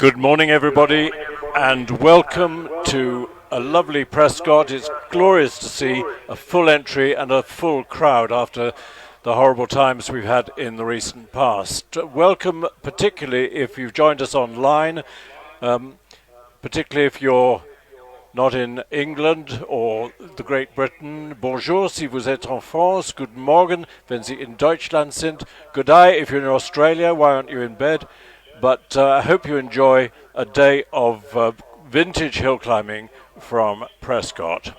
Good morning, everybody, and welcome to a lovely Prescott. It's glorious to see a full entry and a full crowd after the horrible times we've had in the recent past. Welcome, particularly if you've joined us online, particularly if you're not in England or the Great Britain. Bonjour si vous êtes en France. Guten Morgen wenn Sie in Deutschland sind. Good day if you're in Australia. Why aren't you in bed? But I hope you enjoy a day of vintage hill climbing from Prescott.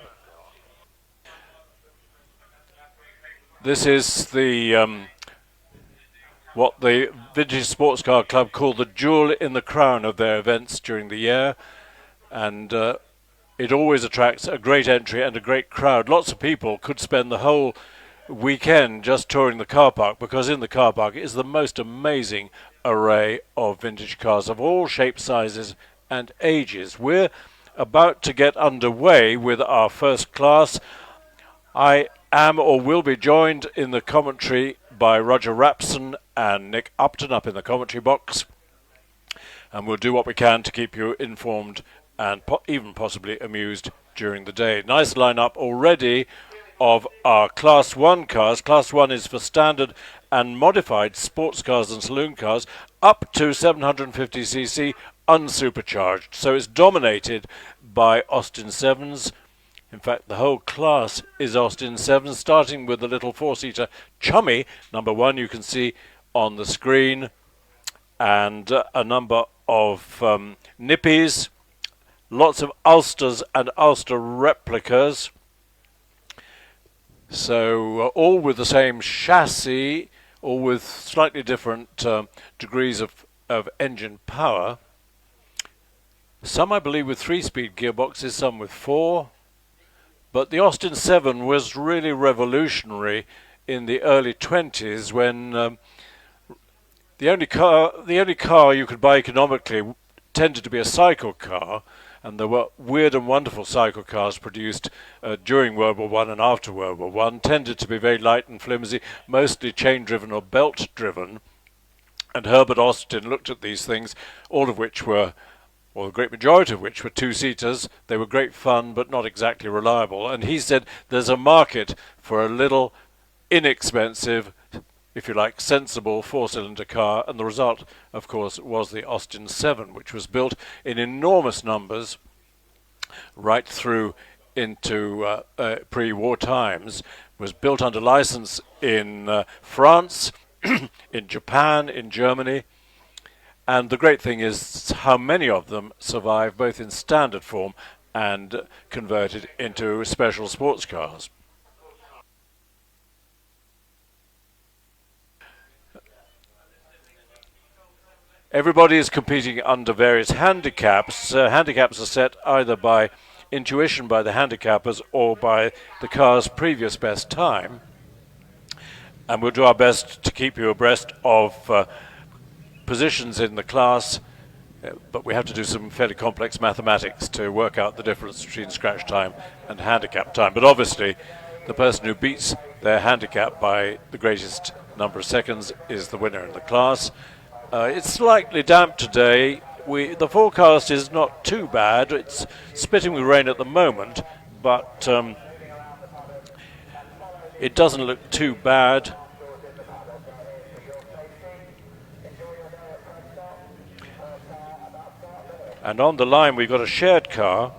This is the what the Vintage Sports Car Club call the jewel in the crown of their events during the year, and it always attracts a great entry and a great crowd. Lots of people could spend the whole weekend just touring the car park, because in the car park is the most amazing array of vintage cars of all shapes, sizes and ages. We're about to get underway with our first class. I am or will be joined in the commentary by Roger Rapson and Nick Upton up in the commentary box, and we'll do what we can to keep you informed and even possibly amused during the day. Nice lineup already of our Class 1 cars. Class 1 is for standard and modified sports cars and saloon cars up to 750cc unsupercharged. So it's dominated by Austin 7s. In fact, the whole class is Austin 7s, starting with the little four-seater Chummy, number 1, you can see on the screen, and a number of Nippies, lots of Ulsters and Ulster replicas. So all with the same chassis, all with slightly different degrees of engine power. Some, I believe, with 3-speed gearboxes, some with 4. But the Austin 7 was really revolutionary in the early 20s, when the only car you could buy economically tended to be a cycle car. And there were weird and wonderful cycle cars produced during World War I and after World War I, tended to be very light and flimsy, mostly chain-driven or belt-driven. And Herbert Austin looked at these things, all of which were, or the great majority of which were two-seaters. They were great fun, but not exactly reliable. And he said there's a market for a little, inexpensive, if you like, sensible four-cylinder car, and the result, of course, was the Austin 7, which was built in enormous numbers right through into pre-war times, was built under license in France, in Japan, in Germany, and the great thing is how many of them survive both in standard form and converted into special sports cars. Everybody is competing under various handicaps. Handicaps are set either by intuition by the handicappers or by the car's previous best time. And we'll do our best to keep you abreast of positions in the class, but we have to do some fairly complex mathematics to work out the difference between scratch time and handicap time. But obviously, the person who beats their handicap by the greatest number of seconds is the winner in the class. It's slightly damp today. The forecast is not too bad. It's spitting with rain at the moment, but it doesn't look too bad. And on the line we've got a shared car,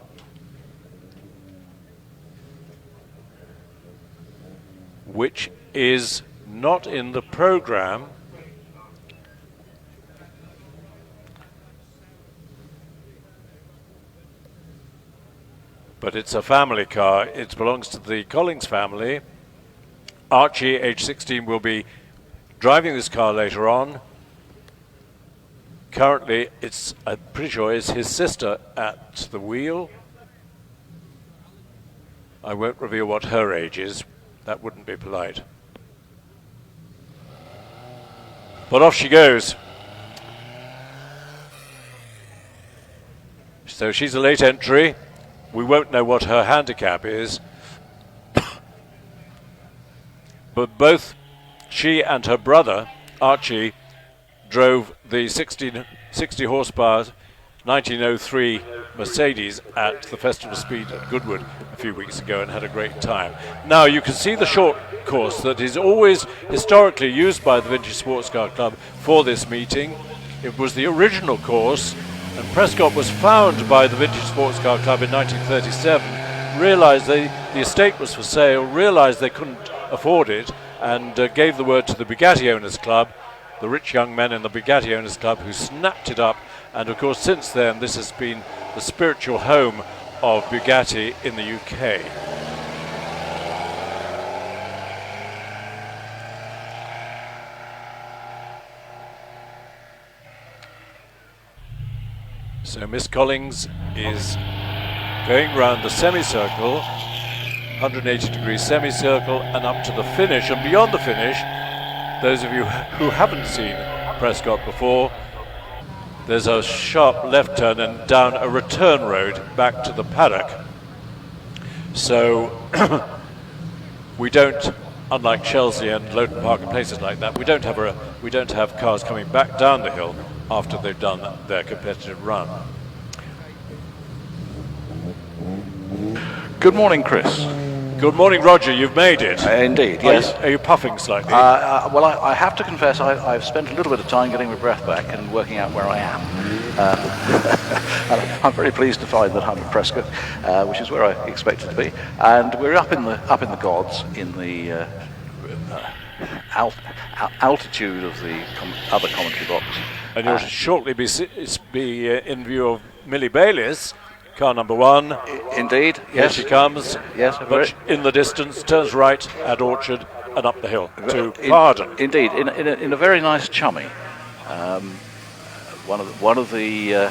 which is not in the program. But it's a family car. It belongs to the Collings family. Archie, age 16, will be driving this car later on. Currently, I'm pretty sure it's his sister at the wheel. I won't reveal what her age is. That wouldn't be polite. But off she goes. So she's a late entry. We won't know what her handicap is. But both she and her brother, Archie, drove the 60 horsepower 1903 Mercedes at the Festival Speed at Goodwood a few weeks ago and had a great time. Now you can see the short course that is always historically used by the Vintage Sports Car Club for this meeting. It was the original course, and Prescott was found by the Vintage Sports Car Club in 1937, realised the estate was for sale, realised they couldn't afford it, and gave the word to the Bugatti Owners Club, the rich young men in the Bugatti Owners Club, who snapped it up. And of course, since then, this has been the spiritual home of Bugatti in the UK. So Miss Collings is going round the semicircle, 180-degree semicircle, and up to the finish. And beyond the finish, those of you who haven't seen Prescott before, there's a sharp left turn and down a return road back to the paddock. So we don't, unlike Chelsea and Lowton Park and places like that, we don't have cars coming back down the hill after they've done their competitive run. Good morning, Chris. Good morning, Roger. You've made it. Indeed, yes. Are you puffing slightly? Well, I have to confess I've spent a little bit of time getting my breath back and working out where I am. And I'm very pleased to find that I'm at Prescott, which is where I expected to be. And we're up in the gods, in the altitude of the other commentary box. And you'll shortly be in view of Millie Bayliss, car number 1. Indeed, yes. Here she comes. Yes, much in the distance, turns right at Orchard and up the hill to Pardon. Indeed, in a very nice chummy. One of the I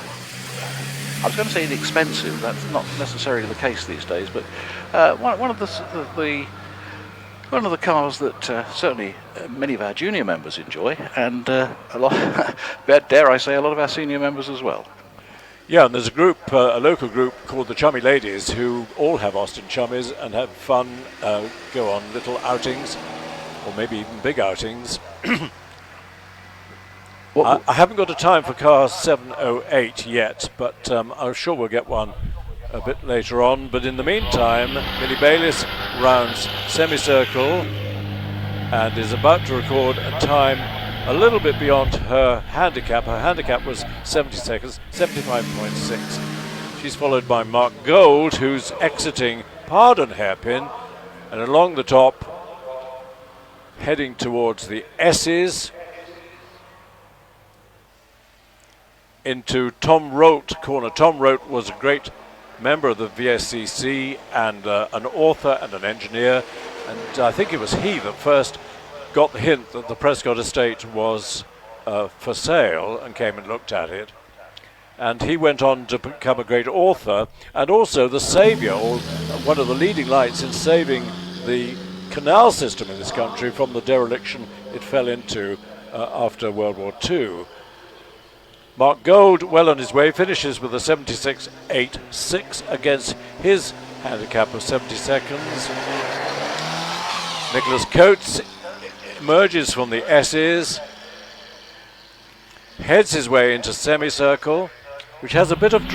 was going to say inexpensive. That's not necessarily the case these days, but one of the cars that certainly many of our junior members enjoy, and a lot, dare I say, a lot of our senior members as well. Yeah, and there's a group, a local group called the Chummy Ladies, who all have Austin Chummies and have fun, go on little outings, or maybe even big outings. I haven't got a time for car 708 yet, but I'm sure we'll get one a bit later on. But in the meantime, Millie Bayliss rounds semicircle and is about to record a time a little bit beyond her handicap. Her handicap was 70 seconds, 75.6. She's followed by Mark Gold, who's exiting Pardon hairpin, and along the top, heading towards the S's, into Tom Rolt corner. Tom Rolt was a great member of the VSCC and an author and an engineer, and I think it was he that first got the hint that the Prescott estate was for sale and came and looked at it. And he went on to become a great author and also the saviour, or one of the leading lights in saving the canal system in this country from the dereliction it fell into after World War II. Mark Gold, well on his way, finishes with a 76.86 against his handicap of 70 seconds. Nicholas Coates emerges from the S's, heads his way into semicircle, which has a bit of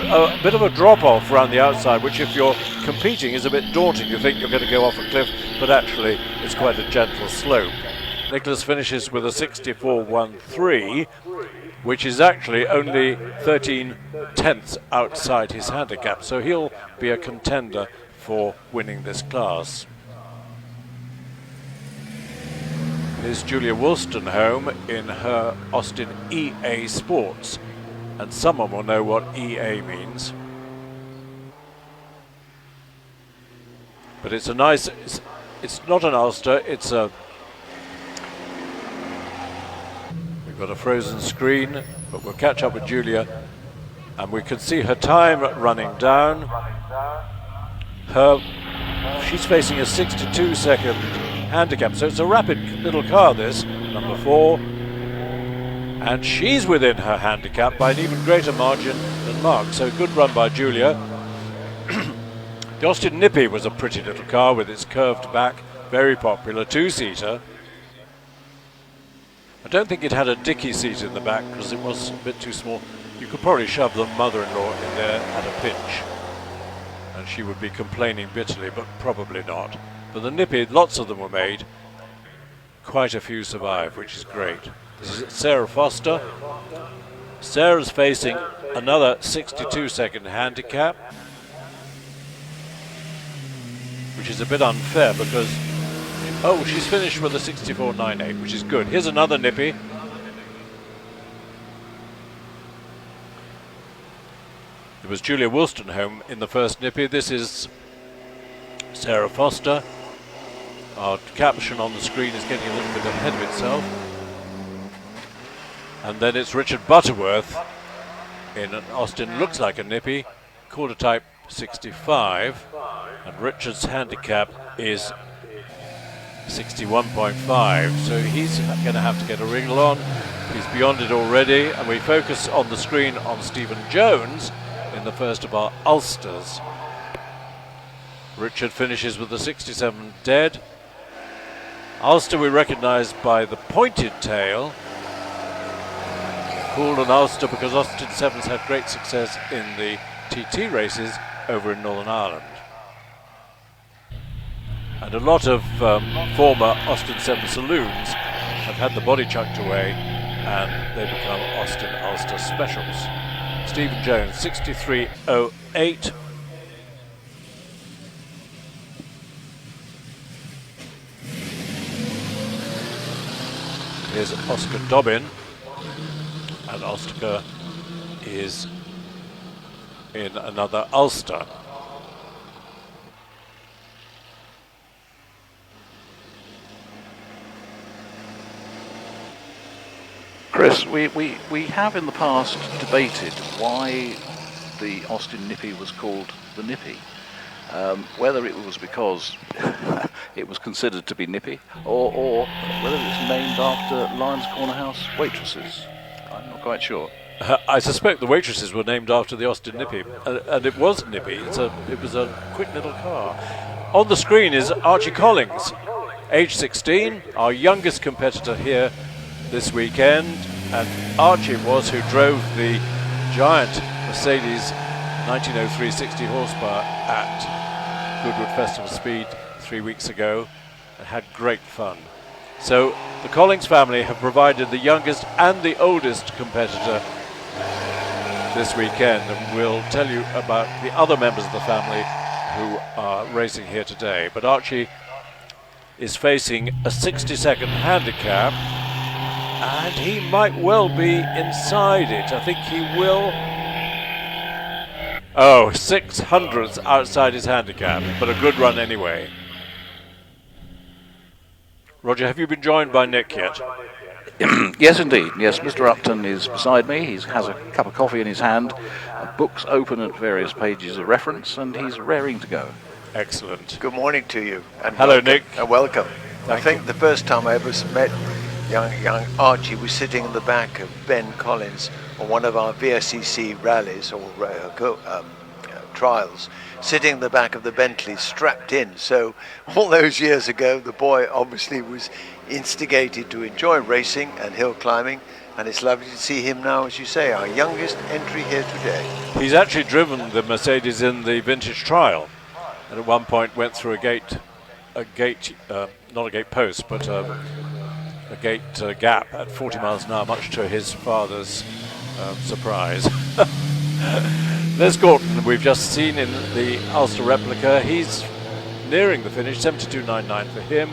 a drop-off around the outside, which if you're competing is a bit daunting. You think you're going to go off a cliff, but actually it's quite a gentle slope. Nicholas finishes with a 64.13, which is actually only 13 tenths outside his handicap, so he'll be a contender for winning this class. Here's Julia Woolstenholme in her Austin EA Sports, and someone will know what EA means. But it's a nice, it's not an Ulster, it's a, we've got a frozen screen, but we'll catch up with Julia, and we can see her time running down. She's facing a 62-second handicap, so it's a rapid little car, this, number 4, and she's within her handicap by an even greater margin than Mark, so good run by Julia. The Austin Nippy was a pretty little car with its curved back, very popular, 2-seater. I don't think it had a dicky seat in the back because it was a bit too small. You could probably shove the mother-in-law in there at a pinch, and she would be complaining bitterly, but probably not. But the Nippy, lots of them were made. Quite a few survive, which is great. This is Sarah Foster. Sarah's facing another 62-second handicap, which is a bit unfair because, oh, she's finished with a 64.98, which is good. Here's another Nippy. It was Julia Woolstenholme in the first Nippy. This is Sarah Foster. Our caption on the screen is getting a little bit ahead of itself. And then it's Richard Butterworth in an Austin, looks like a Nippy, quarter type 65. And Richard's handicap is 61.5. So he's going to have to get a wriggle on. He's beyond it already. And we focus on the screen on Stephen Jones in the first of our Ulsters. Richard finishes with the 67 dead. Ulster we recognise by the pointed tail. Called an Ulster because Austin 7s had great success in the TT races over in Northern Ireland. And a lot of former Austin 7 saloons have had the body chucked away and they become Austin Ulster specials. Stephen Jones, 63.08. Here's Oscar Dobbin, and Oscar is in another Ulster. Chris, we have in the past debated why the Austin Nippy was called the Nippy. Whether it was because it was considered to be nippy, or whether it was named after Lions Corner House waitresses. I'm not quite sure. I suspect the waitresses were named after the Austin Nippy, and it was nippy. It was a quick little car. On the screen is Archie Collings, age 16, our youngest competitor here this weekend, and Archie was who drove the giant Mercedes 1903 60 horsepower at Goodwood Festival Speed 3 weeks ago and had great fun. So the Collings family have provided the youngest and the oldest competitor this weekend, and we'll tell you about the other members of the family who are racing here today. But Archie is facing a 60-second handicap, and he might well be inside it. I think he will. Oh, 600ths outside his handicap, but a good run anyway. Roger, have you been joined by Nick yet? Yes, indeed. Yes, Mr. Upton is beside me. He has a cup of coffee in his hand, books open at various pages of reference, and he's raring to go. Excellent. Good morning to you. And hello, welcome, Nick. And welcome. Thank I think you. the first time I ever met young Archie was sitting in the back of Ben Collins on one of our VSCC rallies or trials, sitting in the back of the Bentley strapped in. So all those years ago, the boy obviously was instigated to enjoy racing and hill climbing, and it's lovely to see him now, as you say, our youngest entry here today. He's actually driven the Mercedes in the vintage trial, and at one point went through a gate, not a gate post, but a gate gap at 40 miles an hour, much to his father's surprise. There's Gorton, we've just seen in the Ulster replica. He's nearing the finish, 72.99 for him.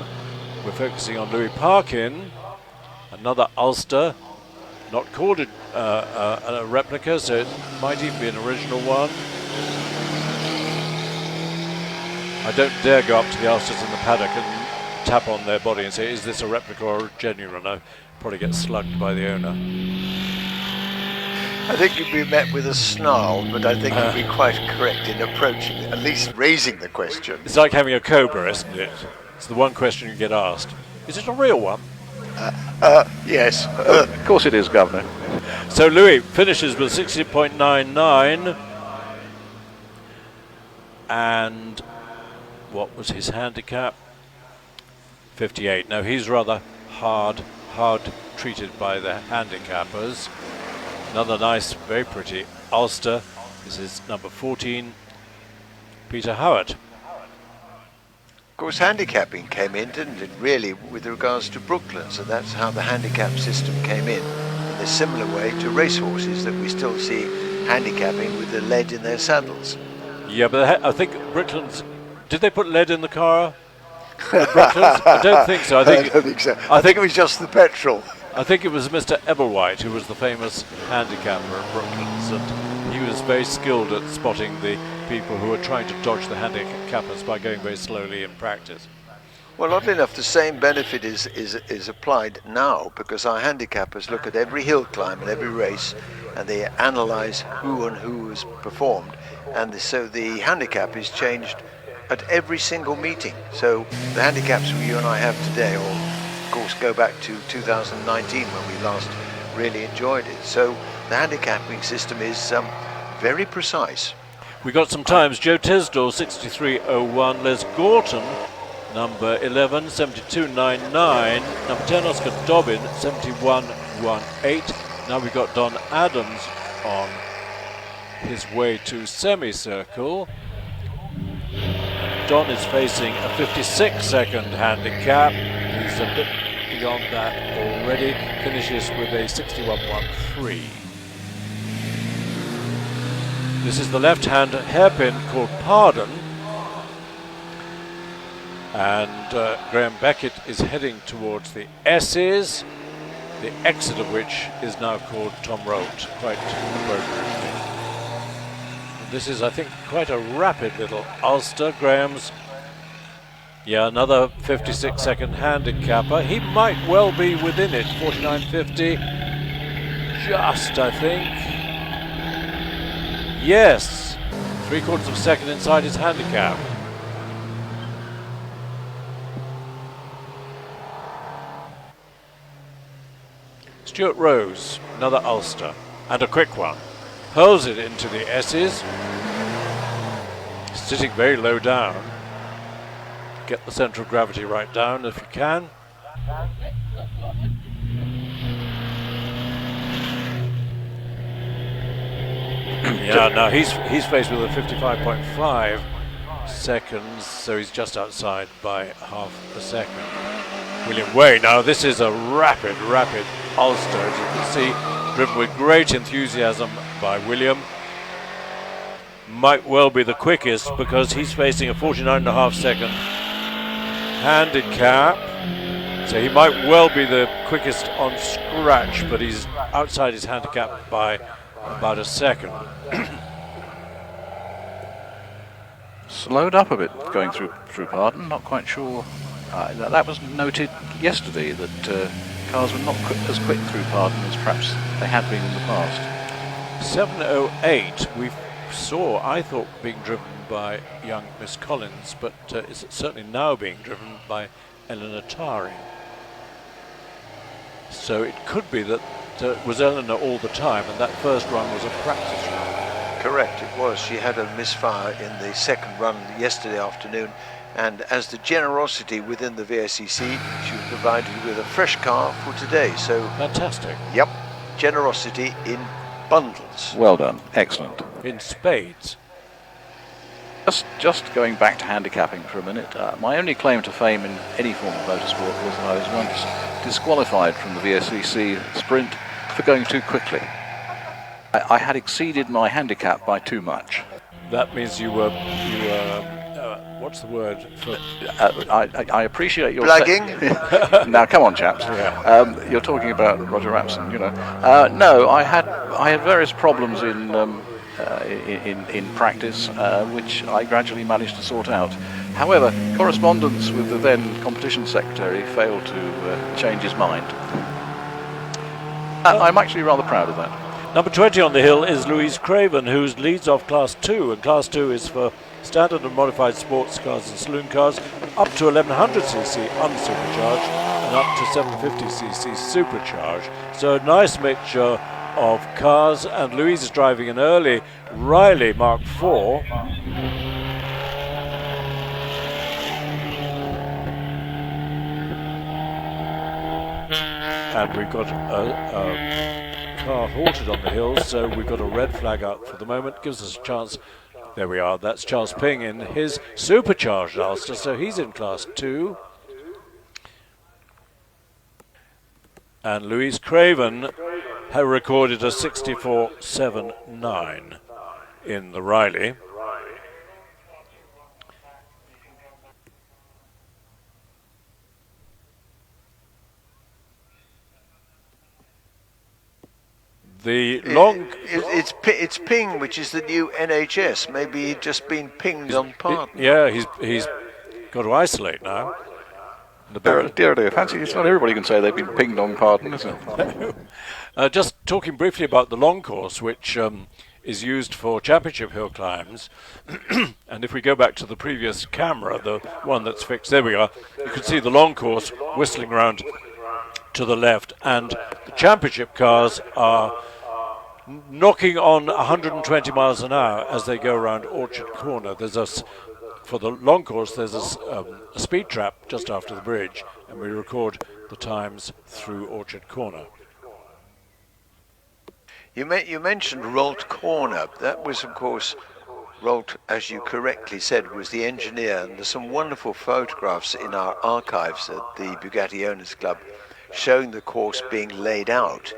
We're focusing on Louis Parkin, another Ulster, not called a replica, so it might even be an original one. I don't dare go up to the Ulsters in the paddock and tap on their body and say, is this a replica or a genuine? I'll probably get slugged by the owner. I think you'd be met with a snarl, but I think you'd be quite correct in approaching it, at least raising the question. It's like having a cobra, isn't it? It's the one question you get asked. Is it a real one? Yes. Of course it is, Governor. So Louis finishes with 60.99. And what was his handicap? 58. Now he's rather hard hard treated by the handicappers. Another nice, very pretty Ulster. This is number 14, Peter Howard. Of course, handicapping came in, didn't it, really, with regards to Brooklands, and that's how the handicap system came in a similar way to racehorses, that we still see handicapping with the lead in their saddles. Yeah, but I think Brooklands, did they put lead in the car? Brooklands? I don't think so. I don't think so. I think it was just the petrol. I think it was Mr. Ebblewhite who was the famous handicapper at Brooklands, and he was very skilled at spotting the people who were trying to dodge the handicappers by going very slowly in practice. Well, oddly enough, the same benefit is applied now, because our handicappers look at every hill climb and every race, and they analyse who and who has performed, and so the handicap is changed at every single meeting. So the handicaps you and I have today, or of course go back to 2019 when we last really enjoyed it. So the handicapping system is very precise. We got some times. Joe Tisdall 63.01, Les Gorton number 11 72.99, number 10 Oscar Dobbin 71.18. Now we've got Don Adams on his way to semicircle. Don is facing a 56-second handicap. He's a bit beyond that already. Finishes with a 61.13. This is the left-hand hairpin called Pardon. And Graham Beckett is heading towards the S's, the exit of which is now called Tom Rolt, quite appropriately. This is, I think, quite a rapid little Ulster. Graham's, yeah, another 56-second handicapper. He might well be within it, 49.50, just, I think. Yes, 3/4 of a second inside his handicap. Stuart Rose, another Ulster, and a quick one. Hurls it into the S's, sitting very low down. Get the centre of gravity right down if you can. Yeah, now he's faced with a 55.5 seconds, so he's just outside by half a second. William Way, now this is a rapid Ulster, as you can see, driven with great enthusiasm by William. Might well be the quickest, because he's facing a 49.5 second handicap, so he might well be the quickest on scratch, but he's outside his handicap by about a second. Slowed up a bit going through Pardon, not quite sure. That was noted yesterday, that cars were not as quick through Pardon as perhaps they had been in the past. 7.08 we saw, I thought, being driven by young Miss Collins, but it's certainly now being driven by Eleanor Tarring. So it could be that it was Eleanor all the time, and that first run was a practice run. Correct, it was. She had a misfire in the second run yesterday afternoon, and as the generosity within the VSCC, she was provided with a fresh car for today. So fantastic. Yep, generosity in bundles. Well done, excellent. In spades. Just going back to handicapping for a minute, my only claim to fame in any form of motorsport was that I was once disqualified from the VSCC sprint for going too quickly. I had exceeded my handicap by too much. That means you were what's the word for? I appreciate your blagging. Now, come on, chaps. Yeah. You're talking about Roger Rapson, you know. No, I had various problems in practice, which I gradually managed to sort out. However, correspondence with the then competition secretary failed to change his mind. I'm actually rather proud of that. Number 20 on the hill is Louise Craven, who leads off Class 2, and Class 2 is for standard and modified sports cars and saloon cars, up to 1100cc unsupercharged and up to 750cc supercharged. So a nice mixture of cars, and Louise is driving an early Riley Mark IV. and we've got a car halted on the hill, so we've got a red flag up for the moment. Gives us a chance. There we are. That's Charles Ping in his Supercharged Ulster, so he's in Class 2. And Louise Craven had recorded a 64.79 in the Riley. The long... It's Ping, which is the new NHS. Maybe he'd just been pinged on pardon. Yeah, he's got to isolate now. Dear, fancy it's not everybody can say they've been pinged on pardon, is it? Just talking briefly about the long course, which is used for championship hill climbs. And if we go back to the previous camera, the one that's fixed, there we are, you can see the long course whistling around to the left, and the championship cars are knocking on 120 miles an hour as they go around Orchard Corner. For the long course, there's a speed trap just after the bridge, and we record the times through Orchard Corner. You mentioned Rolt Corner. That was, of course, Rolt, as you correctly said, was the engineer, and there's some wonderful photographs in our archives at the Bugatti Owners Club showing the course being laid out.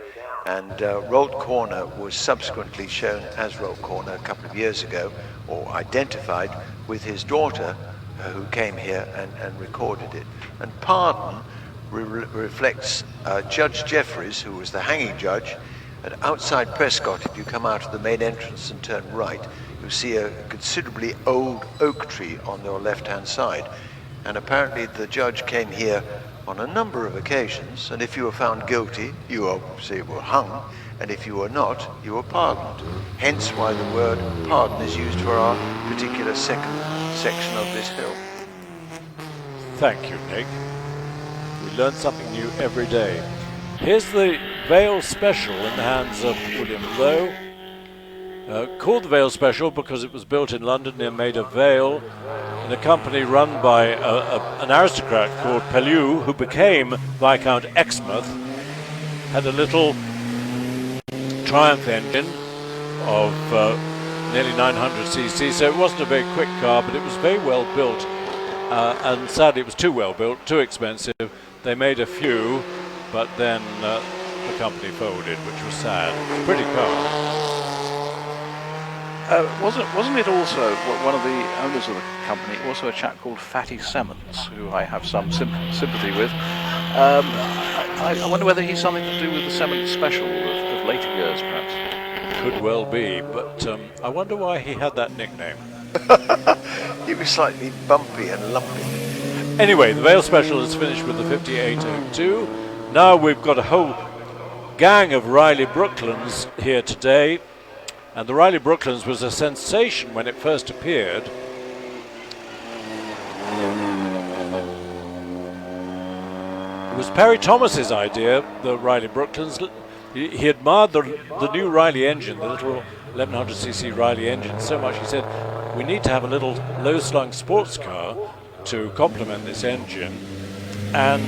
And Rolt Corner was subsequently shown as Rolt Corner a couple of years ago, or identified with his daughter, who came here and recorded it. And Pardon reflects Judge Jeffreys, who was the hanging judge. And outside Prescott, if you come out of the main entrance and turn right, you'll see a considerably old oak tree on your left-hand side. And apparently the judge came here on a number of occasions, and if you were found guilty, you obviously were hung, and if you were not, you were pardoned. Hence why the word pardon is used for our particular second section of this hill. Thank you, Nick. We learn something new every day. Here's the Vale Special in the hands of William Lowe. Called the Vale Special because it was built in London near Maida Vale in a company run by an aristocrat called Pellew, who became Viscount Exmouth. Had a little Triumph engine of nearly 900cc, so it wasn't a very quick car, but it was very well built, and sadly it was too well built, too expensive. They made a few, but then the company folded, which was sad. Pretty car. Wasn't it also one of the owners of the company, also a chap called Fatty Semmons, who I have some sympathy with? I wonder whether he's something to do with the Semmons special of later years, perhaps. Could well be, but I wonder why he had that nickname. He was slightly bumpy and lumpy. Anyway, the Vale Special is finished with the 5802. Now we've got a whole gang of Riley Brooklands here today. And the Riley Brooklands was a sensation when it first appeared. It was Perry Thomas's idea, the Riley Brooklands. He admired the new Riley engine, the little 1100cc Riley engine, so much he said, we need to have a little low-slung sports car to complement this engine. And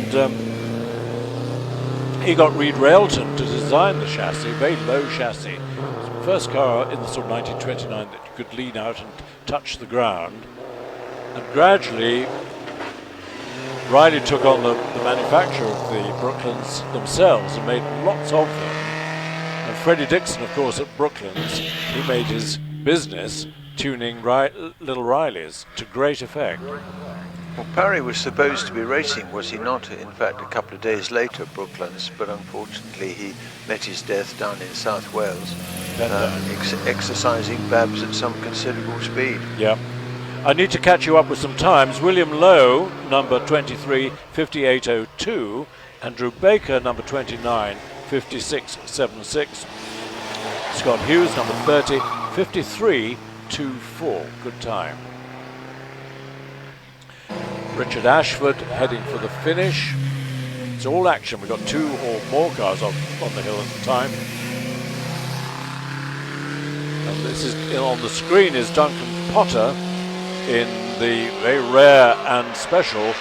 he got Reed Railton to design the chassis, very low chassis. First car in the sort of 1929 that you could lean out and touch the ground. And gradually, Riley took on the manufacture of the Brooklands themselves and made lots of them. And Freddie Dixon, of course, at Brooklands, he made his business tuning little Rileys to great effect. Well, Parry was supposed to be racing, was he not? In fact, a couple of days later, Brooklands, but unfortunately he met his death down in South Wales, exercising Babs at some considerable speed. Yeah. I need to catch you up with some times. William Lowe, number 23, 5802. Andrew Baker, number 29, 5676. Scott Hughes, number 30, 5324. Good time. Richard Ashford heading for the finish. It's all action. We've got two or more cars on the hill at the time. And this is on the screen is Duncan Potter in the very rare and special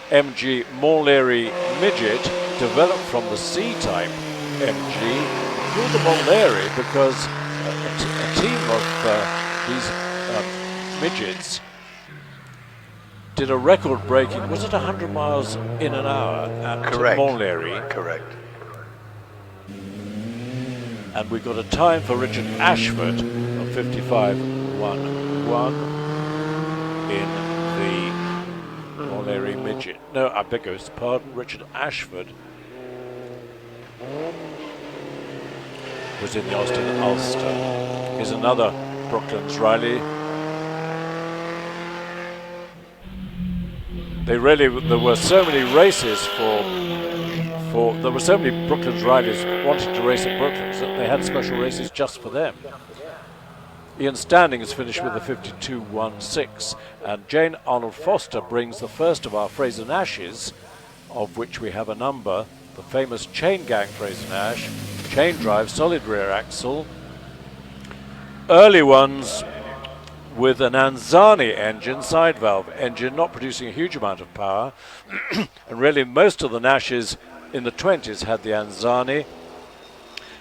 MG Morley Midget developed from the C-type MG, called the Molneri because a team of these midgets did a record-breaking, was it 100 miles in an hour at Molneri? Correct. And we got a time for Richard Ashford of 55.11 in the Molneri midget. No, I beg your pardon, Richard Ashford was in the Austin Ulster. Here's another Brooklands Riley. There were so many races there were so many Brooklands riders wanting to race at Brooklands that they had special races just for them. Ian Standing has finished with a 52.16, and Jane Arnold Foster brings the first of our Frazer Nashes, of which we have a number, the famous chain gang Frazer Nash, chain drive, solid rear axle, early ones with an Anzani engine, side valve engine, not producing a huge amount of power, and really most of the Nashes in the 20s had the Anzani,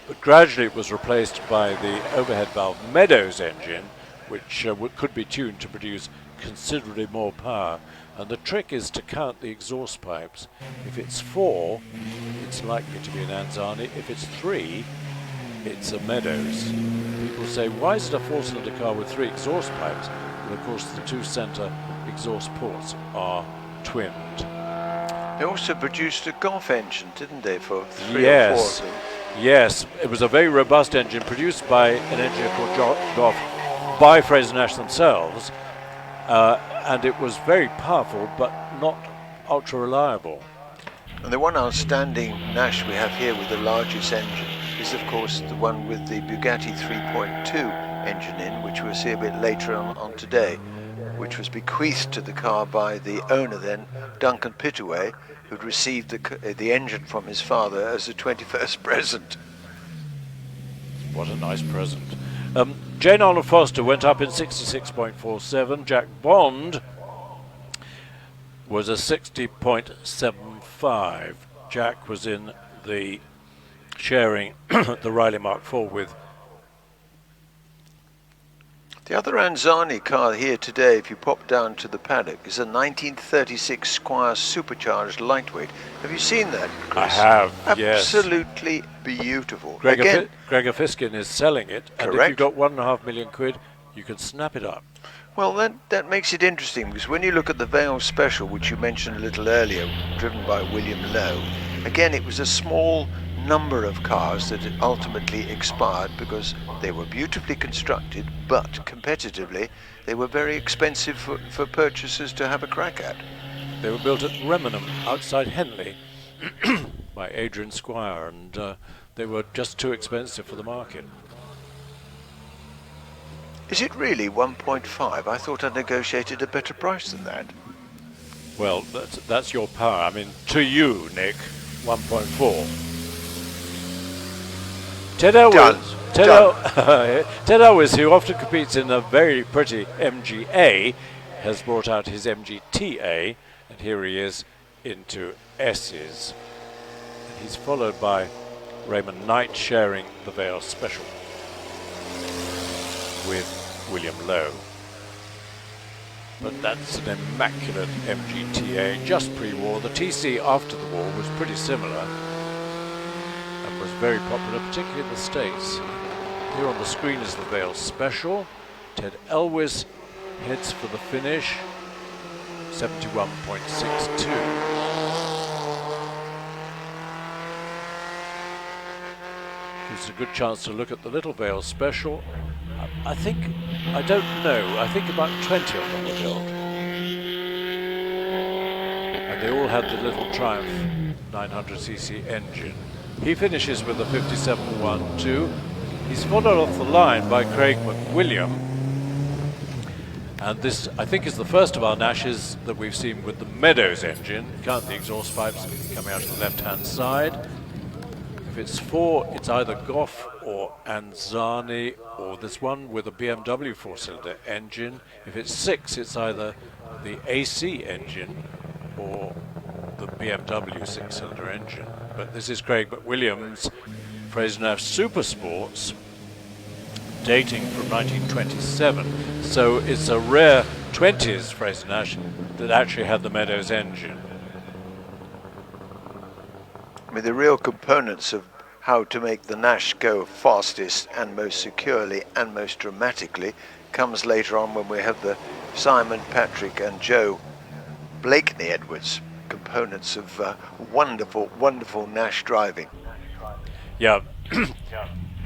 but gradually it was replaced by the overhead valve Meadows engine, which could be tuned to produce considerably more power. And the trick is to count the exhaust pipes. If it's 4, it's likely to be an Anzani. If it's 3, it's a Meadows. People say, why is it a 4-cylinder car with 3 exhaust pipes? Well, of course, the 2 center exhaust ports are twinned. They also produced a Golf engine, didn't they, for 3 or 4? Yes, it was a very robust engine produced by an engineer called Goff by Frazer Nash themselves, and it was very powerful but not ultra reliable. And the one outstanding Nash we have here with the largest engine is of course the one with the Bugatti 3.2 engine in, which we'll see a bit later on today, which was bequeathed to the car by the owner then, Duncan Potter, who'd received the engine from his father as a 21st present. What a nice present. Jane Arnold Foster went up in 66.47. Jack Bond was a 60.75. Jack was in the sharing the Riley Mark IV with. The other Anzani car here today, if you pop down to the paddock, is a 1936 Squire Supercharged lightweight. Have you seen that, Chris? I have, yes. Absolutely beautiful. Gregor Fiskin is selling it, and if you've got £1.5 million, you can snap it up. Well, that makes it interesting, because when you look at the Vale Special, which you mentioned a little earlier, driven by William Lowe, again, it was a small number of cars that ultimately expired because they were beautifully constructed, but competitively they were very expensive for purchasers to have a crack at. They were built at Remenham outside Henley by Adrian Squire, and they were just too expensive for the market. Is it really 1.5? I thought I negotiated a better price than that. Well, that's your power. I mean, to you, Nick, 1.4. Ted Elvis, who often competes in a very pretty MGA, has brought out his MGTA, and here he is into S's. And he's followed by Raymond Knight sharing the Vale Special with William Lowe. But that's an immaculate MGTA, just pre-war. The TC after the war was pretty similar. Was very popular, particularly in the States. Here on the screen is the Vale Special. Ted Elvis heads for the finish, 71.62. Gives a good chance to look at the little Vale Special. I don't know, I think about 20 of them were built. And they all had the little Triumph 900cc engine. He finishes with a 57.12. He's followed off the line by Craig McWilliam. And this, I think, is the first of our Nashes that we've seen with the Meadows engine. Count the exhaust pipes coming out of the left-hand side. If it's 4, it's either Goff or Anzani, or this one with a BMW 4-cylinder engine. If it's 6, it's either the AC engine or the BMW 6-cylinder engine. but this is Craig McWilliams Frazer Nash Super Sports, dating from 1927. So it's a rare 20s Frazer Nash that actually had the Meadows engine. I mean, the real components of how to make the Nash go fastest and most securely and most dramatically comes later on when we have the Simon, Patrick and Joe Blakeney Edwards components of wonderful, wonderful Nash driving. Yeah,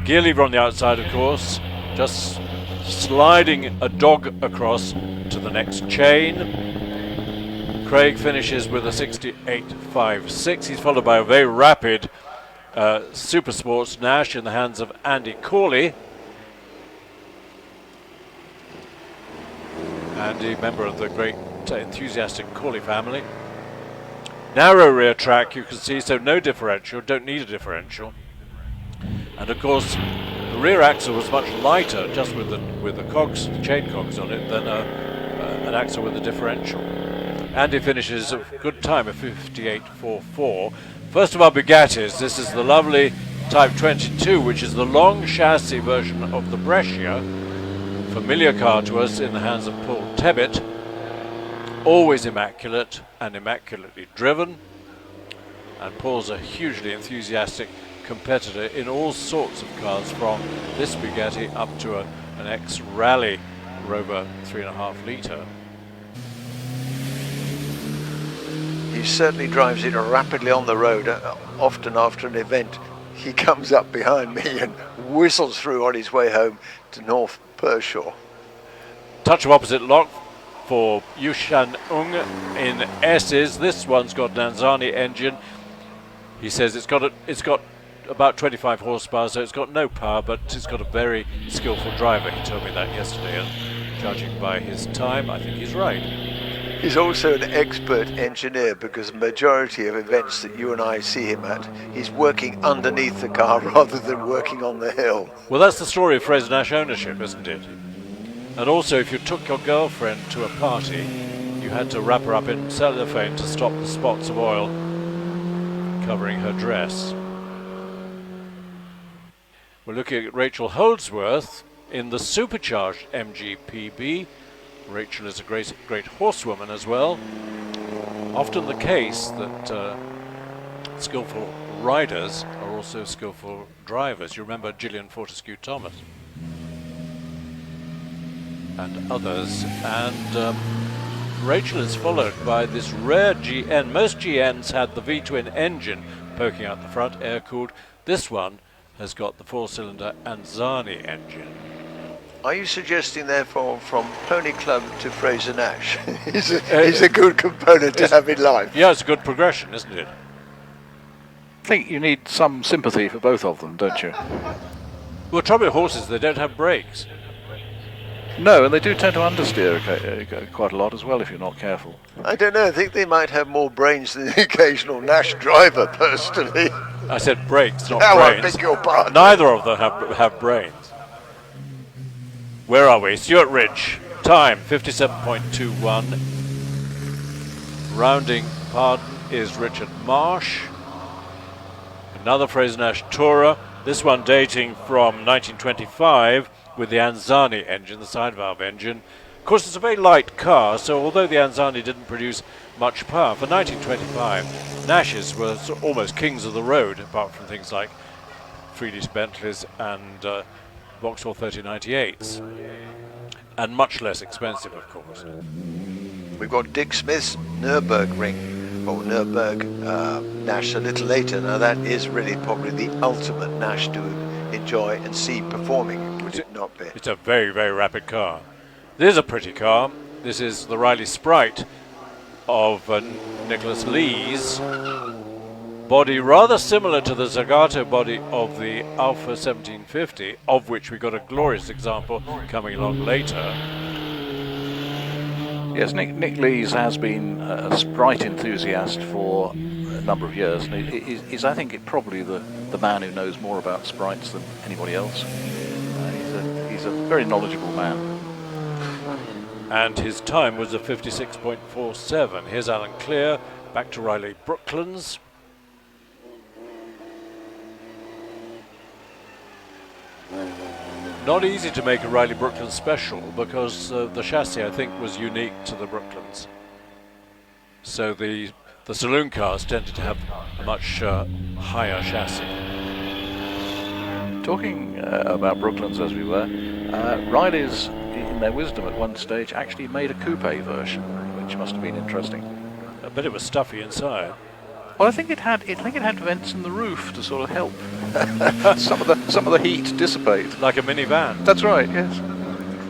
gear lever on the outside, of course, just sliding a dog across to the next chain. Craig finishes with a 68.56. He's followed by a very rapid Super Sports Nash in the hands of Andy Corley. Andy, member of the great enthusiastic Corley family. Narrow rear track, you can see, so no differential, don't need a differential. And of course, the rear axle was much lighter, just with the cogs, the chain cogs on it, than an axle with a differential. Andy finishes a good time of 58.44. First of our Bugattis, this is the lovely Type 22, which is the long chassis version of the Brescia. Familiar car to us in the hands of Paul Tebbit. Always immaculate and immaculately driven. And Paul's a hugely enthusiastic competitor in all sorts of cars, from this Bugatti up to an ex-Rally Rover 3.5 litre. He certainly drives it rapidly on the road. Often after an event, he comes up behind me and whistles through on his way home to North Pershore. Touch of opposite lock for Yushan Ung in S's. This one's got an Anzani engine. He says it's got about 25 horsepower, so it's got no power, but it's got a very skillful driver. He told me that yesterday, and judging by his time, I think he's right. He's also an expert engineer, because the majority of events that you and I see him at, he's working underneath the car rather than working on the hill. Well, that's the story of Frazer Nash ownership, isn't it? And also, if you took your girlfriend to a party, you had to wrap her up in cellophane to stop the spots of oil covering her dress. We're looking at Rachel Holdsworth in the Supercharged MGPB. Rachel is a great horsewoman as well. Often the case that skillful riders are also skillful drivers. You remember Gillian Fortescue Thomas and others. And Rachel is followed by this rare GN. Most GNs had the V-twin engine poking out the front, air-cooled. This one has got the 4-cylinder Anzani engine. Are you suggesting, therefore, from Pony Club to Frazer Nash? He's a good component to have in life. Yeah, it's a good progression, isn't it? I think you need some sympathy for both of them, don't you? Well, trouble with horses, they don't have brakes. No, and they do tend to understeer quite a lot as well if you're not careful. I don't know, I think they might have more brains than the occasional Nash driver, personally. I said brakes, not Oh, I brains. beg your pardon. Neither of them have brains. Where are we? Stuart Ridge. Time, 57.21. Rounding pardon is Richard Marsh. Another Frazer Nash Tourer. This one dating from 1925 with the Anzani engine, the side valve engine. Of course, it's a very light car, so although the Anzani didn't produce much power, for 1925, Nashes were almost kings of the road, apart from things like 3-litre Bentleys and Vauxhall 3098s, and much less expensive, of course. We've got Dick Smith's Nürburgring, or Nürburg Nash a little later. Now that is really probably the ultimate Nash to enjoy and see performing, would it not be? It's a very, very rapid car. This is a pretty car. This is the Riley Sprite of Nicholas Lees. Body rather similar to the Zagato body of the Alfa 1750, of which we got a glorious example coming along later. Yes, Nick Lees has been a Sprite enthusiast for a number of years, and he's I think, probably the man who knows more about Sprites than anybody else. He's a very knowledgeable man. And his time was a 56.47. Here's Alan Clear, back to Riley Brooklands. Not easy to make a Riley Brooklands special because the chassis, I think, was unique to the Brooklands. So the saloon cars tended to have a much higher chassis. Talking about Brooklands as we were, Riley's, in their wisdom at one stage, actually made a coupe version, which must have been interesting. I bet it was stuffy inside. Well, I think it had vents in the roof to sort of help some of the heat dissipate. Like a minivan. That's right. Yes.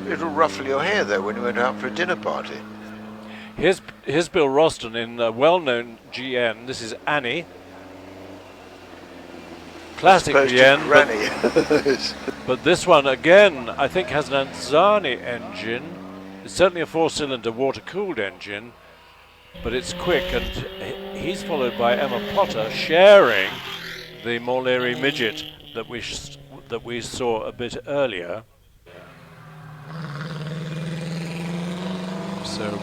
It'll ruffle your hair though when you went out for a dinner party. Here's Bill Roston in a well-known GN. This is Annie. Classic GN. But this one again, I think, has an Anzani engine. It's certainly a 4-cylinder water-cooled engine, but it's quick, and he's followed by Emma Potter sharing the Morley midget that we saw a bit earlier. So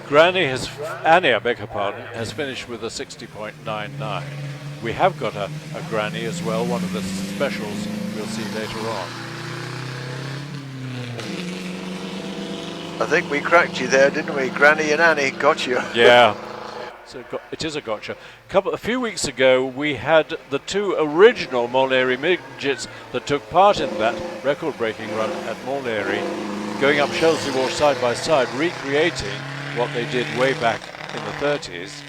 Annie, I beg her pardon, has finished with a 60.99. We have got a Granny as well, one of the specials we'll see later on. I think we cracked you there, didn't we? Granny and Annie got you. Yeah, so it is a gotcha. A few weeks ago, we had the two original Morley midgets that took part in that record-breaking run at Morley, going up Chelsea Wall side by side, recreating what they did way back in the 30s.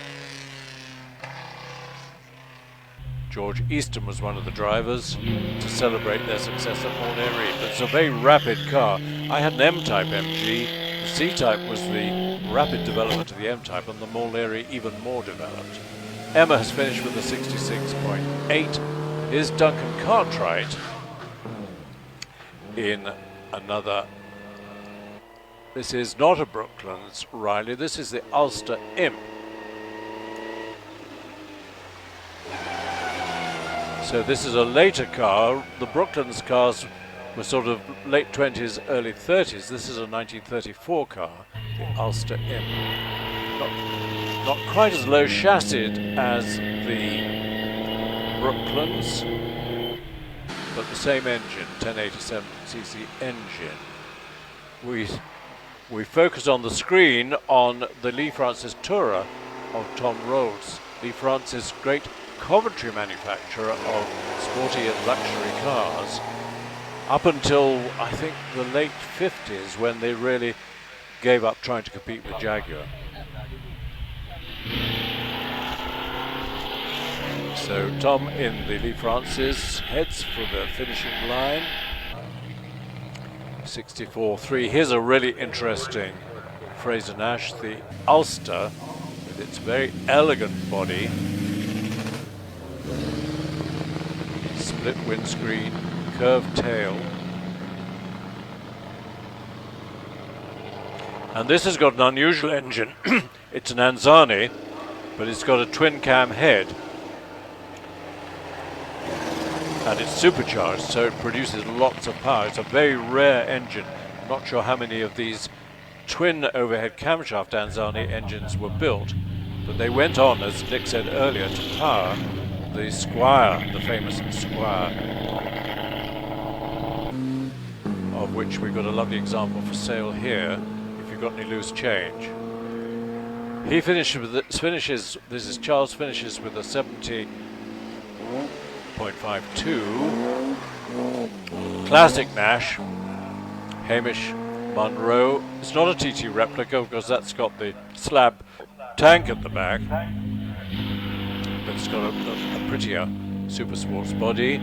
George Easton was one of the drivers to celebrate their success at Morley. It's a very rapid car. I had an M-Type MG. The C-Type was the rapid development of the M-Type, and the Morley even more developed. Emma has finished with a 66.8. Here's Duncan Cartwright in another. This is not a Brooklands Riley. This is the Ulster Imp. So this is a later car. The Brooklands cars were sort of late 20s, early 30s. This is a 1934 car, the Ulster Imp. Not quite as low chassised as the Brooklands, but the same engine, 1087cc engine. We focus on the screen on the Lee Francis Tourer of Tom Rolls. Lee Francis, great Coventry manufacturer of sporty and luxury cars, up until I think the late 50s, when they really gave up trying to compete with Jaguar. So Tom in the Lee Francis heads for the finishing line. 64.3. Here's a really interesting Frazer Nash, the Ulster, with its very elegant body. Split windscreen, curved tail. And this has got an unusual engine. It's an Anzani, but it's got a twin cam head. And it's supercharged, so it produces lots of power. It's a very rare engine. I'm not sure how many of these twin overhead camshaft Anzani engines were built, but they went on, as Nick said earlier, to power the Squire, the famous Squire, of which we've got a lovely example for sale here, if you've got any loose change. He finishes, this is Charles, finishes with a 70.52. Classic Nash, Hamish Munro. It's not a TT replica because that's got the slab tank at the back, but it's got a prettier super sports body.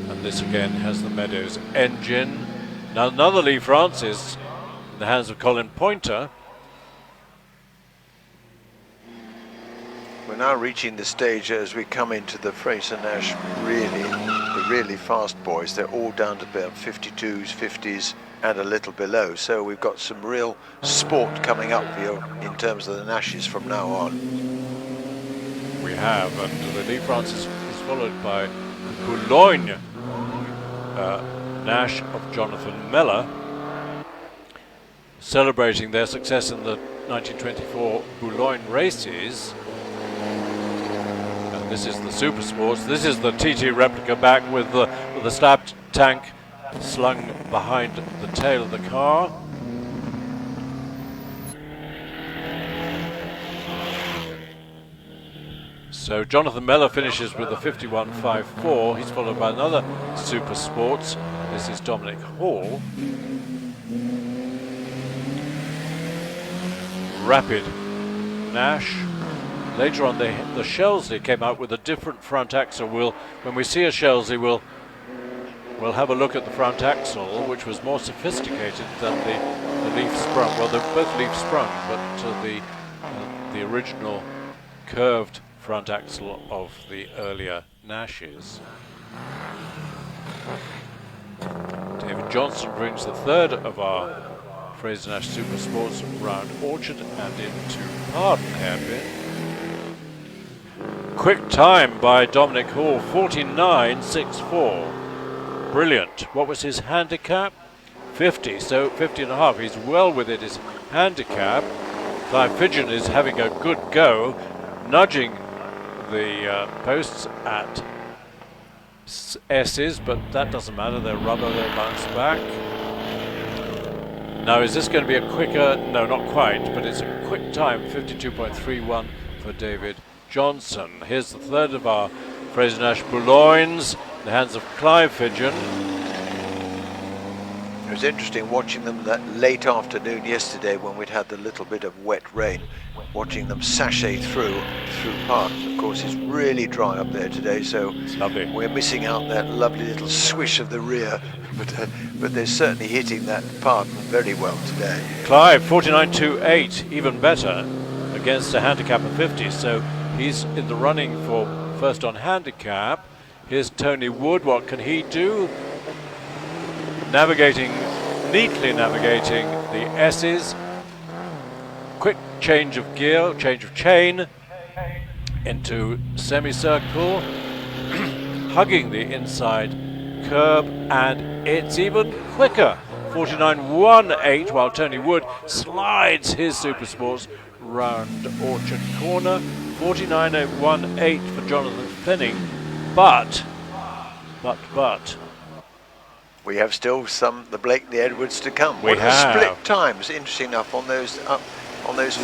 And this again has the Meadows engine. Now another Lee Francis in the hands of Colin Pointer. We're now reaching the stage as we come into the Frazer Nash, the really fast boys. They're all down to about 52s, 50s and a little below. So we've got some real sport coming up here in terms of the Nashes from now on. We have, and the Lee Francis is followed by Boulogne Nash of Jonathan Mellor, celebrating their success in the 1924 Boulogne races. And This is the Super Sports. This is the TT replica back with the stabbed tank slung behind the tail of the car. So Jonathan Mellor finishes with a 51.54. He's followed by another Super Sports. This is Dominic Hall. Rapid Nash. Later on, the Shelsley came out with a different front axle. When we see a Shelsley, we'll have a look at the front axle, which was more sophisticated than the leaf sprung. Well, they're both leaf sprung, but the original curved front axle of the earlier Nashes. David Johnson brings the third of our Frazer Nash Super Sports round Orchard and into Pardon hairpin. Quick time by Dominic Hall, 49.64. Brilliant. What was his handicap? 50, so 50 and a half. He's well within his handicap. Clive Fidgeon is having a good go, nudging the posts at S's, but that doesn't matter. They're rubber, they'll bounce back. Now, is this going to be a quicker? No, not quite, but it's a quick time, 52.31 for David Johnson. Here's the third of our Frazer Nash Bouloignes, in the hands of Clive Fidgeon. It was interesting watching them that late afternoon yesterday when we'd had the little bit of wet rain, watching them sashay through park. Of course, it's really dry up there today, so we're missing out that lovely little swish of the rear, but they're certainly hitting that park very well today. Clive, 49.28, even better, against a handicap of 50, so he's in the running for first on handicap. Here's Tony Wood, what can he do? Neatly navigating the S's. Quick change of gear, change of chain into semicircle, hugging the inside curb, and it's even quicker. 49.18, while Tony Wood slides his Super Sports round Orchard Corner. 49.18 for Jonathan Fenning, but we have still the Blakeney Edwards to come. We have split times, interesting enough, on those those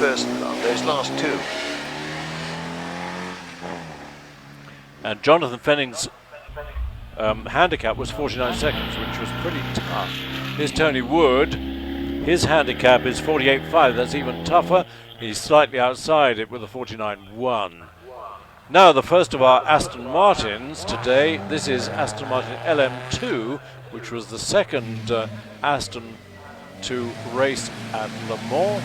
last two. And Jonathan Fenning's handicap was 49 seconds, which was pretty tough. Here's Tony Wood. His handicap is 48.5. That's even tougher. He's slightly outside it with a 49.1. Now, the first of our Aston Martins today. This is Aston Martin Lm2, which was the second Aston to race at Le Mans.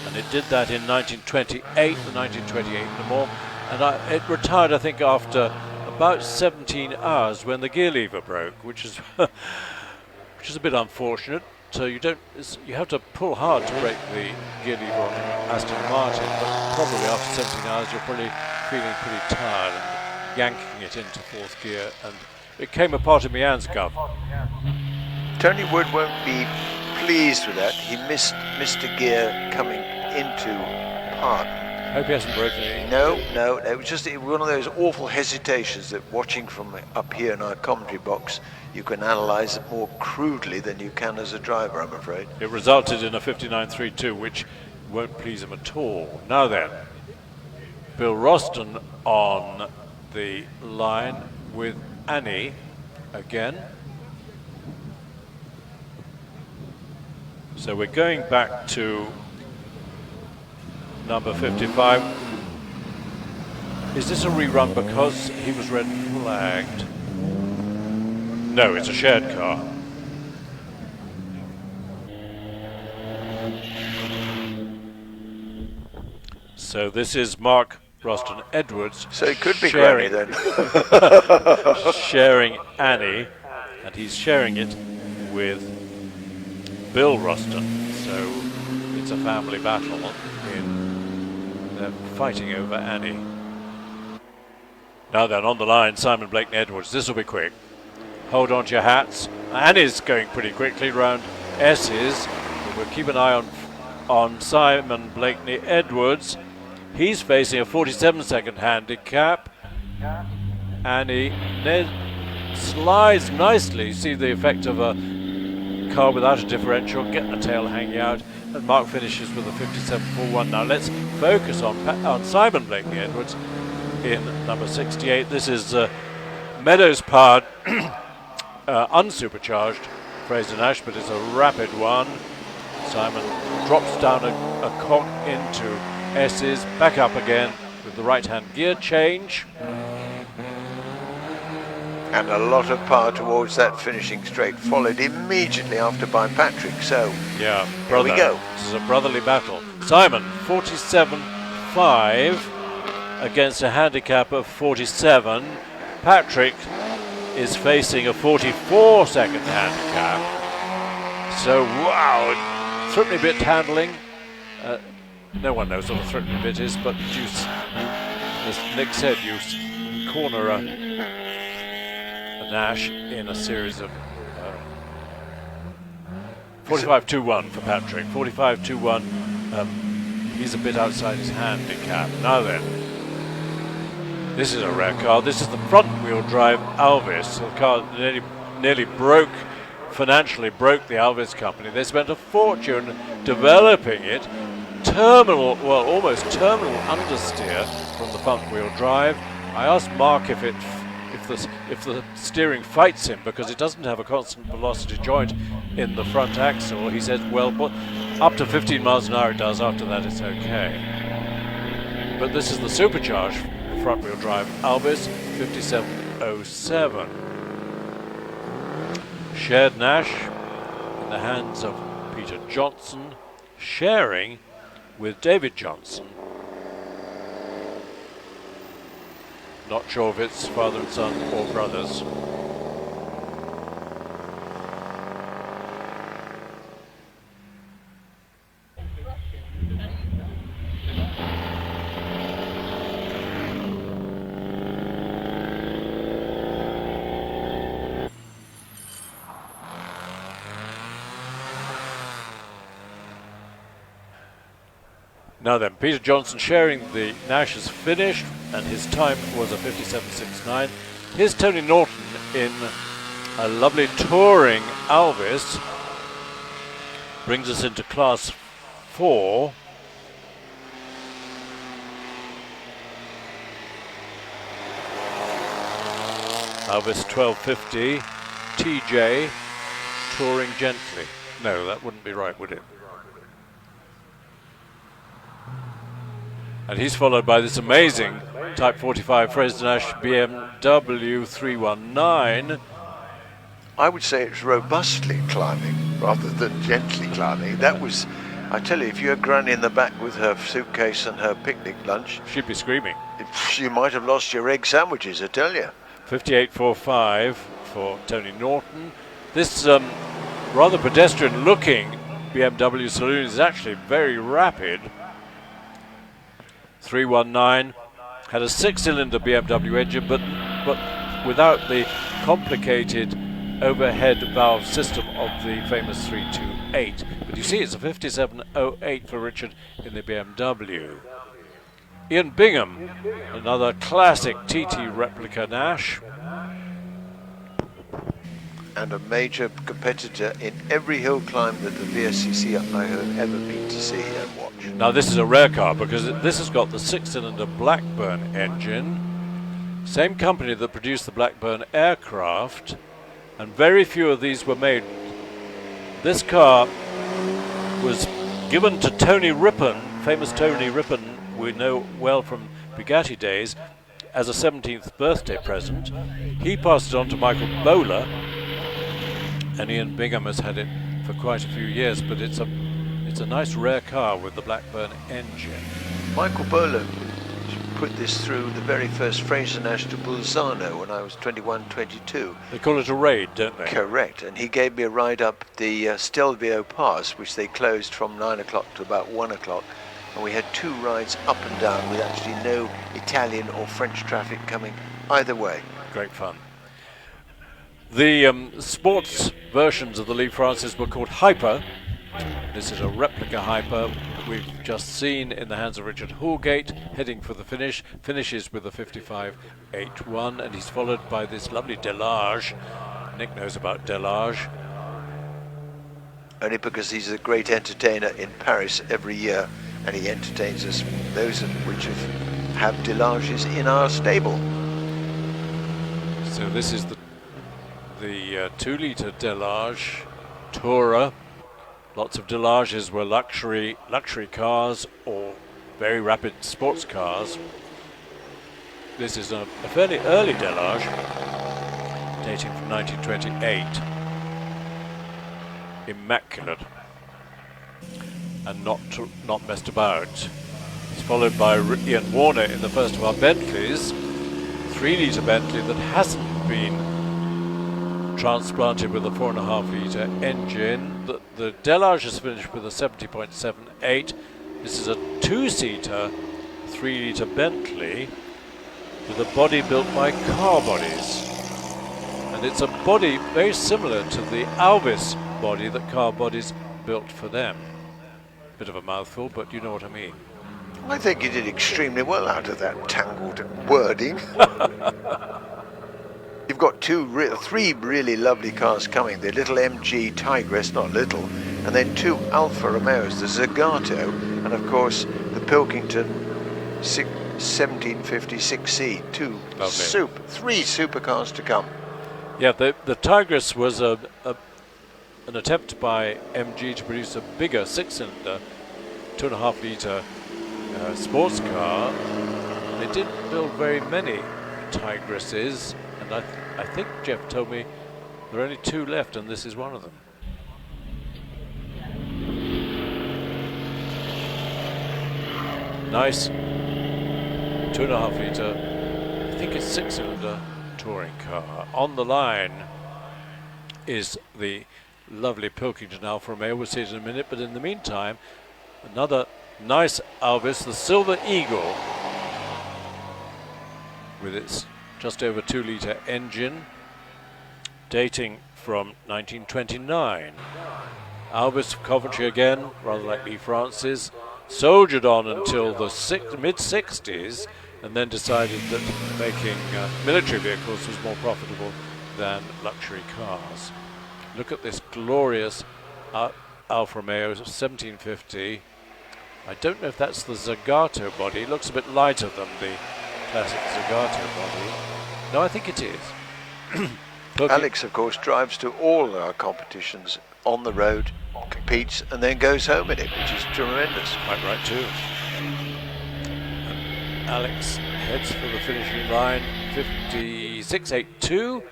And it did that in 1928, the 1928 Le Mans. And it retired, I think, after about 17 hours when the gear lever broke, which is which is a bit unfortunate. So you have to pull hard to break the gear lever on Aston Martin, but probably after 17 hours you're probably feeling pretty tired and yanking it into fourth gear, and it came apart in my hands, Gov. Tony Wood won't be pleased with that. He missed a gear coming into Pardon. Hope he hasn't broken it. No, it was just one of those awful hesitations that watching from up here in our commentary box, you can analyse it more crudely than you can as a driver, I'm afraid. It resulted in a 59.32, which won't please him at all. Now then, Bill Roston on the line with Annie again. So we're going back to number 55. Is this a rerun because he was red flagged? No, it's a shared car. So this is Mark Roston Edwards. So it could be Granny then. Sharing Annie, and he's sharing it with Bill Roston. So it's a family battle. They're fighting over Annie. Now then, on the line, Simon Blakeney Edwards. This will be quick. Hold on to your hats. Annie's going pretty quickly round S's. But we'll keep an eye on Simon Blakeney Edwards. He's facing a 47-second handicap, and he slides nicely. You see the effect of a car without a differential, get the tail hanging out, and Mark finishes with a 57.41. Now let's focus on Simon Blakely Edwards in number 68. This is Meadows-powered, unsupercharged Frazer Nash, but it's a rapid one. Simon drops down a cog into S's, back up again with the right-hand gear change. And a lot of power towards that finishing straight, followed immediately after by Patrick. So, yeah, here we go. This is a brotherly battle. Simon, 47.5 against a handicap of 47. Patrick is facing a 44-second handicap. So, wow, threepenny bit handling. No one knows what a threepenny bit is, but as Nick said, you corner a Nash in a series of 45.21 for Patrick. 45.21. He's a bit outside his handicap. Now then, this is a rare car. This is the front-wheel drive Elvis. The car nearly financially broke the Elvis company. They spent a fortune developing it. Almost terminal understeer from the front-wheel drive. I asked Mark if the steering fights him because it doesn't have a constant velocity joint in the front axle. He said, well, up to 15 miles an hour it does. After that, it's okay. But this is the supercharged front-wheel drive Elvis, 57.07. Shared Nash in the hands of Peter Johnson, sharing with David Johnson. Not sure if it's father and son or brothers. Now then, Peter Johnson sharing the Nash is finished, and his time was a 57.69. Here's Tony Norton in a lovely touring Elvis. Brings us into class 4. Elvis 1250, TJ, touring gently. No, that wouldn't be right, would it? And he's followed by this amazing Type 45 Frazer Nash BMW 319. I would say it's robustly climbing rather than gently climbing. That was, I tell you, if you had Granny in the back with her suitcase and her picnic lunch, she'd be screaming. You might have lost your egg sandwiches, I tell you. 58.45 for Tony Norton. This rather pedestrian-looking BMW saloon is actually very rapid. 319 had a 6-cylinder BMW engine, but without the complicated overhead valve system of the famous 328. But you see, it's a 57.08 for Richard in the BMW. Ian Bingham, another classic TT replica Nash. And a major competitor in every hill climb that the VSCC I have ever been to see and watch. Now this is a rare car because this has got the 6-cylinder Blackburn engine. Same company that produced the Blackburn aircraft, and very few of these were made. This car was given to Tony Rippon, famous Tony Rippon, we know well from Bugatti days, as a 17th birthday present. He passed it on to Michael Bowler, and Ian Bingham has had it for quite a few years, but it's a nice rare car with the Blackburn engine. Michael Bowler put this through the very first Frazer Nash to Bolzano when I was 21, 22. They call it a raid, don't they? Correct, and he gave me a ride up the Stelvio Pass, which they closed from 9 o'clock to about 1 o'clock, and we had 2 rides up and down with actually no Italian or French traffic coming either way. Great fun. The sports versions of the Lee Francis were called Hyper, This is a replica Hyper we've just seen in the hands of Richard Houlgate, heading for the finish. Finishes with a 55.81, and he's followed by this lovely Delage. Nick knows about Delage. Only because he's a great entertainer in Paris every year, and he entertains us, those which have Delages in our stable. So this is the 2-litre Delage Tourer. Lots of Delages were luxury cars or very rapid sports cars. This is a fairly early Delage, dating from 1928. Immaculate and not messed about. He's followed by Ian Warner in the first of our Bentleys, 3-litre Bentley that hasn't been transplanted with a 4.5-litre engine. The Delage is finished with a 70.78. This is a 2-seater 3-litre Bentley with a body built by Car Bodies, and it's a body very similar to the Elvis body that Car Bodies built for them. Bit of a mouthful, but you know what I mean. I think you did extremely well out of that tangled wording. You've got three really lovely cars coming. The little MG Tigress, not little, and then 2 Alfa Romeos, the Zagato, and of course the Pilkington 1756C. 3 supercars to come. Yeah, the Tigress was an attempt by MG to produce a bigger 6-cylinder, 2.5-litre sports car. They didn't build very many Tigresses, and I think Jeff told me there are only 2 left, and this is one of them. Nice 2.5-litre, I think it's 6-cylinder touring car. On the line is the lovely Pilkington Alfa Romeo. We'll see it in a minute, but in the meantime, another nice Elvis, the Silver Eagle, with its just over 2-litre engine, dating from 1929. Elvis of Coventry again, rather like Lee Francis, soldiered on until the mid-60s, and then decided that making military vehicles was more profitable than luxury cars. Look at this glorious Alfa Romeo 1750. I don't know if that's the Zagato body. It looks a bit lighter than the classic Zagato body. No, I think it is. Alex, of course, drives to all our competitions on the road, competes, and then goes home in it, which is tremendous. Quite right too. And Alex heads for the finishing line, 56.82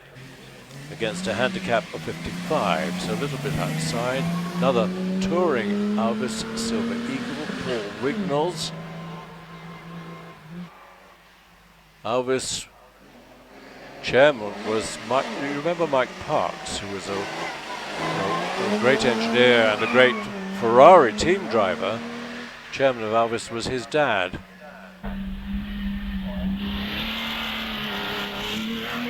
against a handicap of 55, so a little bit outside. Another touring Elvis Silver Eagle, Paul Wignalls. Elvis chairman was Mike. You remember Mike Parks, who was a great engineer and a great Ferrari team driver. Chairman of Elvis was his dad.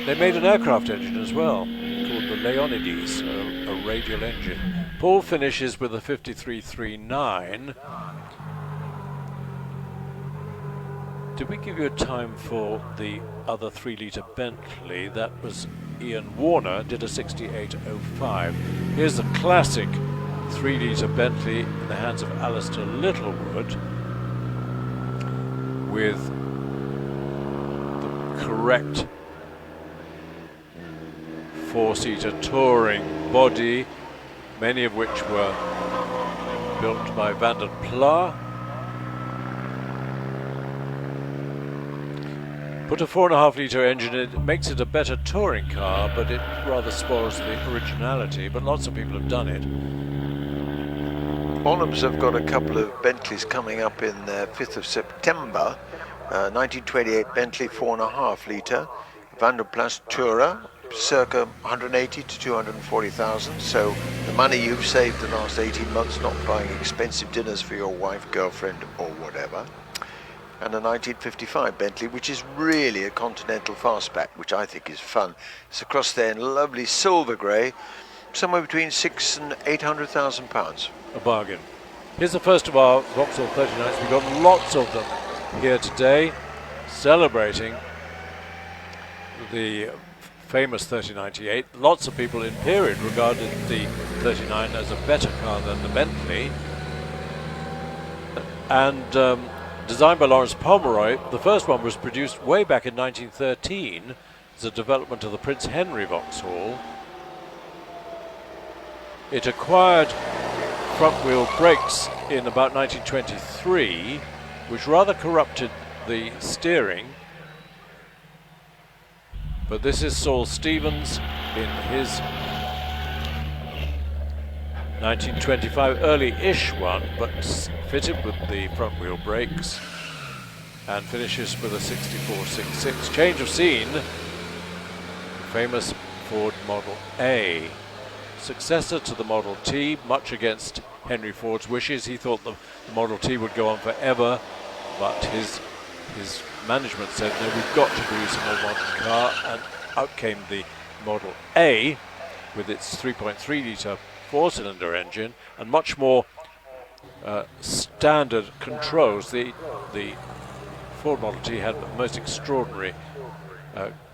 They made an aircraft engine as well, called the Leonidas, a radial engine. Paul finishes with a 53.39. Did we give you a time for the other 3-litre Bentley? That was Ian Warner, did a 68.05. Here's the classic 3-litre Bentley in the hands of Alistair Littlewood, with the correct 4-seater touring body, many of which were built by Van der Pla. Put a 4.5-litre engine in, it makes it a better touring car, but it rather spoils the originality, but lots of people have done it. Bonhams have got a couple of Bentleys coming up in the 5th of September. 1928 Bentley 4.5-litre, Van der Plas Tourer, circa 180 to 240,000. So the money you've saved the last 18 months not buying expensive dinners for your wife, girlfriend, or whatever. And a 1955 Bentley, which is really a Continental fastback, which I think is fun. It's across there in lovely silver grey, somewhere between £600,000 and £800,000. A bargain. Here's the first of our Vauxhall 39s. We've got lots of them here today, celebrating the famous 3098. Lots of people in period regarded the 39 as a better car than the Bentley. And designed by Lawrence Pomeroy, the first one was produced way back in 1913 as a development of the Prince Henry Vauxhall. It acquired front-wheel brakes in about 1923, which rather corrupted the steering. But this is Saul Stevens in his 1925 early-ish one, but fitted with the front-wheel brakes, and finishes with a 64.66. Change of scene, famous Ford Model A. Successor to the Model T, much against Henry Ford's wishes. He thought the Model T would go on forever, but his management said, no, we've got to produce a more modern car, and out came the Model A with its 3.3 litre four-cylinder engine and much more standard controls. The Ford Model T had the most extraordinary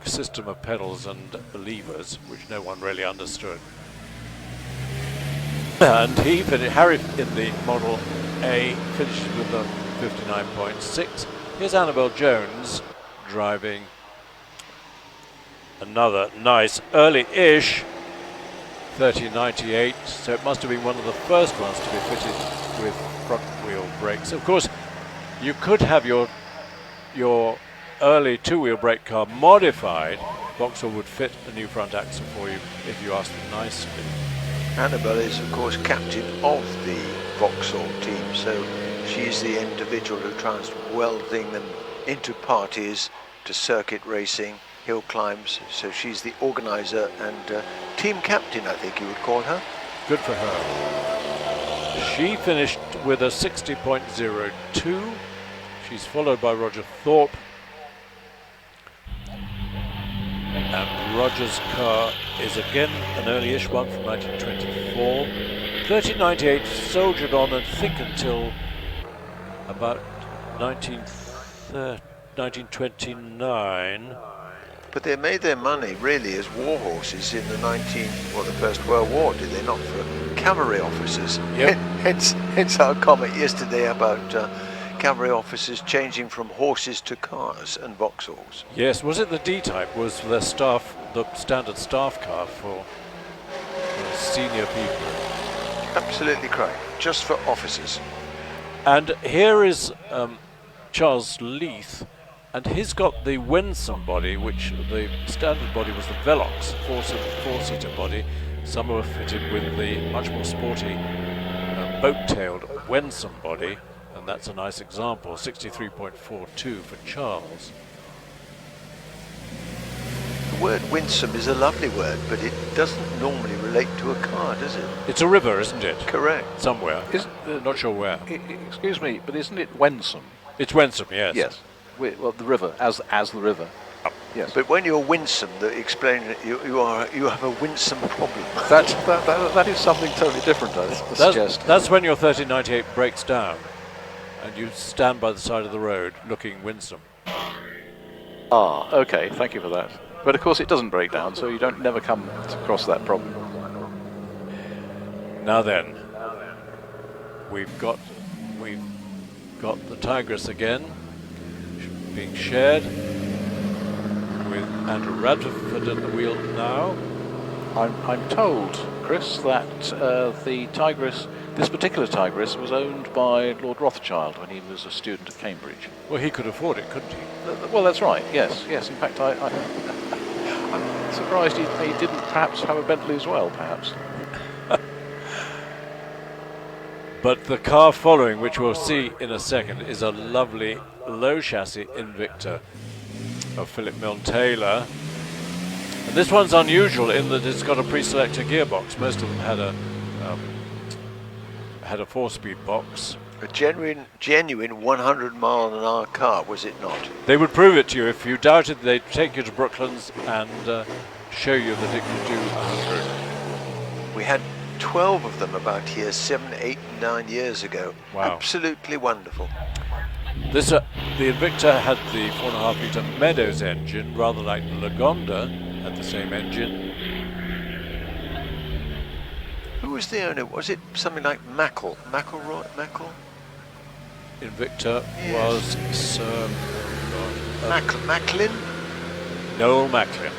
system of pedals and levers, which no one really understood. And Harry in the Model A finishes with a 59.6. Here's Annabel Jones driving another nice early-ish 3098, so it must have been one of the first ones to be fitted with front-wheel brakes. Of course, you could have your early two-wheel brake car modified. Vauxhall would fit a new front axle for you if you asked them nicely. Annabel is, of course, captain of the Vauxhall team, so she's the individual who tries to welding them into parties to circuit racing, hill climbs, so she's the organizer and team captain, I think you would call her. Good for her. She finished with a 60.02. She's followed by Roger Thorpe. And Roger's car is again an early-ish one from 1924. 3098 soldiered on, I think, until about 1929. But they made their money really as war horses in the First World War, did they not? For cavalry officers. Yep. Hence our comment yesterday about cavalry officers changing from horses to cars and Vauxhalls. Yes, was it the D-Type? Was the standard staff car for senior people? Absolutely correct. Just for officers. And here is Charles Leith, and he's got the Winsome body, which the standard body was the Velox four-seater body. Some were fitted with the much more sporty boat-tailed Winsome body, and that's a nice example, 63.42 for Charles. The word winsome is a lovely word, but it doesn't normally relate to a car, does it? It's a river, isn't it? Correct. Somewhere. Not sure where. Excuse me, but isn't it Wensum? It's Wensum, yes. Yes. Well, the river, as the river. Oh. Yes. But when you're winsome, explain that you have a winsome problem. That is something totally different, I suggest. That's when your 3098 breaks down and you stand by the side of the road looking winsome. Ah, okay, thank you for that. But of course it doesn't break down, so you don't never come across that problem. Now then, we've got the Tigress again, being shared with Andrew Radford at the wheel now. I'm told, Chris, that the Tigress, this particular Tigress, was owned by Lord Rothschild when he was a student at Cambridge. Well, he could afford it, couldn't he? Well, that's right. Yes. In fact, I'm surprised he didn't perhaps have a Bentley as well, perhaps. But the car following, which we'll see in a second, is a lovely low chassis Invicta of Philip Milne Taylor. And this one's unusual in that it's got a pre-selector gearbox. Most of them had a 4-speed box. A genuine 100-mile-an-hour car, was it not? They would prove it to you. If you doubted, they'd take you to Brooklands and show you that it could do 100. We had 12 of them about here 7, 8, 9 years ago. Wow. Absolutely wonderful. This the Invicta had the 4.5 litre Meadows engine, rather like the Lagonda had the same engine. Who was the owner? Was it something like Mackle? Mackle? Invicta Yes. was Sir Macklin? Noel Macklin,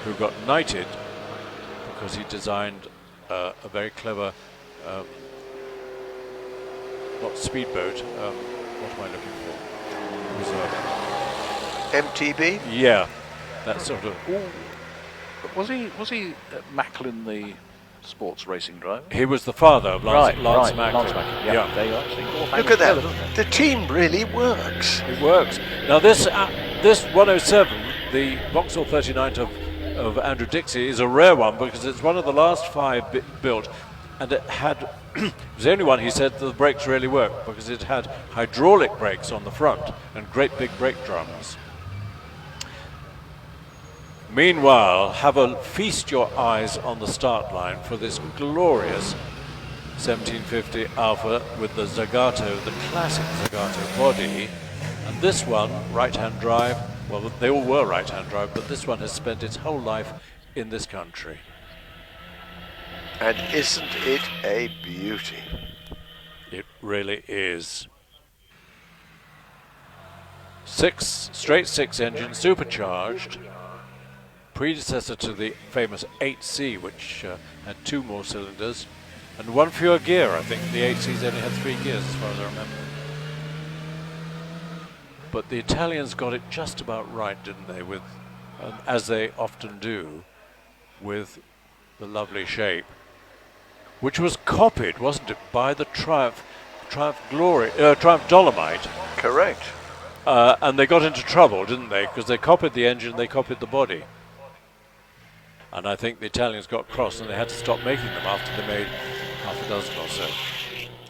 who got knighted because he designed a very clever, not speedboat. What am I looking for? It was MTB? yeah, that sort of. But was he Macklin the sports racing driver? He was the father of Lance Macklin. Lance Macklin. Yeah. There you are. Look at that. The team really works. It works. Now this 107, the Vauxhall 39 of Andrew Dixie, is a rare one because it's one of the last 5 built, and it had it was the only one, he said, the brakes really worked because it had hydraulic brakes on the front and great big brake drums. Meanwhile, feast your eyes on the start line for this glorious 1750 Alpha with the Zagato, the classic Zagato body, and this one, right-hand drive. Well, they all were right-hand drive, but this one has spent its whole life in this country. And isn't it a beauty? It really is. Straight six engine, supercharged, predecessor to the famous 8C, which had 2 more cylinders and 1 fewer gear. I think the 8Cs only had 3 gears as far as I remember. But the Italians got it just about right, didn't they, with as they often do, with the lovely shape, which was copied, wasn't it, by the Triumph Dolomite. Correct. And they got into trouble, didn't they? Because they copied the engine, they copied the body. And I think the Italians got cross and they had to stop making them after they made half a dozen or so.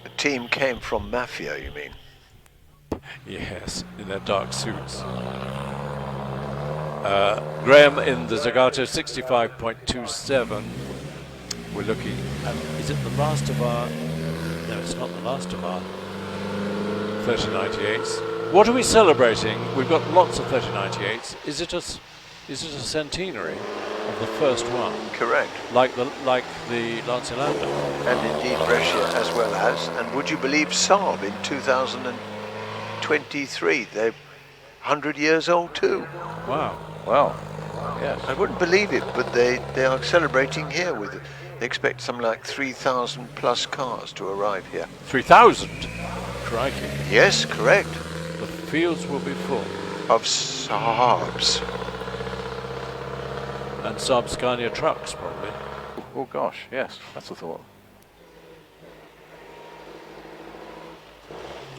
The team came from Mafia, you mean? Yes, in their dark suits. Graham in the Zagato 65.27. We're looking at, is it the last of our, no, it's not the last of our 3098s. What are we celebrating? We've got lots of 3098s. Is it a centenary of the first one? Correct. Like the Lancia Lambda? And indeed Brescia as well as. And would you believe Saab in 2023? They're 100 years old too. Wow. Wow. Yes. I wouldn't believe it, but they are celebrating here with, they expect something like 3,000 plus cars to arrive here. 3,000? Crikey. Yes, correct. The fields will be full. Of Saabs. And Saab Scania trucks, probably. Oh gosh, yes, that's a thought.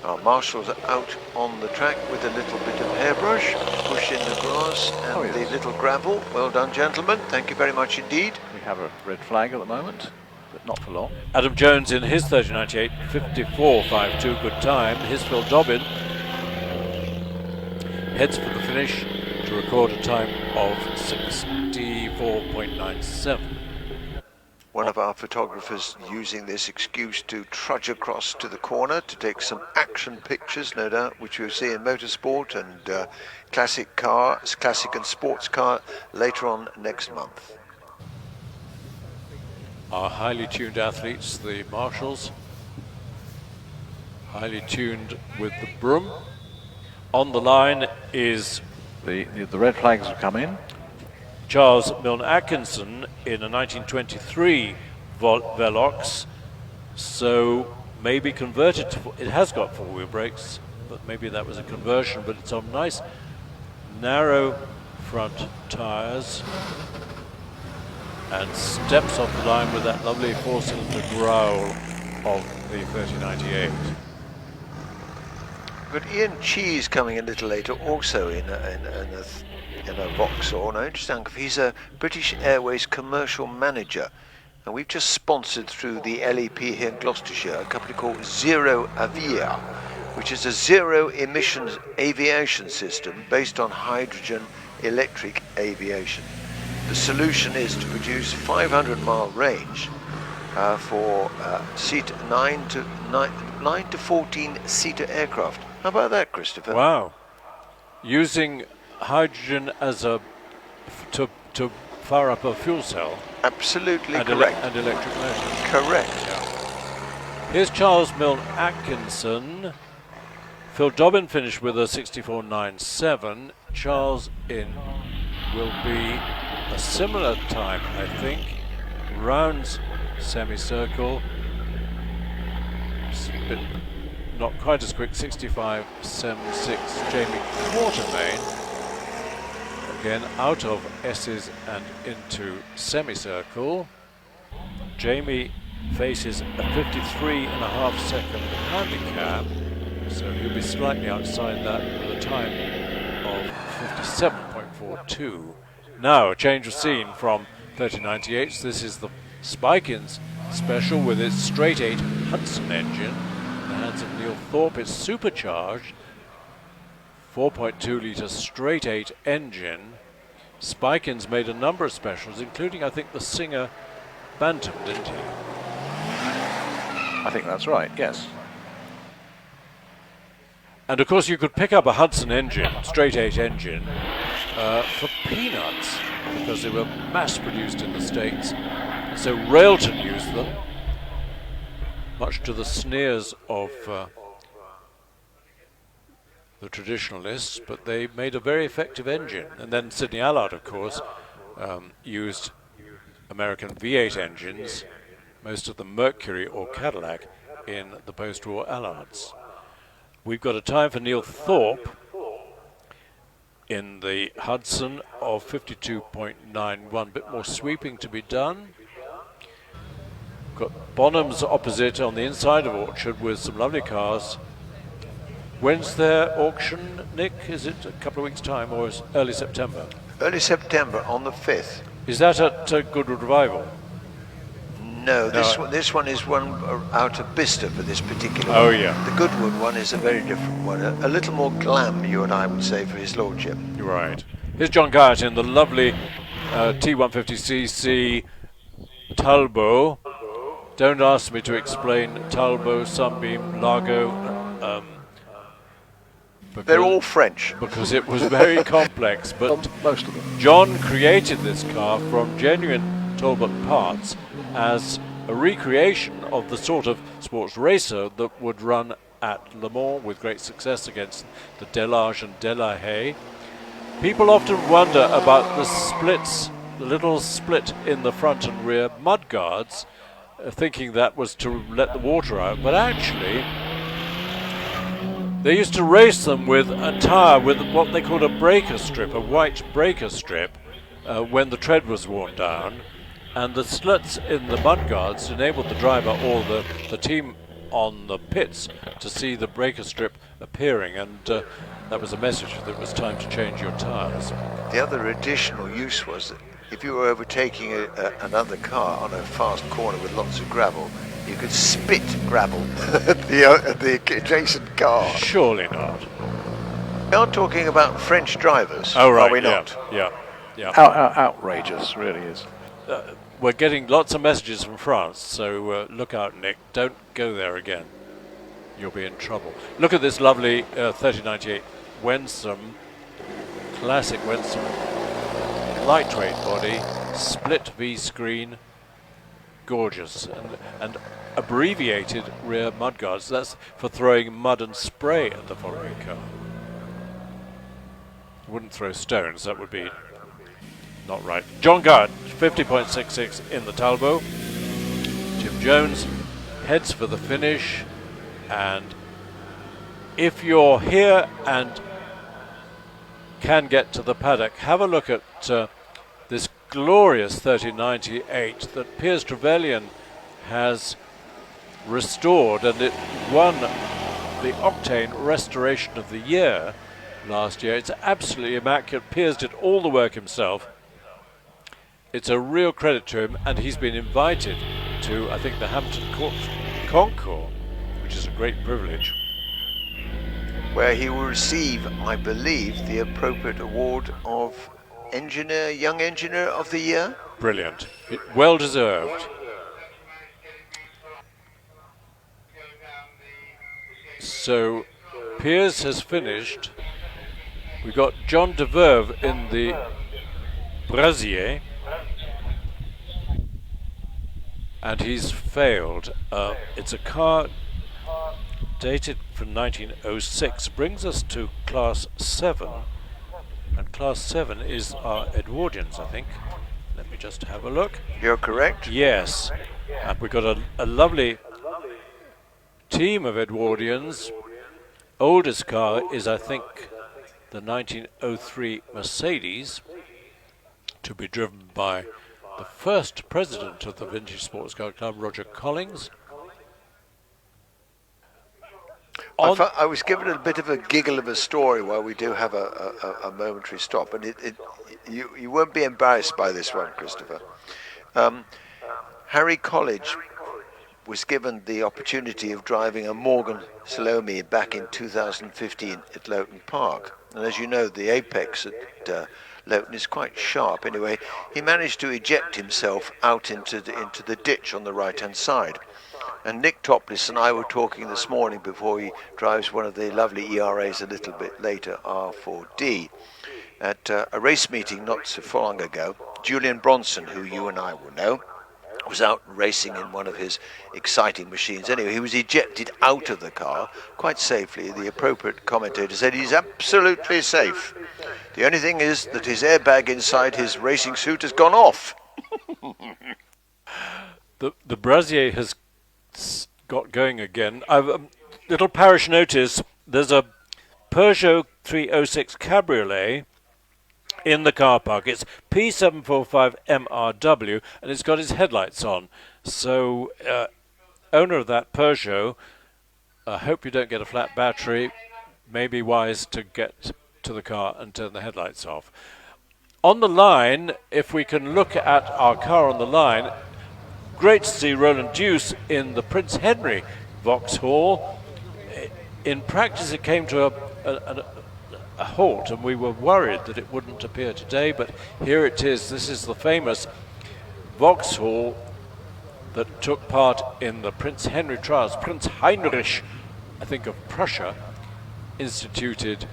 Our marshals are out on the track with a little bit of hairbrush, push in the grass and the little gravel. Well done, gentlemen. Thank you very much indeed. We have a red flag at the moment, but not for long. Adam Jones in his 3098, 54.52, good time. His Phil Dobbin heads for the finish to record a time of 64.97. One of our photographers using this excuse to trudge across to the corner to take some action pictures, no doubt, which we'll see in motorsport and classic and sports car later on next month. Our highly tuned athletes, the marshals, highly tuned with the broom. On the line is The red flags have come in. Charles Milne Atkinson in a 1923 Velox, so maybe converted to, it has got 4-wheel brakes, but maybe that was a conversion, but it's on nice narrow front tyres and steps off the line with that lovely 4-cylinder growl of the 3098. We've got Ian Cheese coming a little later, also in a Vauxhall. Now, interesting, he's a British Airways commercial manager, and we've just sponsored through the LEP here in Gloucestershire a company called Zero Avia, which is a zero-emissions aviation system based on hydrogen electric aviation. the solution is to produce 500-mile range for 9 to 14-seater aircraft. How about that, Christopher? Wow. Using hydrogen as to fire up a fuel cell. Absolutely and correct. And electric motor. Correct. Yeah. Here's Charles Milne Atkinson. Phil Dobbin finished with a 64.97. Charles in will be a similar time, I think. Rounds semicircle. Not quite as quick, 65.76. Jamie Quartermain. Again, out of S's and into semicircle. Jamie faces a 53.5 second handicap, so he'll be slightly outside that with a time of 57.42. Now, a change of scene from 3098s. This is the Spikins special with its straight 8 Hudson engine. In the hands of Neil Thorpe, it's supercharged. 4.2 litre straight 8 engine. Spikins made a number of specials, including, I think, the Singer Bantam, didn't he? I think that's right, yes. And of course you could pick up a Hudson engine, straight 8 engine, for peanuts, because they were mass produced in the States. So Railton used them, much to the sneers of the traditionalists, but they made a very effective engine. And then Sidney Allard, of course, used American V8 engines, most of them Mercury or Cadillac, in the post-war Allards. We've got a time for Neil Thorpe in the Hudson of 52.91, bit more sweeping to be done. Got Bonham's opposite on the inside of Orchard with some lovely cars. When's their auction, Nick? Is it a couple of weeks' time or is early September? Early September on the 5th. Is that at Goodwood Revival? No, this one is one out of Bicester for this particular Oh, one. yeah. The Goodwood one is a very different one, a little more glam, you and I would say, for his lordship. Right. Here's John Gauche in the lovely T150cc Talbot. Don't ask me to explain Talbot, Sunbeam, Largo. They're all French. Because it was very complex, but Most of them. John created this car from genuine Talbot parts as a recreation of the sort of sports racer that would run at Le Mans with great success against the Delage and Delahaye. People often wonder about the splits, the little split in the front and rear mudguards, thinking that was to let the water out, but actually they used to race them with a tyre with what they called a breaker strip, a white breaker strip, when the tread was worn down. And the slits in the mudguards enabled the driver or the team on the pits to see the breaker strip appearing, and that was a message that it was time to change your tyres. The other additional use was that if you were overtaking another car on a fast corner with lots of gravel, you could spit gravel at the adjacent car. Surely not. We are talking about French drivers, Oh, right, are we not? Yeah. Outrageous, really is. We're getting lots of messages from France, so look out, Nick. Don't go there again. You'll be in trouble. Look at this lovely 3098 Wensum, classic Wensum, lightweight body, split V-screen, gorgeous, and abbreviated rear mudguards. That's for throwing mud and spray at the following car. Wouldn't throw stones, that would be not right. John Gauche, 50.66 in the Talbot. Jim Jones heads for the finish, and if you're here and can get to the paddock, have a look at this glorious 3098 that Piers Trevelyan has restored, and it won the Octane Restoration of the Year last year. It's absolutely immaculate. Piers did all the work himself. It's a real credit to him, and he's been invited to, I think, the Hampton Court Concours, which is a great privilege. Where he will receive, I believe, the appropriate award of Young Engineer of the Year. Brilliant. Well deserved. So Piers has finished. We've got John de Verve in the Brasier, and he's failed. It's a car dated from 1906, brings us to Class 7, and Class 7 is our Edwardians, I think. Let me just have a look. You're correct. Yes, and we've got a lovely team of Edwardians. Oldest car is, I think, the 1903 Mercedes, to be driven by the first president of the Vintage Sports Car Club, Roger Collings. I was given a bit of a giggle of a story while we do have a momentary stop, and you won't be embarrassed by this one, Christopher. Harry College was given the opportunity of driving a Morgan Salome back in 2015 at Loughton Park. And as you know, the apex at Loughton is quite sharp. Anyway, he managed to eject himself out into the ditch on the right-hand side. And Nick Topless and I were talking this morning before he drives one of the lovely ERAs a little bit later, R4D, at a race meeting not so long ago. Julian Bronson, who you and I will know, was out racing in one of his exciting machines. Anyway, he was ejected out of the car quite safely. The appropriate commentator said he's absolutely safe. The only thing is that his airbag inside his racing suit has gone off. The Brasier has got going again. Little parish notice, there's a Peugeot 306 Cabriolet in the car park. It's P745MRW, and it's got its headlights on. So, owner of that Peugeot, I hope you don't get a flat battery. May be wise to get to the car and turn the headlights off. On the line, if we can look at our car on the line, great to see Roland Deuce in the Prince Henry Vauxhall. In practice, it came to a halt, and we were worried that it wouldn't appear today, but here it is. This is the famous Vauxhall that took part in the Prince Henry trials. Prince Heinrich, I think, of Prussia, instituted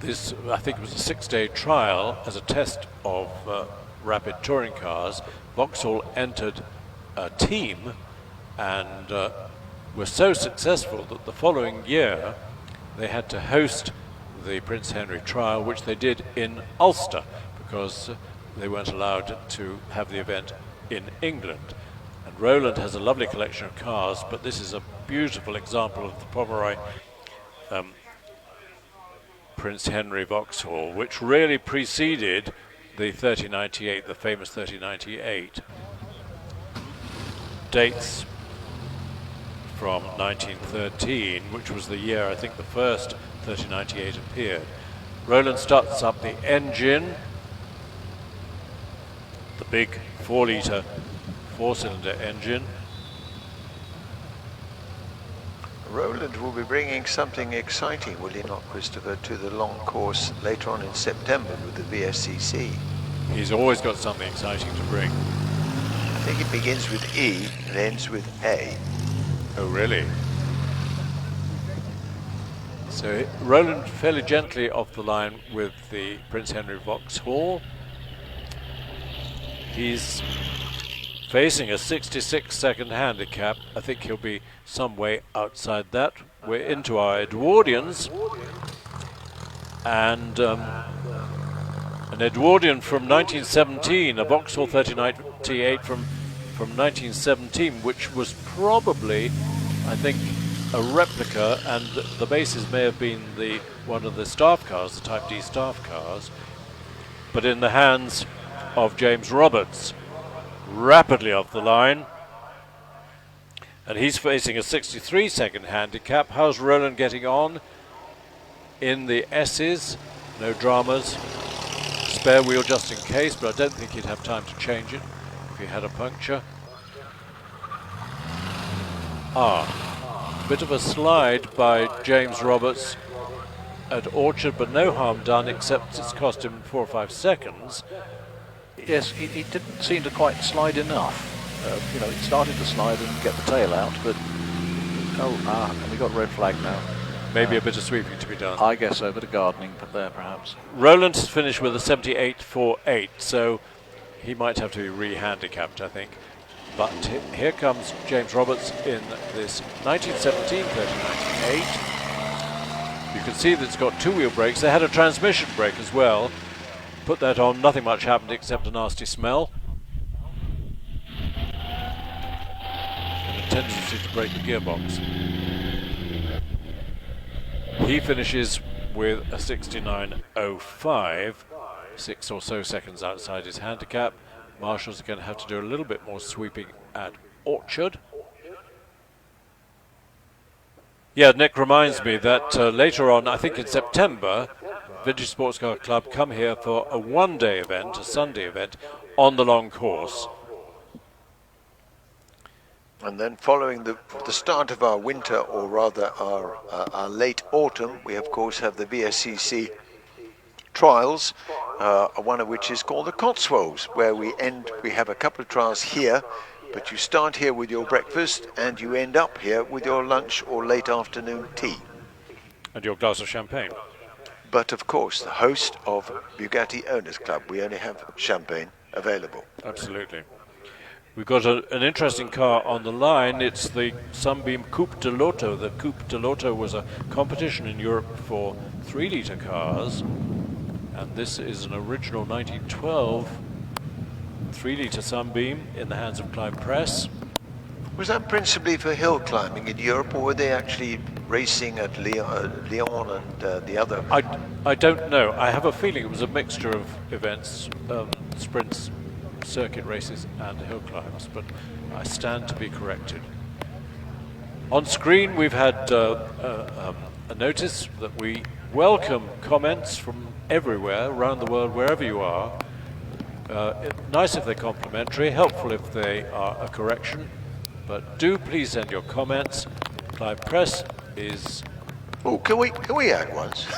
this, I think it was a 6-day trial as a test of rapid touring cars. Vauxhall entered a team and were so successful that the following year they had to host the Prince Henry trial, which they did in Ulster, because they weren't allowed to have the event in England. And Roland has a lovely collection of cars, but this is a beautiful example of the Pomeroy Prince Henry Vauxhall, which really preceded the 3098, the famous 3098. Dates from 1913, which was the year I think the first 3098 appeared. Roland starts up the engine, the big 4-litre 4-cylinder engine. Roland will be bringing something exciting, will he not, Christopher, to the long course later on in September with the VSCC? He's always got something exciting to bring. I think it begins with E and ends with A. Oh, really? So Roland fairly gently off the line with the Prince Henry Vauxhall. He's facing a 66-second handicap. I think he'll be some way outside that. We're into our Edwardians. And an Edwardian from 1917, a Vauxhall 3098 from 1917, which was probably, I think, a replica, and the bases may have been one of the staff cars, the Type D staff cars, but in the hands of James Roberts. Rapidly off the line, and he's facing a 63-second handicap. How's Roland getting on in the S's? No dramas. Spare wheel just in case, but I don't think he'd have time to change it if he had a puncture. Bit of a slide by James Roberts at Orchard, but no harm done except it's cost him 4 or 5 seconds. Yes, he didn't seem to quite slide enough. You know, it started to slide and get the tail out, but and we got red flag now. Maybe a bit of sweeping to be done. I guess so, a bit of gardening put there perhaps. Rowland has finished with a 78.48, so he might have to be re-handicapped, I think. But here comes James Roberts in this 1917 3098. You can see that it's got 2-wheel brakes. They had a transmission brake as well. Put that on, nothing much happened except a nasty smell. And a tendency to break the gearbox. He finishes with a 69.05, 6 or so seconds outside his handicap. Marshall's going to have to do a little bit more sweeping at Orchard. Yeah, Nick reminds me that later on, I think in September, Vintage Sports Car Club come here for a one-day event, a Sunday event, on the long course. And then following the start of our winter, or rather our late autumn, we of course have the VSCC trials, one of which is called the Cotswolds, where we have a couple of trials here, but you start here with your breakfast and you end up here with your lunch or late afternoon tea. And your glass of champagne. But of course, the host of Bugatti Owners Club, we only have champagne available. Absolutely. We've got an interesting car on the line. It's the Sunbeam Coupe de l'Auto. The Coupe de l'Auto was a competition in Europe for 3-litre cars. And this is an original 1912 3-litre Sunbeam in the hands of Clive Press. Was that principally for hill climbing in Europe, or were they actually racing at Lyon and the other? I don't know. I have a feeling it was a mixture of events, sprints, circuit races and hill climbs, but I stand to be corrected. On screen we've had a notice that we welcome comments from everywhere around the world, wherever you are. Nice if they're complimentary, helpful if they are a correction, but do please send your comments. Clive Press is... Oh, can we add once?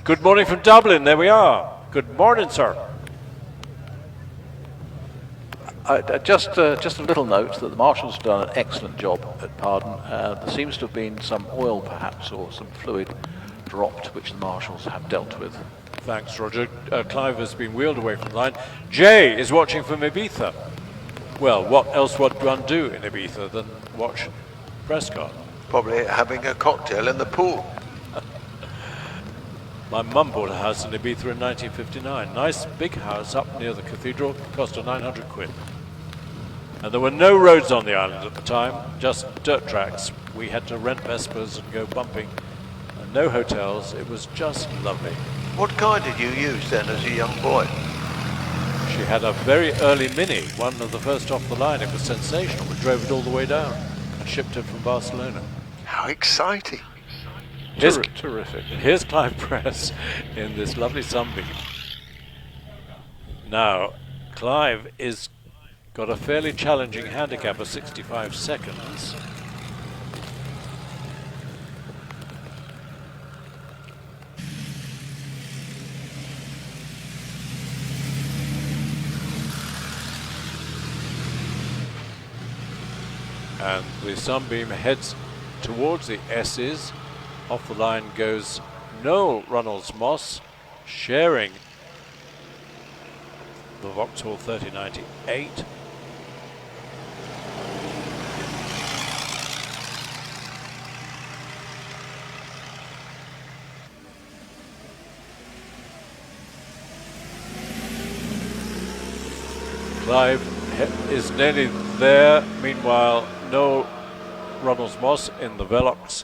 Good morning from Dublin, there we are. Good morning, sir. Just a little note that the Marshal's done an excellent job at Pardon. There seems to have been some oil perhaps, or some fluid dropped, which the Marshals have dealt with. Thanks, Roger. Clive has been wheeled away from the line. Jay is watching from Ibiza. Well, what else would one do in Ibiza than watch Prescott? Probably having a cocktail in the pool. My mum bought a house in Ibiza in 1959. Nice big house up near the cathedral, cost her 900 quid. And there were no roads on the island at the time, just dirt tracks. We had to rent Vespers and go bumping. And no hotels, it was just lovely. What car did you use then as a young boy? She had a very early Mini, one of the first off the line. It was sensational. We drove it all the way down and shipped it from Barcelona. How exciting. Terrific. Here's Clive Press in this lovely Sunbeam. Now, Clive is got a fairly challenging handicap of 65 seconds. And the Sunbeam heads towards the S's. Off the line goes Noel Runnels-Moss, sharing the Vauxhall 3098. Clive is nearly there. Meanwhile, Noel Runnels-Moss in the Velox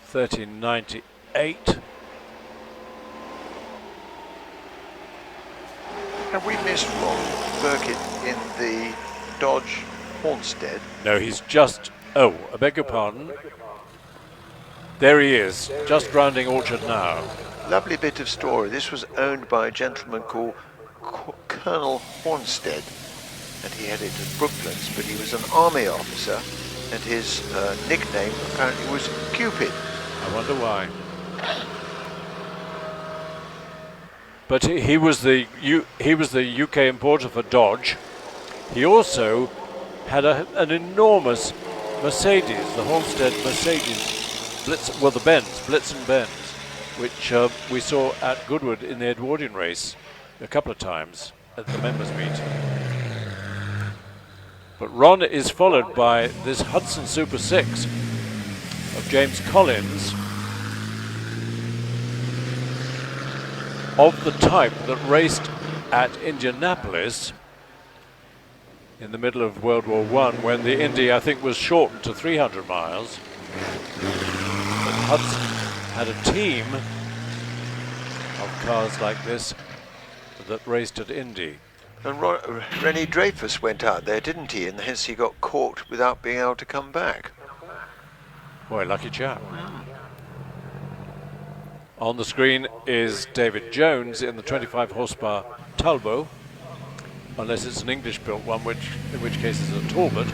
3098. Have we missed Ron Burkitt in the Dodge Hornsted? No, he's just... Oh, I beg your pardon. There he is, just rounding Orchard now. Lovely bit of story. This was owned by a gentleman called Colonel Hornsted, and he had it in Brooklands, but he was an army officer, and his nickname apparently was Cupid. I wonder why. But he was the UK importer for Dodge. He also had an enormous Mercedes, the Halstead Mercedes Blitz and Benz, which we saw at Goodwood in the Edwardian race a couple of times at the members' meeting. But Ron is followed by this Hudson Super 6 of James Collins, of the type that raced at Indianapolis in the middle of World War I, when the Indy, I think, was shortened to 300 miles. But Hudson had a team of cars like this that raced at Indy. And Rennie Dreyfus went out there, didn't he? And hence he got caught without being able to come back. Boy, lucky chap. On the screen is David Jones in the 25 horsepower Talbot, unless it's an English-built one, in which case it's a Talbot.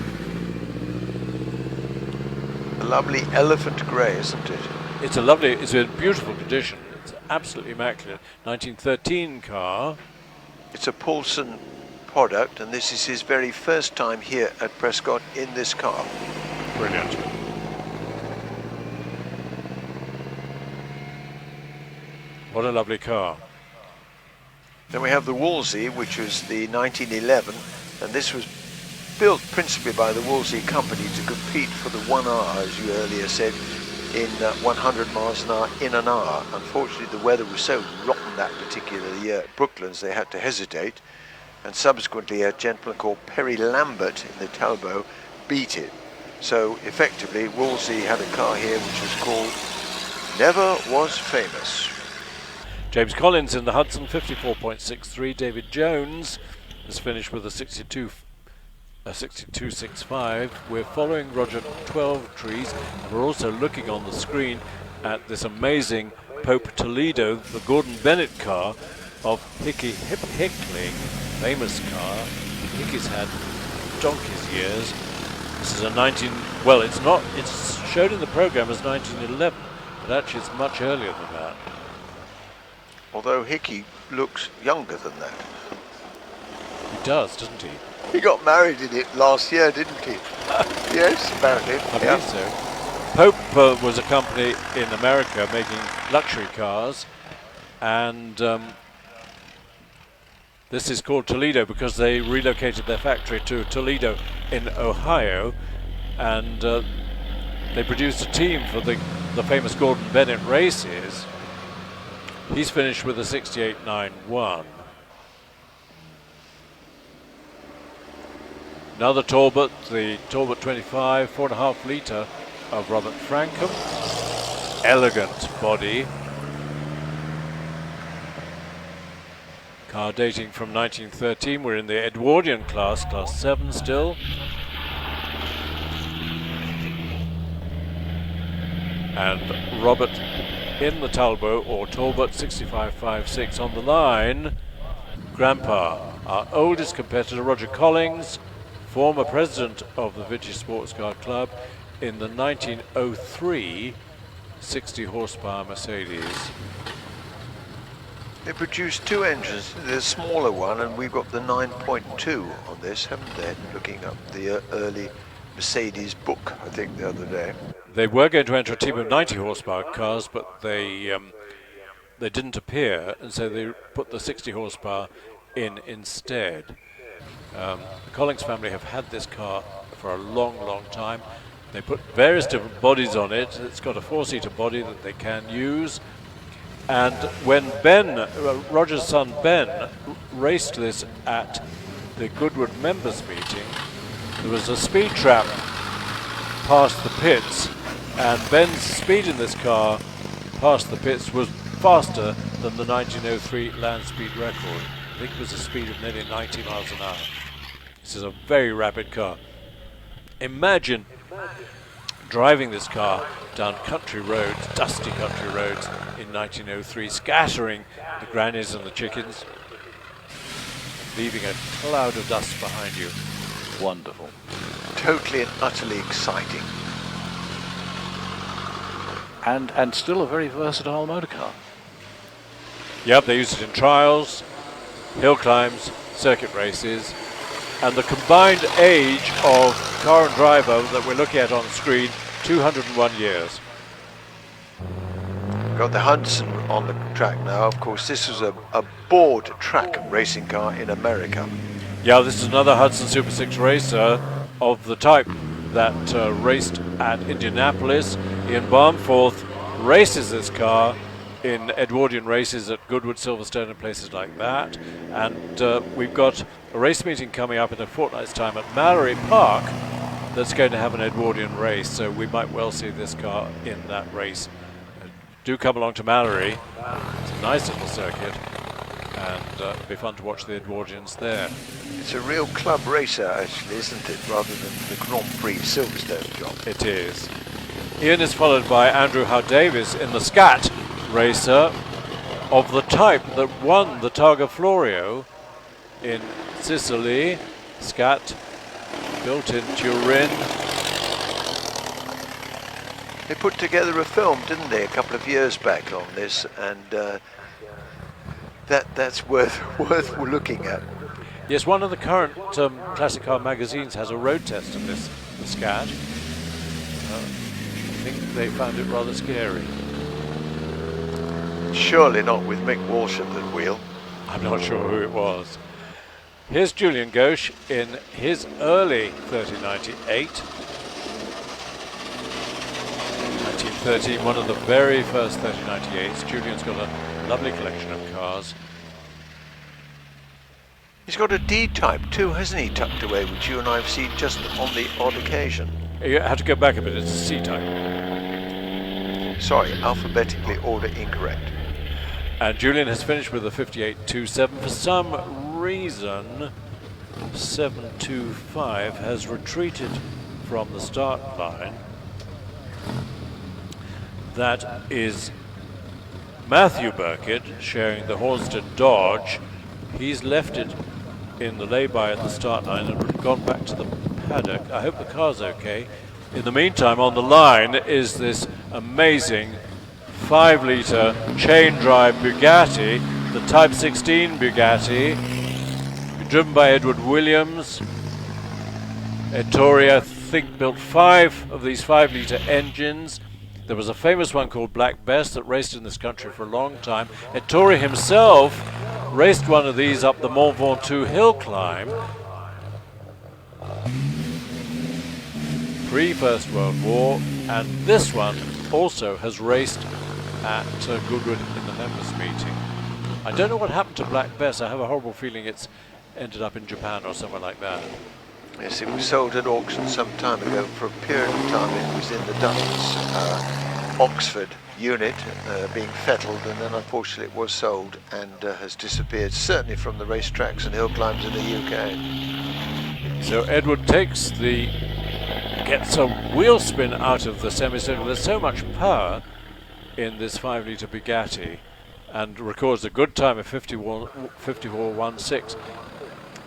A lovely elephant grey, isn't it? It's in beautiful condition. It's absolutely immaculate. 1913 car. It's a Paulson product, and this is his very first time here at Prescott in this car. Brilliant. What a lovely car. Then we have the Wolseley, which was the 1911, and this was built principally by the Wolseley company to compete for the 1 hour, as you earlier said, in 100 miles an hour in an hour. Unfortunately, the weather was so rotten that particular year at Brooklands, they had to hesitate, and subsequently a gentleman called Perry Lambert in the Talbot beat it. So effectively, Wolseley had a car here which was called Never Was Famous. James Collins in the Hudson, 54.63. David Jones has finished with a 62.65. We're following Roger 12 trees, and we're also looking on the screen at this amazing Pope Toledo, the Gordon Bennett car of Hickey Hickling, famous car. Hickey's had donkey's years. This is a it's showed in the program as 1911, but actually it's much earlier than that. Although Hickey looks younger than that. He does, doesn't he? He got married in it last year, didn't he? Yes, apparently. I believe so. Pope was a company in America making luxury cars, and this is called Toledo because they relocated their factory to Toledo in Ohio, and they produced a team for the famous Gordon Bennett races. He's finished with a 68.91. Another Talbot, the Talbot 25, 4.5 litre of Robert Frankham. Elegant body. Car dating from 1913. We're in the Edwardian class 7 still. And Robert in the Talbot, or Talbot 65.56 on the line. Grandpa, our oldest competitor, Roger Collings, former president of the Vichy Sports Car Club, in the 1903 60 horsepower Mercedes. They produced 2 engines, the smaller one, and we've got the 9.2 on this, haven't they? Looking up the early Mercedes book, I think, the other day. They were going to enter a team of 90 horsepower cars, but they didn't appear, and so they put the 60 horsepower in instead. The Collings family have had this car for a long, long time. They put various different bodies on it. It's got a 4-seater body that they can use. And when Roger's son Ben, raced this at the Goodwood members meeting, there was a speed trap past the pits, and Ben's speed in this car past the pits was faster than the 1903 land speed record. I think it was a speed of nearly 90 miles an hour. This is a very rapid car. Imagine driving this car down country roads, dusty country roads in 1903, scattering the grannies and the chickens, leaving a cloud of dust behind you. Wonderful. Totally and utterly exciting. And still a very versatile motor car. Yep, they use it in trials, hill climbs, circuit races, and the combined age of car and driver that we're looking at on the screen, 201 years. Got the Hudson on the track now. Of course, this was a board track racing car in America. Yeah, this is another Hudson Super 6 racer of the type that raced at Indianapolis. Ian Barnforth races this car in Edwardian races at Goodwood, Silverstone and places like that. And we've got a race meeting coming up in a fortnight's time at Mallory Park that's going to have an Edwardian race, so we might well see this car in that race. Do come along to Mallory. It's a nice little circuit, and it'll be fun to watch the Edwardians there. It's a real club racer, actually, isn't it, rather than the Grand Prix Silverstone job. It is. Ian is followed by Andrew Howe Davies in the Scat racer of the type that won the Targa Florio in Sicily. Scat, built in Turin. They put together a film, didn't they, a couple of years back on this, and that's worth looking at. Yes, one of the current classic car magazines has a road test of this, the Scat. I think they found it rather scary. Surely not with Mick Walsh at the wheel. I'm not sure who it was. Here's Julian Gauche in his early 3098. 1913, one of the very first 3098s. Julian's got a lovely collection of cars. He's got a D-type too, hasn't he, tucked away, which you and I have seen just on the odd occasion. You have to go back a bit, it's a C-type. Sorry, alphabetically order incorrect. And Julian has finished with a 58.27. For some reason, 725 has retreated from the start line. That is Matthew Burkett sharing the Hornston Dodge. He's left it in the lay-by at the start line and gone back to the paddock. I hope the car's okay. In the meantime, on the line is this amazing 5-litre chain-drive Bugatti, the Type 16 Bugatti, driven by Edward Williams. Ettore, I think, built 5 of these 5-litre engines. There was a famous one called Black Bess that raced in this country for a long time. Ettore himself raced one of these up the Mont Ventoux hill climb pre-First World War, and this one also has raced at Goodwood in the members meeting. I don't know what happened to Black Bess. I have a horrible feeling it's ended up in Japan or somewhere like that. Yes, it was sold at auction some time ago. For a period of time it was in the Duttons Oxford unit being fettled, and then unfortunately it was sold and has disappeared, certainly from the racetracks and hill climbs in the UK. So Edward gets a wheel spin out of the semicircle. There's so much power in this 5-litre Bugatti, and records a good time of 54.16.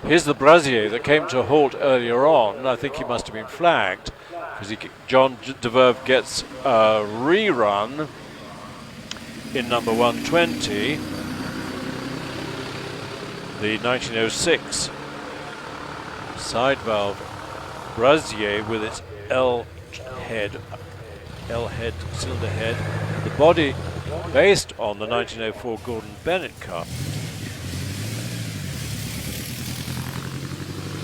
Here's the Brazier that came to a halt earlier on. I think he must have been flagged, because John de Verve gets a rerun in number 120, the 1906 side valve Brazier with its L-head cylinder head, the body based on the 1904 Gordon Bennett car.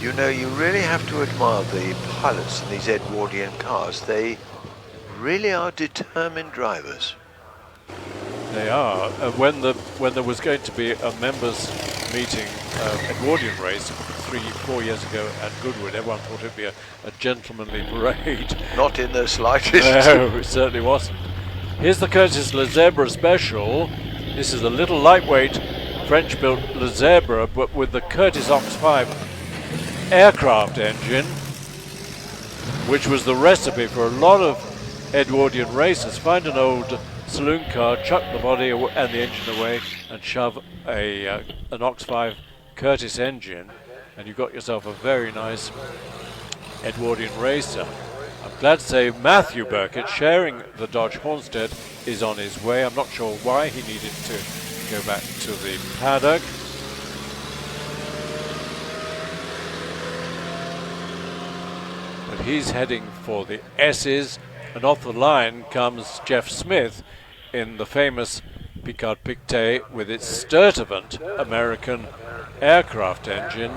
You know, you really have to admire the pilots in these Edwardian cars. They really are determined drivers. They are. When there was going to be a members meeting, Edwardian race 3-4 years ago at Goodwood, everyone thought it'd be a gentlemanly parade. Not in the slightest. No, it certainly wasn't. Here's the Curtis Le Zebra Special. This is a little lightweight French-built Le Zebra, but with the Curtis Ox 5 aircraft engine, which was the recipe for a lot of Edwardian racers. Find an old saloon car, chuck the body and the engine away, and shove an Ox 5 Curtis engine, and you've got yourself a very nice Edwardian racer. I'm glad to say Matthew Burkett, sharing the Dodge Hornsted, is on his way. I'm not sure why he needed to go back to the paddock. But he's heading for the S's, and off the line comes Jeff Smith in the famous Picard Pictet with its Sturtevant American aircraft engine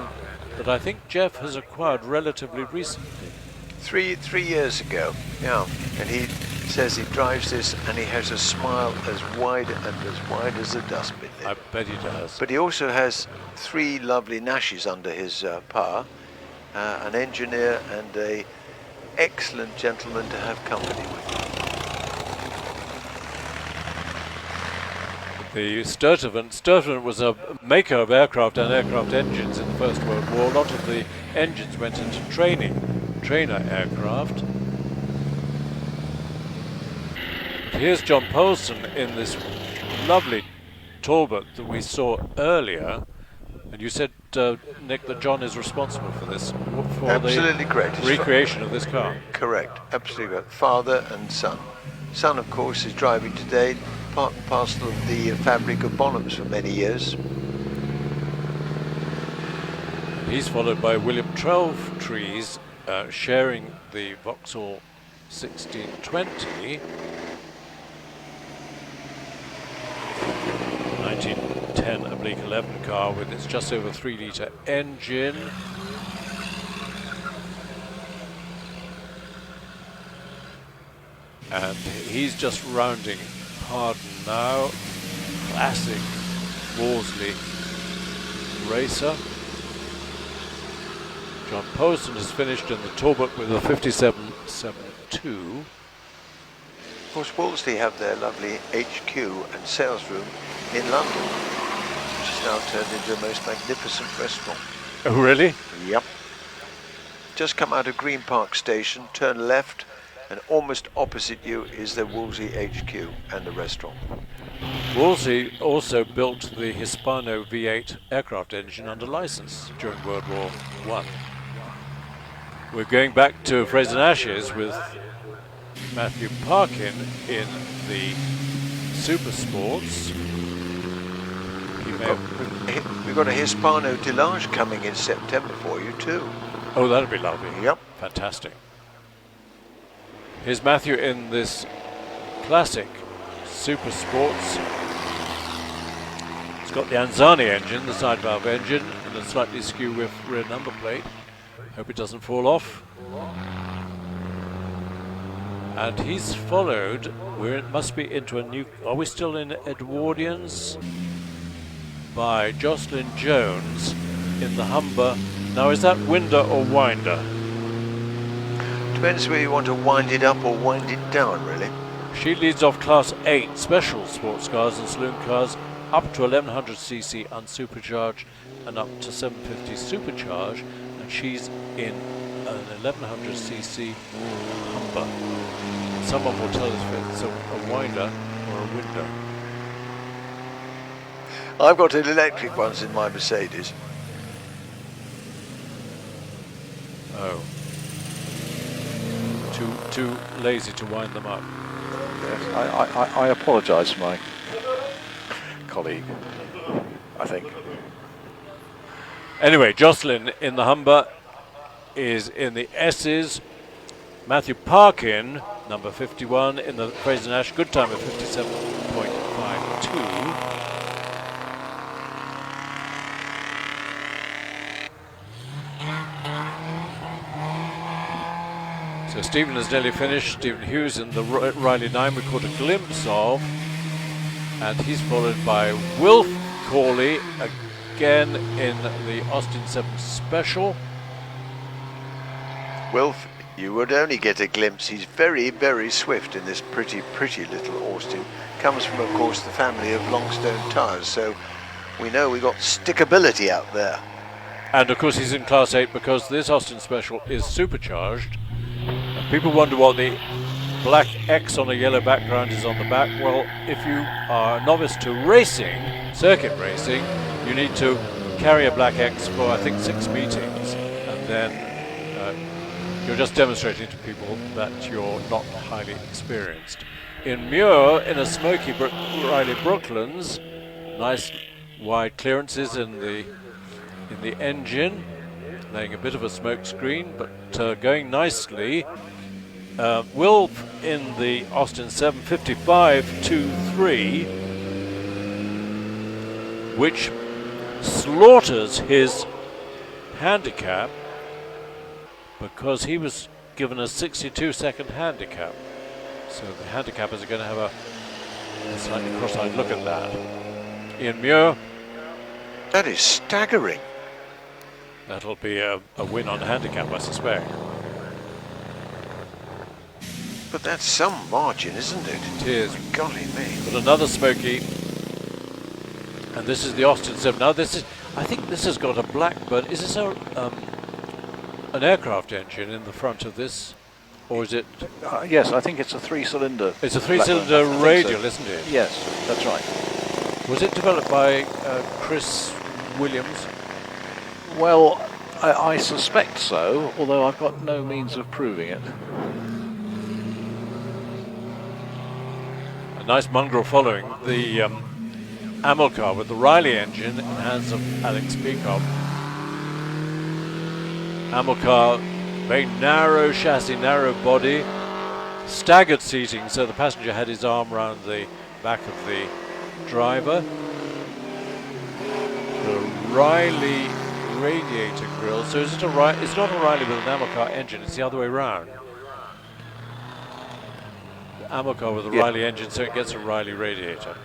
that I think Jeff has acquired relatively recently. Three years ago, yeah. And he says he drives this and he has a smile as wide as a dustbin lid. I bet he does. But he also has 3 lovely Nashes under his power, an engineer and a excellent gentleman to have company with. The Sturtevant was a maker of aircraft and aircraft engines in the First World War. A lot of the engines went into trainer aircraft. Here's John Polson in this lovely Talbot that we saw earlier. And you said, Nick, that John is responsible for this, for Absolutely the correct. recreation of this car. Correct, absolutely correct. Father and son. Son, of course, is driving today, part and parcel of the fabric of Bonhams for many years. He's followed by William Twelvetrees, sharing the Vauxhall 1620. 1910/11 car with its just over 3-litre engine. And he's just rounding Pardon now. Classic Wolseley racer. John Poston has finished in the Talbot with a 57.72. Of course, Wolseley have their lovely HQ and sales room in London, which is now turned into a most magnificent restaurant. Oh, really? Yep. Just come out of Green Park Station, turn left, and almost opposite you is the Wolseley HQ and the restaurant. Wolseley also built the Hispano V8 aircraft engine under license during World War I. We're going back to Frazer Nash's with Matthew Parkin in the Super Sports. We've got a Hispano Delage coming in September for you too. Oh, that'd be lovely. Yep. Fantastic. Here's Matthew in this classic Super Sports. It's got the Anzani engine, the side valve engine, and a slightly skew with rear number plate. Hope it doesn't fall off. And he's followed, must be into a new, are we still in Edwardians? By Jocelyn Jones in the Humber. Now is that winder or winder? Depends whether you want to wind it up or wind it down, really. She leads off Class 8 special sports cars and saloon cars up to 1100cc unsupercharged and up to 750 supercharged, and she's in an 1100cc Humber. Someone will tell us if it's a winder or a window. I've got an electric ones in my Mercedes. Oh. Too lazy to wind them up. Yes, I apologise to my colleague, I think. Anyway, Jocelyn in the Humber is in the S's. Matthew Parkin, number 51, in the Frazer Nash, good time of 57.52. So Stephen has nearly finished. Stephen Hughes in the Riley 9 we caught a glimpse of. And he's followed by Wilf Corley, again in the Austin 7 Special. Wilf, you would only get a glimpse. He's very, very swift in this pretty little Austin. Comes from, of course, the family of Longstone tyres, so we know we got stickability out there. And of course he's in Class 8 because this Austin Special is supercharged. And people wonder what the black X on a yellow background is on the back. Well, if you are a novice to racing, circuit racing, you need to carry a black X for I think 6 meetings, and then you're just demonstrating to people that you're not highly experienced. In Muir, in a smoky Riley Brooklands, Nice wide clearances in the engine, laying a bit of a smoke screen, but going nicely. Will in the Austin 755-2-3, which slaughters his handicap because he was given a 62-second handicap. So the handicappers are going to have a slightly cross-eyed look at that. Ian Muir. That is staggering. That'll be a win on handicap, I suspect. But that's some margin, isn't it? It is. Golly me. But another smoky. And this is the Austin 7. Now this is, I think this has got a Blackbird. Is this an aircraft engine in the front of this? Or is it? Yes, I think it's a 3-cylinder. It's a 3-cylinder radial, so. Isn't it? Yes, that's right. Was it developed by Chris Williams? Well, I suspect so, although I've got no means of proving it. A nice mongrel following the Amilcar with the Riley engine in the hands of Alex Peacock. Amilcar, very narrow chassis, narrow body, staggered seating, so the passenger had his arm around the back of the driver. The Riley radiator grille, so is it it's not a Riley with an Amilcar engine, it's the other way around. The Amilcar with a Riley engine, so it gets a Riley radiator.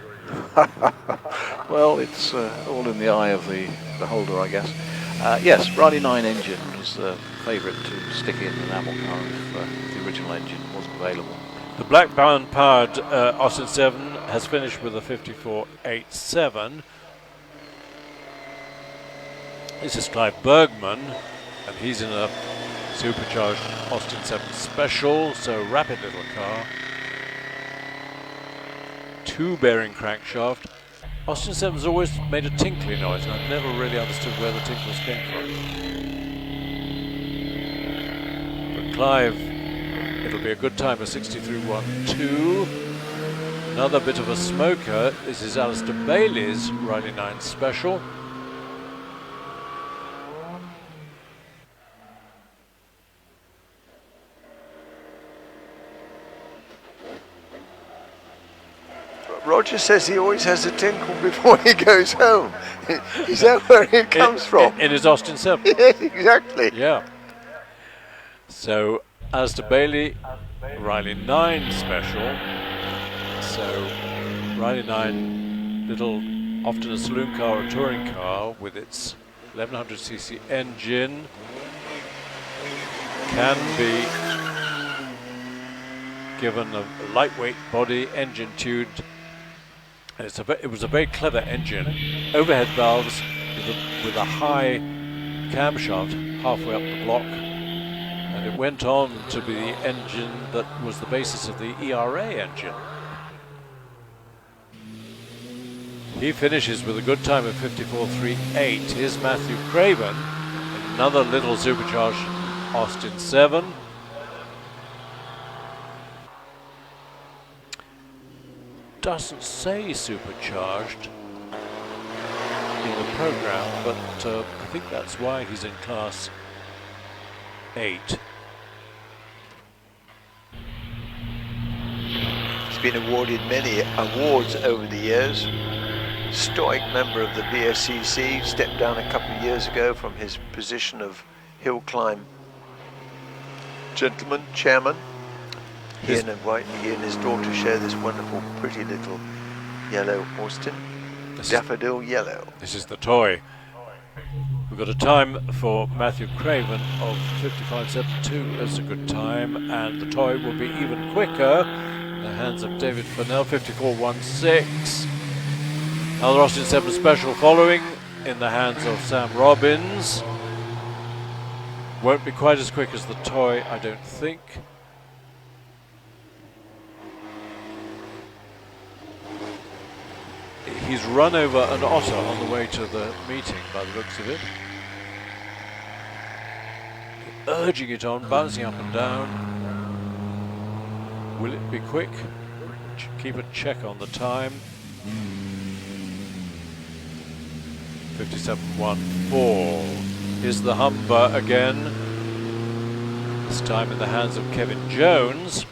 Well, it's all in the eye of the beholder, I guess. Yes, Riley 9 engine was the favourite to stick in an Amilcar if the original engine wasn't available. The Blackburn powered Austin 7 has finished with a 54.87. This is Clive Bergman, and he's in a supercharged Austin 7 Special, so rapid little car. 2-bearing crankshaft. Austin 7's always made a tinkly noise, and I've never really understood where the tinkles came from. But Clive, it'll be a good time, a 63.12. Another bit of a smoker. This is Alistair Bailey's Riley 9 Special. Roger says he always has a tinkle before he goes home. Is that where it comes from? In his Austin 7. Yes, exactly. Yeah. So, Alistair Bailey, Riley 9 Special. So, Riley 9, little, often a saloon car or a touring car with its 1100cc engine, can be given a lightweight body, engine tuned. And it was a very clever engine. Overhead valves with a high camshaft halfway up the block. And it went on to be the engine that was the basis of the ERA engine. He finishes with a good time of 54.38. Here's Matthew Craven, another little supercharged Austin 7. Doesn't say supercharged in the program, but I think that's why he's in class 8. He's been awarded many awards over the years. Stoic member of the VSCC, stepped down a couple of years ago from his position of hill climb gentleman, chairman. He and his daughter share this wonderful, pretty little yellow Austin, daffodil yellow. This is the toy. We've got a time for Matthew Craven of 55.72. That's a good time, and the toy will be even quicker in the hands of David Fennel, 54.16. Another Austin 7 Special following in the hands of Sam Robbins. Won't be quite as quick as the toy, I don't think. He's run over an otter on the way to the meeting, by the looks of it. Urging it on, bouncing up and down. Will it be quick? Keep a check on the time. 57.14. Here's the Humber again, this time in the hands of Kevin Jones.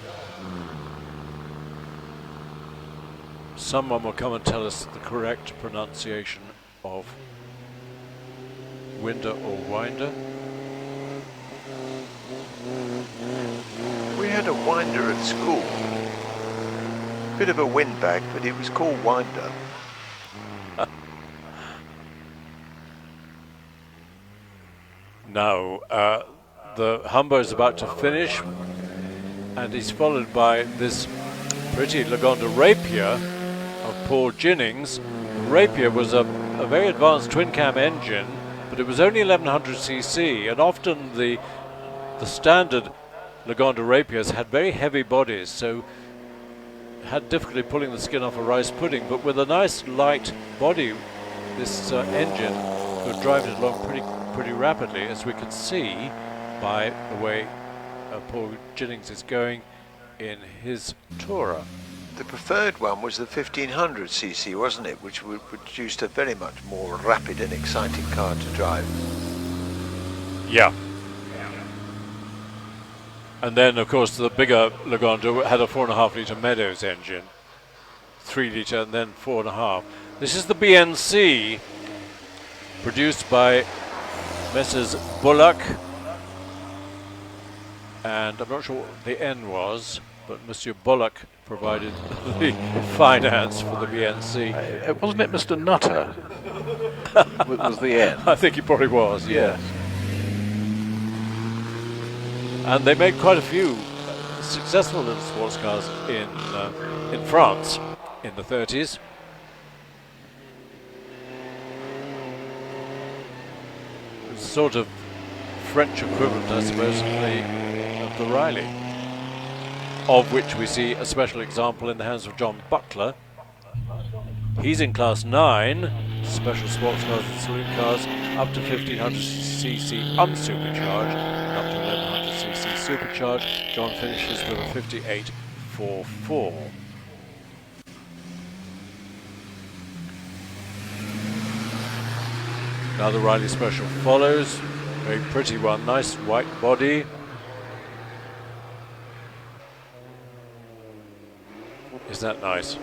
Someone will come and tell us the correct pronunciation of Winder or Winder. We had a winder at school. Bit of a windbag, but it was called winder. Now, the Humber is about to finish, and he's followed by this pretty Lagonda Rapier of Paul Jennings. The Rapier was a very advanced twin-cam engine, but it was only 1100cc, and often the standard Lagonda Rapiers had very heavy bodies, so had difficulty pulling the skin off a rice pudding. But with a nice light body, this engine could drive it along pretty rapidly, as we can see by the way Paul Jennings is going in his Tourer. The preferred one was the 1500cc, wasn't it? Which would produce a very much more rapid and exciting car to drive. Yeah. And then, of course, the bigger Lagonda had a 4.5 litre Meadows engine, 3 litre, and then 4.5. This is the BNC, produced by Messrs. Bullock, and I'm not sure what the N was, but Monsieur Bullock provided the finance for the BNC. Wasn't it Mr. Nutter? Was the N? I think he probably was, yes. And they made quite a few successful little sports cars in France in the 30s. Sort of French equivalent, I suppose, of the Riley, of which we see a special example in the hands of John Buckler. He's in class 9, special sports cars and saloon cars, up to 1500cc unsupercharged, and up to 1100cc supercharged. John finishes with a 58.44. Now the Riley Special follows, very pretty one, nice white body. Isn't that nice?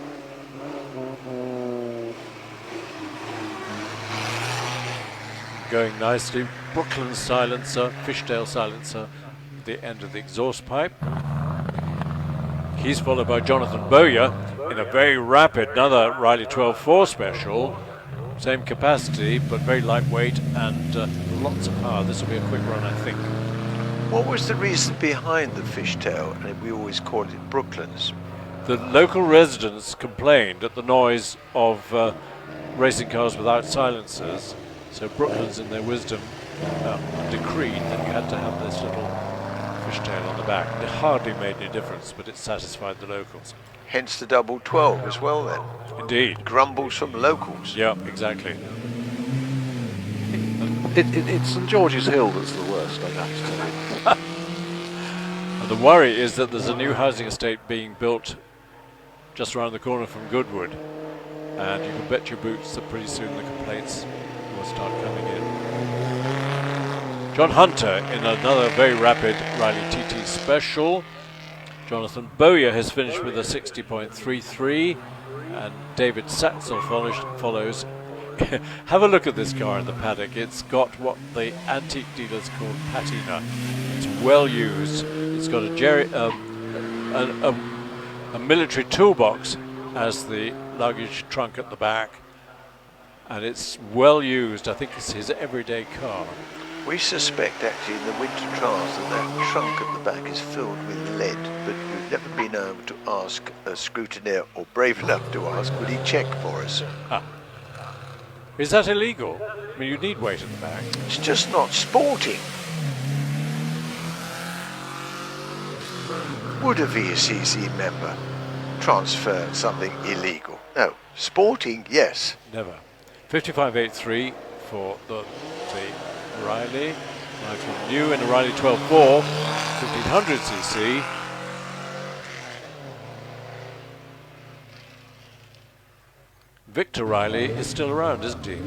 Going nicely, Brooklyn silencer, Fishdale silencer, at the end of the exhaust pipe. He's followed by Jonathan Bowyer in a very rapid, another Riley 12.4 special. Same capacity, but very lightweight and lots of power. This will be a quick run, I think. What was the reason behind the fishtail? And we always called it Brooklands. The local residents complained at the noise of racing cars without silencers, so Brooklands, in their wisdom, decreed that you had to have this little fishtail on the back. It hardly made any difference, but it satisfied the locals. Hence the double 12 as well then. Indeed. Grumbles from locals. Yeah, exactly. It's St George's Hill that's the worst, I'd have to tell you. And the worry is that there's a new housing estate being built just around the corner from Goodwood, and you can bet your boots that pretty soon the complaints will start coming in. John Hunter in another very rapid Riley TT Special. Jonathan Bowyer has finished with a 60.33, and David Satzel follows. Have a look at this car in the paddock. It's got what the antique dealers call patina. It's well used. It's got a military toolbox as the luggage trunk at the back, and it's well used. I think it's his everyday car. We suspect actually in the winter trials that trunk at the back is filled with lead, but we've never been able to ask a scrutineer, or brave enough to ask, would he check for us? Is that illegal? I mean, you need weight at the back. It's just not sporting. Would a VCC member transfer something illegal? No. Sporting, yes. Never. 55.83 for the Riley. Michael New in a Riley 12.4, 1500cc. Victor Riley is still around, isn't he?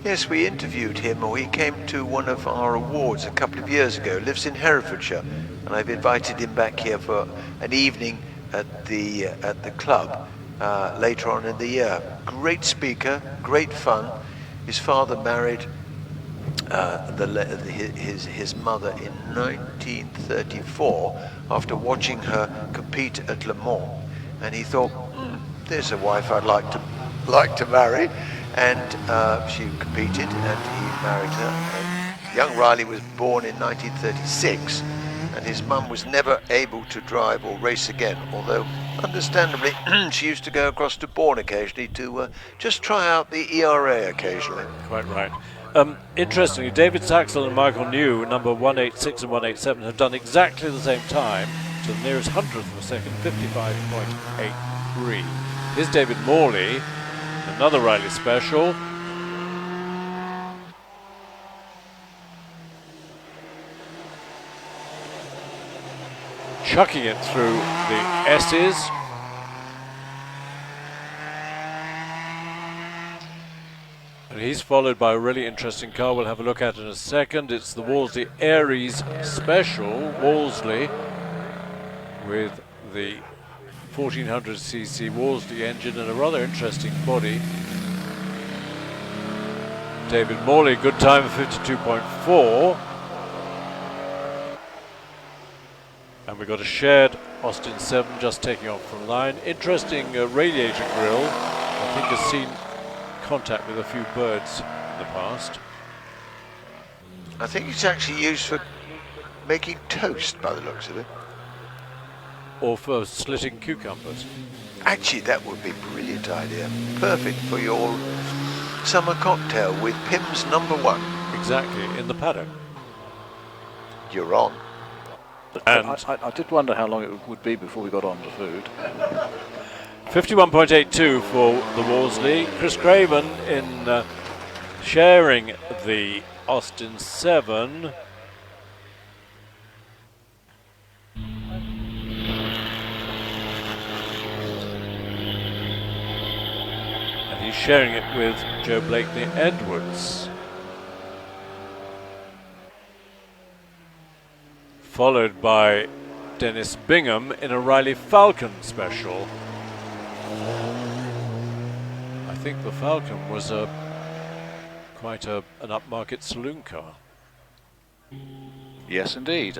Yes, we interviewed him, or he came to one of our awards a couple of years ago. Lives in Herefordshire, and I've invited him back here for an evening at the club later on in the year. Great speaker, great fun. His father married his mother in 1934 after watching her compete at Le Mans, and he thought, there's a wife I'd like to marry, and she competed and he married her. And young Riley was born in 1936, and his mum was never able to drive or race again, although understandably she used to go across to Bourne occasionally to just try out the ERA occasionally. Quite right. Interestingly, David Saxel and Michael New, number 186 and 187, have done exactly the same time to the nearest hundredth of a second, 55.83. Here's David Morley, another Riley special. Chucking it through the S's. And he's followed by a really interesting car we'll have a look at in a second. It's the Wolseley Aries Special, Wolseley, with the 1400cc Wolseley engine and a rather interesting body. David Morley, good time of 52.4. And we've got a shared Austin 7 just taking off from line. Interesting radiator grille. I think has seen contact with a few birds in the past. I think it's actually used for making toast by the looks of it. Or for slitting cucumbers. Actually, that would be a brilliant idea. Perfect for your summer cocktail with Pim's #1. Exactly, in the paddock. You're on. And I did wonder how long it would be before we got on to food. 51.82 for the Wolseley. Chris Craven in sharing the Austin 7. And he's sharing it with Joe Blakeney Edwards. Followed by Dennis Bingham in a Riley Falcon special. I think the Falcon was quite an upmarket saloon car. Yes, indeed.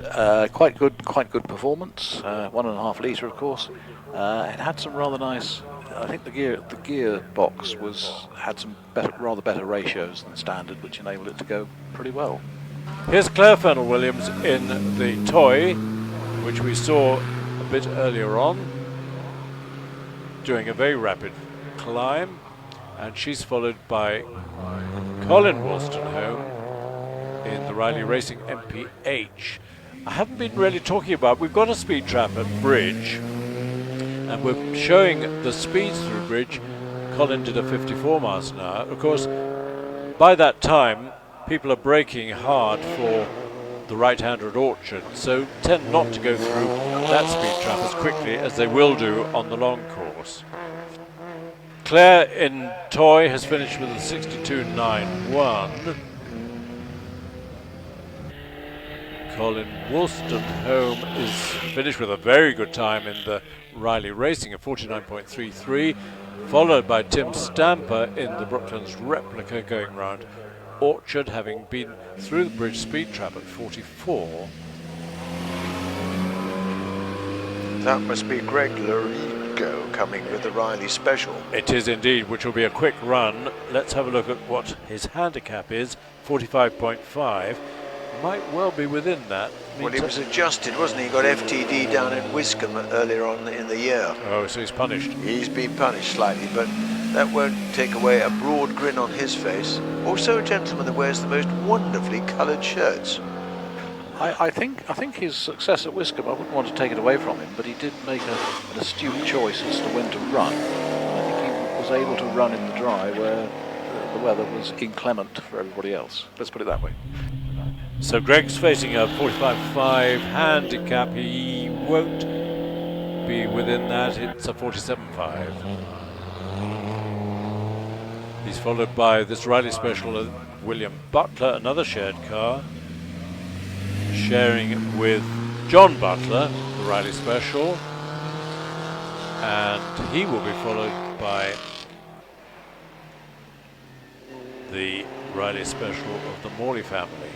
Quite good performance. 1.5 litre, of course. It had some rather nice. I think the gear box had some rather better ratios than standard, which enabled it to go pretty well. Here's Claire Fennel Williams in the toy, which we saw a bit earlier on, doing a very rapid climb, and she's followed by Colin Wolstenholme in the Riley Racing MPH. I haven't been really talking about, we've got a speed trap at Bridge, and we're showing the speeds through Bridge. Colin did a 54 miles an hour. Of course, by that time, people are braking hard for the right-hander at Orchard, so tend not to go through that speed trap as quickly as they will do on the long course. Claire in toy has finished with a 62.91. Colin Wolstenholme is finished with a very good time in the Riley Racing of 49.33, followed by Tim Stamper in the Brooklands replica going round Orchard, having been through the Bridge speed trap at 44. That must be Greg Larigo coming with the Riley Special. It is indeed, which will be a quick run. Let's have a look at what his handicap is, 45.5. Might well be within that. Well, he was adjusted, wasn't he? He got FTD down in Wiscombe earlier on in the year. Oh, so he's punished. He's been punished slightly, but that won't take away a broad grin on his face. Also a gentleman that wears the most wonderfully coloured shirts. I think his success at Wiscombe, I wouldn't want to take it away from him, but he did make an astute choice as to when to run. I think he was able to run in the dry where the weather was inclement for everybody else. Let's put it that way. So Greg's facing a 45.5 handicap. He won't be within that. It's a 47.5. He's followed by this Riley Special, William Butler, another shared car, sharing it with John Butler, the Riley Special, and he will be followed by the Riley Special of the Morley family.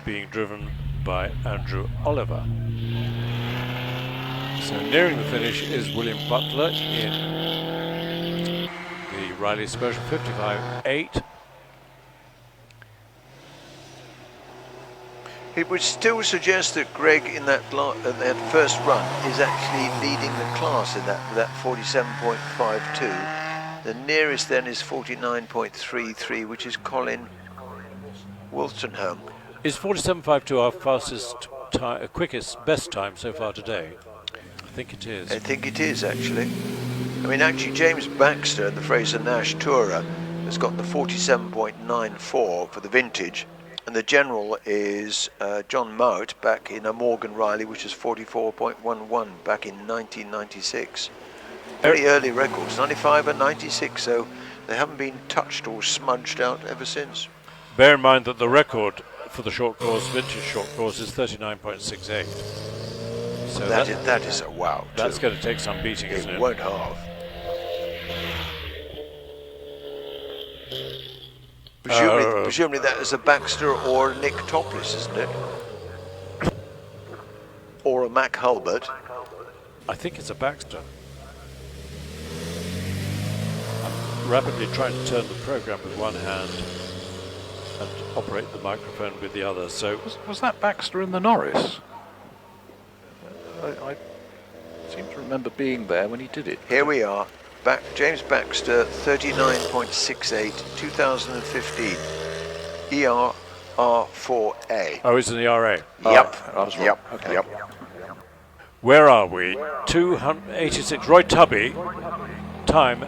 Being driven by Andrew Oliver. So nearing the finish is William Butler in the Riley Special 55.8. It would still suggest that Greg in that first run is actually leading the class in that 47.52. The nearest then is 49.33, which is Colin Wolstenholme. Is 47.52 our fastest time, quickest, best time so far today? I think it is. I think it is, actually. I mean, actually, James Baxter in the Frazer Nash Tourer has got the 47.94 for the vintage, and the general is John Mowat back in a Morgan Riley, which is 44.11 back in 1996. Very early records, 95 and 96, so they haven't been touched or smudged out ever since. Bear in mind that the record for the short course, vintage short course, is 39.68. So that is a wow. That's going to take some beating, isn't it? It won't halve. Presumably that is a Baxter or a Nick Topless, isn't it? Or a Mac Hulbert. I think it's a Baxter. I'm rapidly trying to turn the program with one hand and operate the microphone with the other. So was that Baxter in the Norris? I seem to remember being there when he did it. Here we are. James Baxter, 39.68, 2015. ER-R4A. Oh, it's in the RA. Yep. I was wrong. Yep. Okay. Yep. Where are we? 286. Roy Tubby, time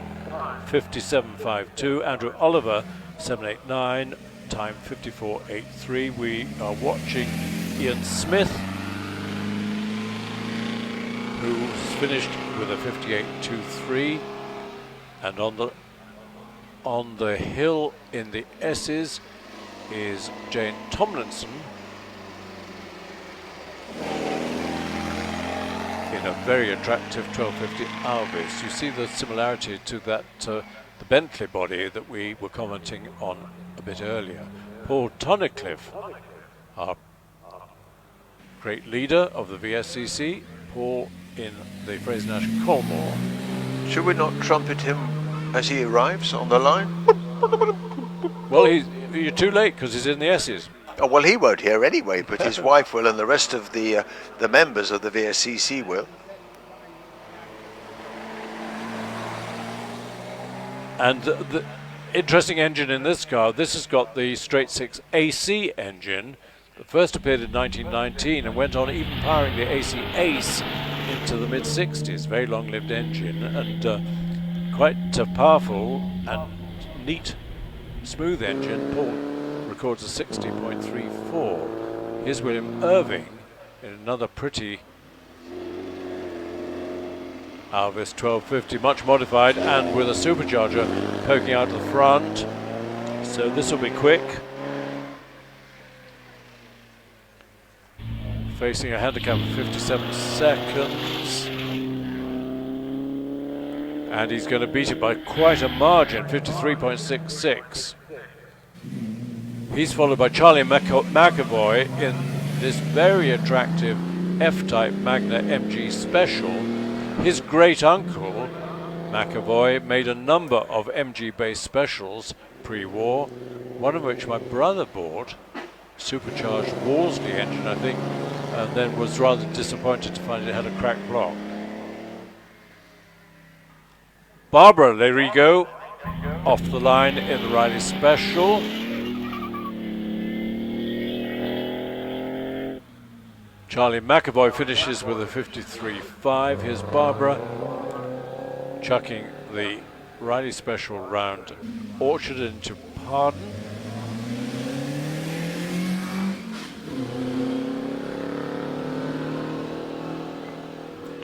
57.52. Andrew Oliver, 7.89. Time 54.83. We are watching Ian Smith, who's finished with a 58.23, and on the hill in the S's is Jane Tomlinson in a very attractive 1250 Elvis. You see the similarity to that the Bentley body that we were commenting on a bit earlier. Paul Tunnicliffe, our great leader of the VSCC, Paul in the Frazer Nash Colmore. Should we not trumpet him as he arrives on the line? Well, you're too late because he's in the S's. Oh, well, he won't hear anyway, but his wife will, and the rest of the members of the VSCC will. And the interesting engine in this car, this has got the straight six AC engine that first appeared in 1919 and went on even powering the AC Ace into the mid-60s. Very long-lived engine and quite powerful and neat, smooth engine. Paul records a 60.34. Here's William Irving in another pretty Elvis 1250, much modified and with a supercharger poking out the front. So this will be quick. Facing a handicap of 57 seconds. And he's going to beat it by quite a margin, 53.66. He's followed by Charlie McAvoy in this very attractive F-Type Magna MG Special. His great uncle, McAvoy, made a number of MG-based specials pre-war, one of which my brother bought, Supercharged Wolseley engine, I think, and then was rather disappointed to find it had a cracked block. Barbara Lerigo off the line in the Riley Special. Charlie McAvoy finishes with a 53.5. Here's Barbara chucking the Riley Special round Orchard into Pardon.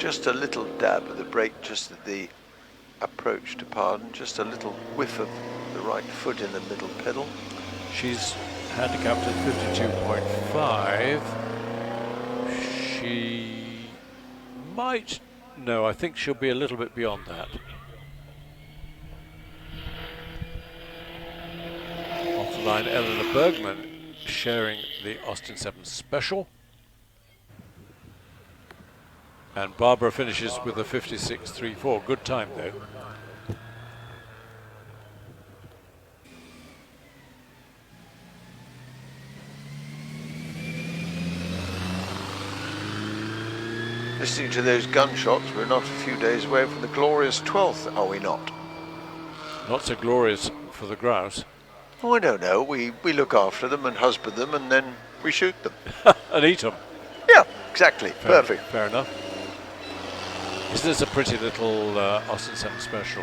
just a little dab of the brake just at the approach to Pardon, just a little whiff of the right foot in the middle pedal. She's handicapped at 52.5. She might, no, I think she'll be a little bit beyond that. Off the line, Eleanor Bergman sharing the Austin 7 Special. And Barbara finishes with a 56.34. Good time though. Listening to those gunshots, we're not a few days away from the glorious 12th, are we not? Not so glorious for the grouse. Oh, I don't know. We look after them and husband them, and then we shoot them. And eat them. Yeah, exactly. Perfect. Fair enough. Isn't this a pretty little Austin 7 Special?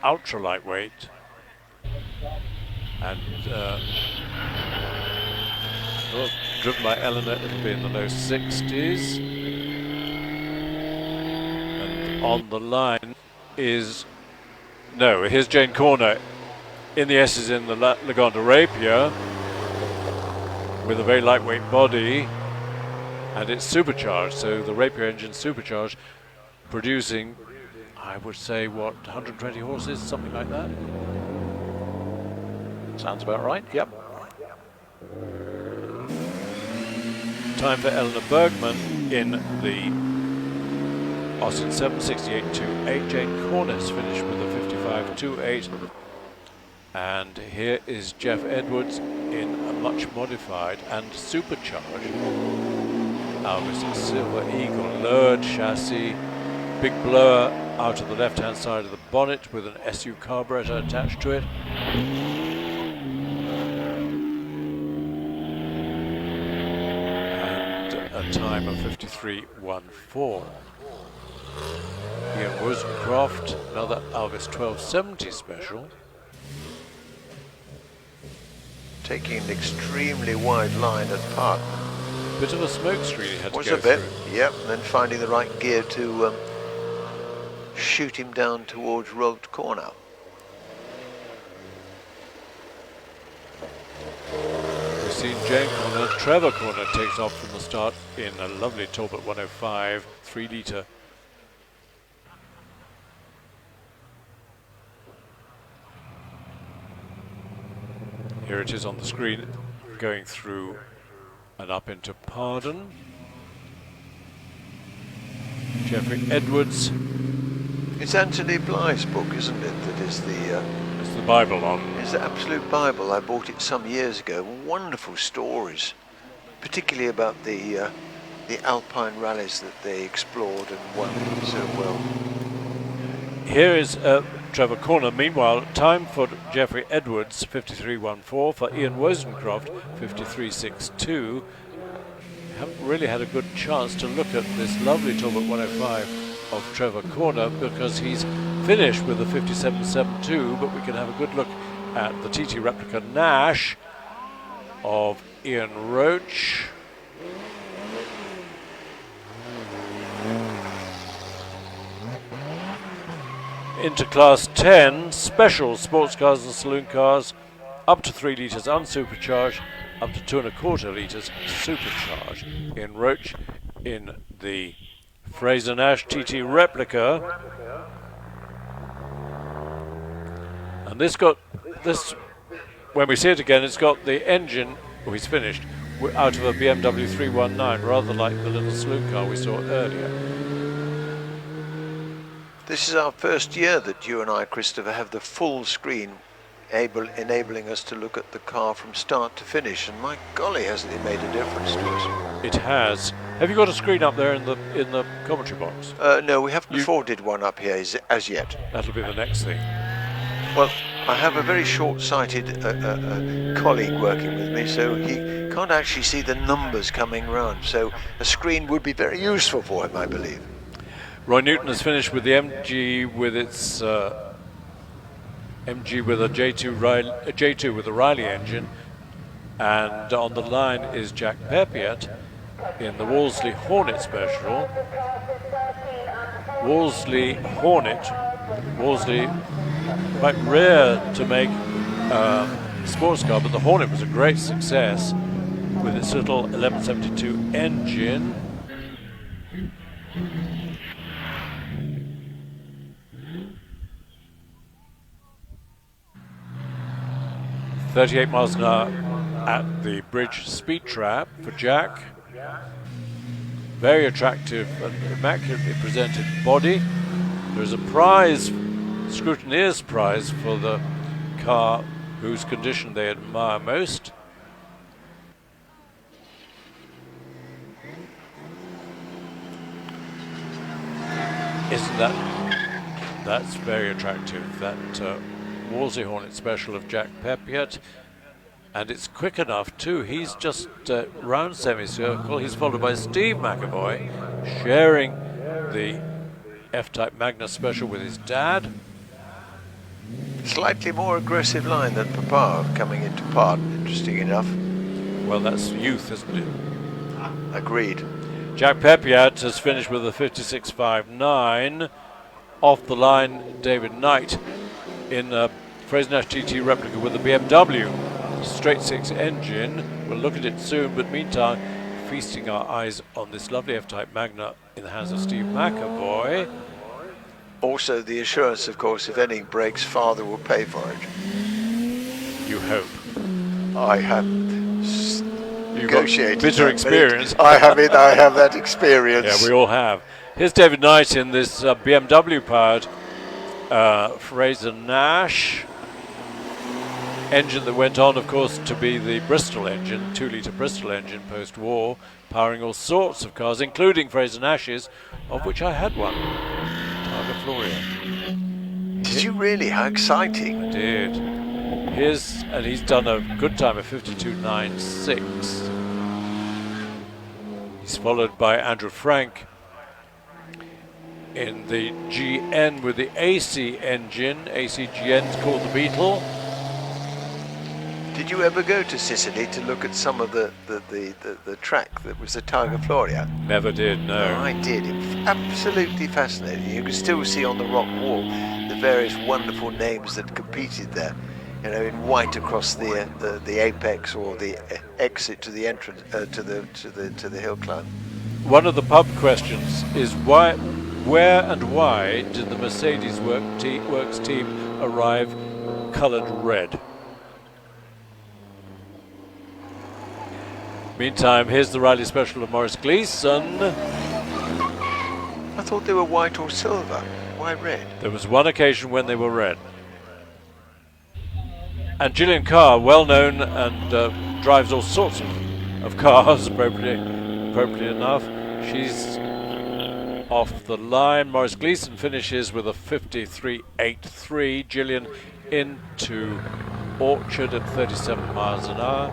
Ultra lightweight. And well, driven by Eleanor, it'll be in the low 60s. And on the line is, no, here's Jane Corner in the S's in the Lagonda Rapier with a very lightweight body, and it's supercharged, so the Rapier engine supercharged, producing, I would say, what, 120 horses, something like that? Sounds about right, yep. Time for Eleanor Bergman in the Austin 768.28. Jane Cornet's finished with a 55.28. And here is Jeff Edwards in a much modified and supercharged Elvis Silver Eagle, lowered chassis, big blower out of the left-hand side of the bonnet with an SU carburetor attached to it. And a time of 53.14. Ian Wozencroft, another Elvis 1270 special. Taking an extremely wide line at Parton. Bit of a smoke screen he had to Was go a bit, through. yep, and then finding the right gear to shoot him down towards Rolt Corner. We've seen Jane Corner. Trevor Corner takes off from the start in a lovely Talbot 105, 3 litre. Here it is on the screen, going through and up into Pardon. Geoffrey Edwards. It's Anthony Blythe's book, isn't it? That is the It's the Bible on. it's the absolute Bible. I bought it some years ago. Wonderful stories, particularly about the Alpine rallies that they explored and won so well. Here is Trevor Corner. Meanwhile, time for Geoffrey Edwards, 53.14, for Ian Wozencroft, 53.62. Haven't really had a good chance to look at this lovely Talbot 105 of Trevor Corner because he's finished with a 57.72, but we can have a good look at the TT replica Nash of Ian Roach. Into class 10, special sports cars and saloon cars, up to 3 litres unsupercharged, up to 2.25 litres supercharged. In Roach, in the Frazer Nash TT replica. And this, when we see it again, it's got the engine, oh, he's finished, out of a BMW 319, rather like the little saloon car we saw earlier. This is our first year that you and I, Christopher, have the full screen enabling us to look at the car from start to finish, and my golly, hasn't it made a difference to us? It has. Have you got a screen up there in the commentary box? No, we haven't afforded one up here as yet. That'll be the next thing. Well, I have a very short-sighted colleague working with me, so he can't actually see the numbers coming round, so a screen would be very useful for him, I believe. Roy Newton has finished with the MG with its MG with a J2 with a Riley engine, and on the line is Jack Perpiet in the Wolseley Hornet Special. Wolseley Hornet. Wolseley, quite rare to make sports car, but the Hornet was a great success with its little 1172 engine. .38 miles an hour at the bridge speed trap for Jack. Very attractive and immaculately presented body. There's a prize, scrutineer's prize, for the car whose condition they admire most. Isn't that's very attractive, that Wolseley Hornet Special of Jack Peppiatt, and it's quick enough too. He's just round semicircle. He's followed by Steve McAvoy, sharing the F-Type Magna Special with his dad. Slightly more aggressive line than Papa coming into part, interesting enough. Well, that's youth, isn't it? Agreed. Jack Peppiatt has finished with a 56.59. Off the line, David Knight in a Frazer Nash GT replica with a BMW straight six engine. We'll look at it soon, but meantime, feasting our eyes on this lovely F-Type Magna in the hands of Steve McAvoy. Also the assurance, of course, if anything breaks, father will pay for it. You hope. I have negotiated bitter experience. I have that experience. Yeah, we all have. Here's David Knight in this BMW-powered Frazer Nash engine that went on, of course, to be the Bristol engine, 2-litre Bristol engine post-war, powering all sorts of cars, including Frazer Nash's, of which I had one, Targa Florio. Did you really? How exciting! I did. And he's done a good time of 52.96. He's followed by Andrew Frank in the GN with the AC engine. AC GN's called the Beetle. Did you ever go to Sicily to look at some of the track that was the Targa Florio? Never did, no. I did. It was absolutely fascinating. You can still see on the rock wall the various wonderful names that competed there. You know, in white across the apex or the exit to the entrance to the hill climb. One of the pub questions is where and why did the Mercedes Works team arrive coloured red? Meantime, here's the Riley Special of Maurice Gleeson. I thought they were white or silver. Why red? There was one occasion when they were red. And Gillian Carr, well known and drives all sorts of cars, appropriately enough. She's off the line. Maurice Gleeson finishes with a 53.83. Gillian into Orchard at 37 miles an hour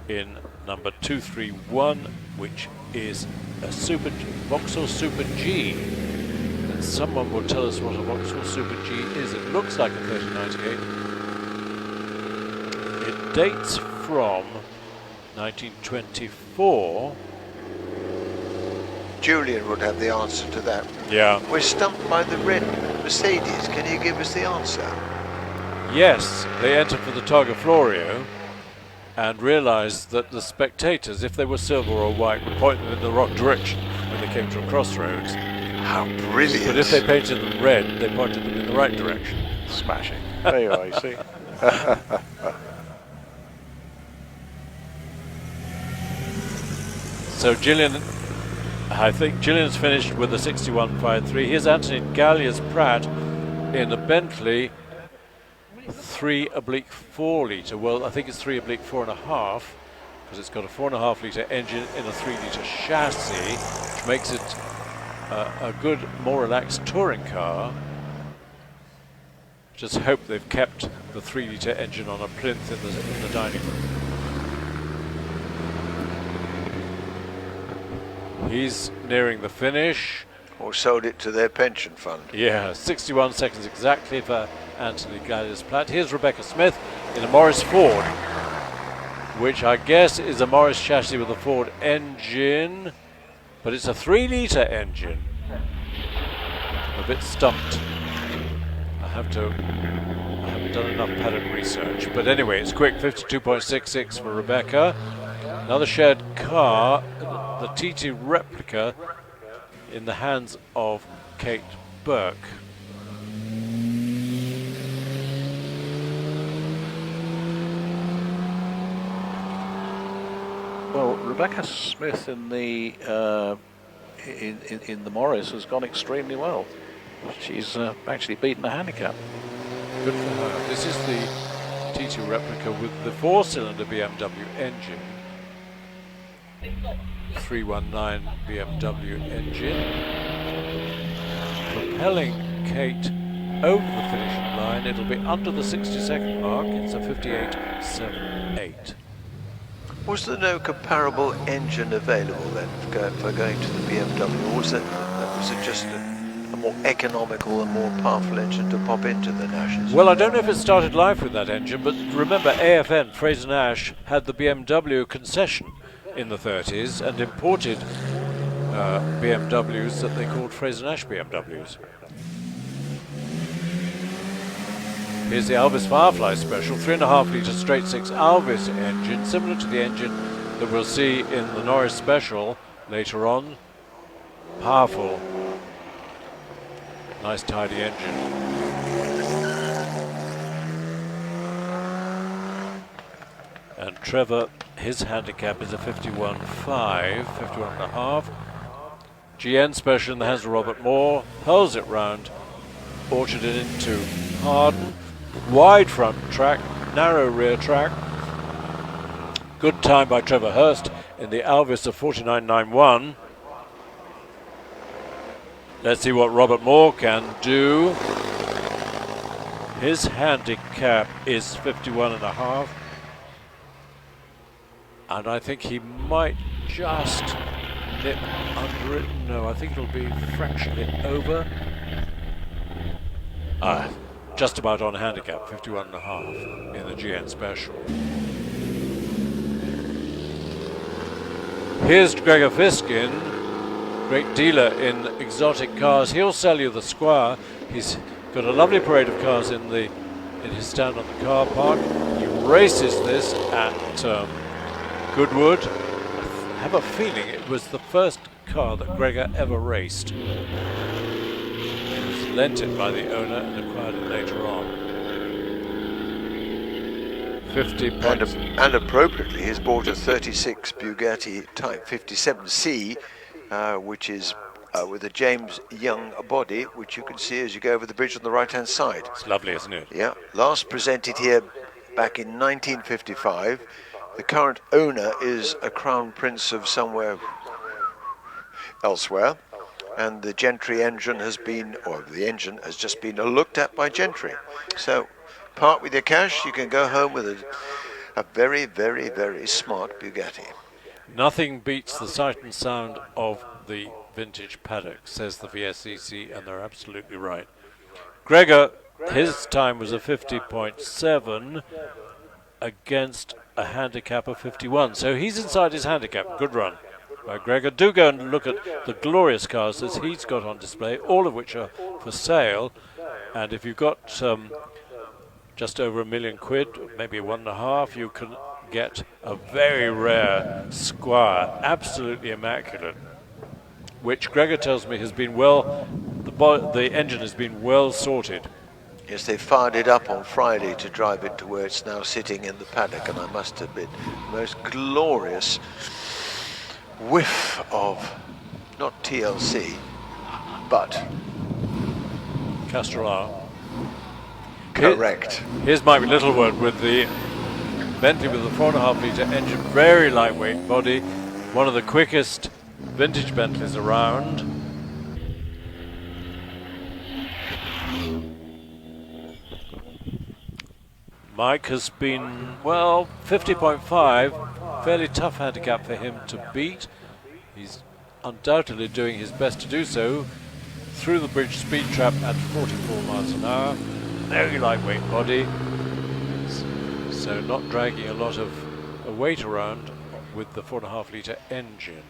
in number 231, which is a Vauxhall Super G. And someone will tell us what a Vauxhall Super G is. It looks like a 3098. It dates from 1924. Julian would have the answer to that. Yeah. We're stumped by the red Mercedes. Can you give us the answer? Yes, they entered for the Targa Florio and realised that the spectators, if they were silver or white, would point them in the wrong direction when they came to a crossroads. How brilliant. But if they painted them red, they pointed them in the right direction. Smashing. There you are, you see. So I think Gillian's finished with a 61.53. Here's Anthony Galliers Pratt in a Bentley 3/4 litre. Well, I think it's 3/4.5 because it's got a 4.5 litre engine in a 3 litre chassis, which makes it a good, more relaxed touring car. Just hope they've kept the 3 litre engine on a plinth in the dining room. He's nearing the finish. Or sold it to their pension fund. Yeah, 61 seconds exactly for Anthony Galliers Platt. Here's Rebecca Smith in a Morris Ford. which I guess is a Morris chassis with a Ford engine, but it's a 3-litre engine. I'm a bit stumped. I haven't done enough paddock research, but anyway, it's quick. 52.66 for Rebecca. Another shared car, the TT replica, in the hands of Kate Burke. Well, Rebecca Smith in the in the Morris has gone extremely well. She's actually beaten the handicap. Good for her. This is the TT replica with the 4-cylinder BMW engine. 319 BMW engine. Propelling Kate over the finishing line. It'll be under the 60-second mark. It's a 58.78. Was there no comparable engine available then for going to the BMW, or was it just a more economical and more powerful engine to pop into the Nashes? Well, I don't know if it started life with that engine, but remember AFN, Frazer Nash, had the BMW concession in the 30s and imported BMWs that they called Frazer Nash BMWs. Here's the Elvis Firefly Special, 3.5 litre straight 6 Elvis engine, similar to the engine that we'll see in the Norris Special later on. Powerful, nice tidy engine. And Trevor, his handicap is a 51.5, 51.5. GN Special in the hands of Robert Moore, hurls it round, orcharded into Harden. Wide front track, narrow rear track. Good time by Trevor Hurst in the Elvis of 49.91. Let's see what Robert Moore can do. His handicap is 51.5. And I think he might just nip under it. No, I think it'll be fractionally over. Just about on handicap, 51.5 in the GN Special. Here's Gregor Fiskin, great dealer in exotic cars. He'll sell you the Squire. He's got a lovely parade of cars in his stand on the car park. He races this at Goodwood. I have a feeling it was the first car that Gregor ever raced. Lent it by the owner and acquired it later on. 50 points. And appropriately, he's bought a 36 Bugatti Type 57C, which is with a James Young body, which you can see as you go over the bridge on the right-hand side. It's lovely, isn't it? Yeah, last presented here back in 1955. The current owner is a crown prince of somewhere elsewhere. And the Gentry engine has been, or the engine has just been looked at by Gentry. So part with your cash, you can go home with a very, very, very smart Bugatti. Nothing beats the sight and sound of the vintage paddock, says the VSCC, and they're absolutely right. Gregor, his time was a 50.7 against a handicap of 51. So he's inside his handicap. Good run by Gregor. Do go and look at the glorious cars that he's got on display, all of which are for sale. And if you've got just over £1 million, maybe 1.5, you can get a very rare Squire, absolutely immaculate, which Gregor tells me has been the engine has been well sorted. Yes, they fired it up on Friday to drive it to where it's now sitting in the paddock, and I must admit, the most glorious whiff of, not TLC, but Castellar. Correct. Here's Mike Littlewood with the Bentley with the 4.5 litre engine, very lightweight body, one of the quickest vintage Bentleys around. Mike has been, well, 50.5, fairly tough handicap for him to beat. He's undoubtedly doing his best to do so. Through the bridge speed trap at 44 miles an hour. Very lightweight body. So not dragging a lot of a wait around with the 4.5 litre engine.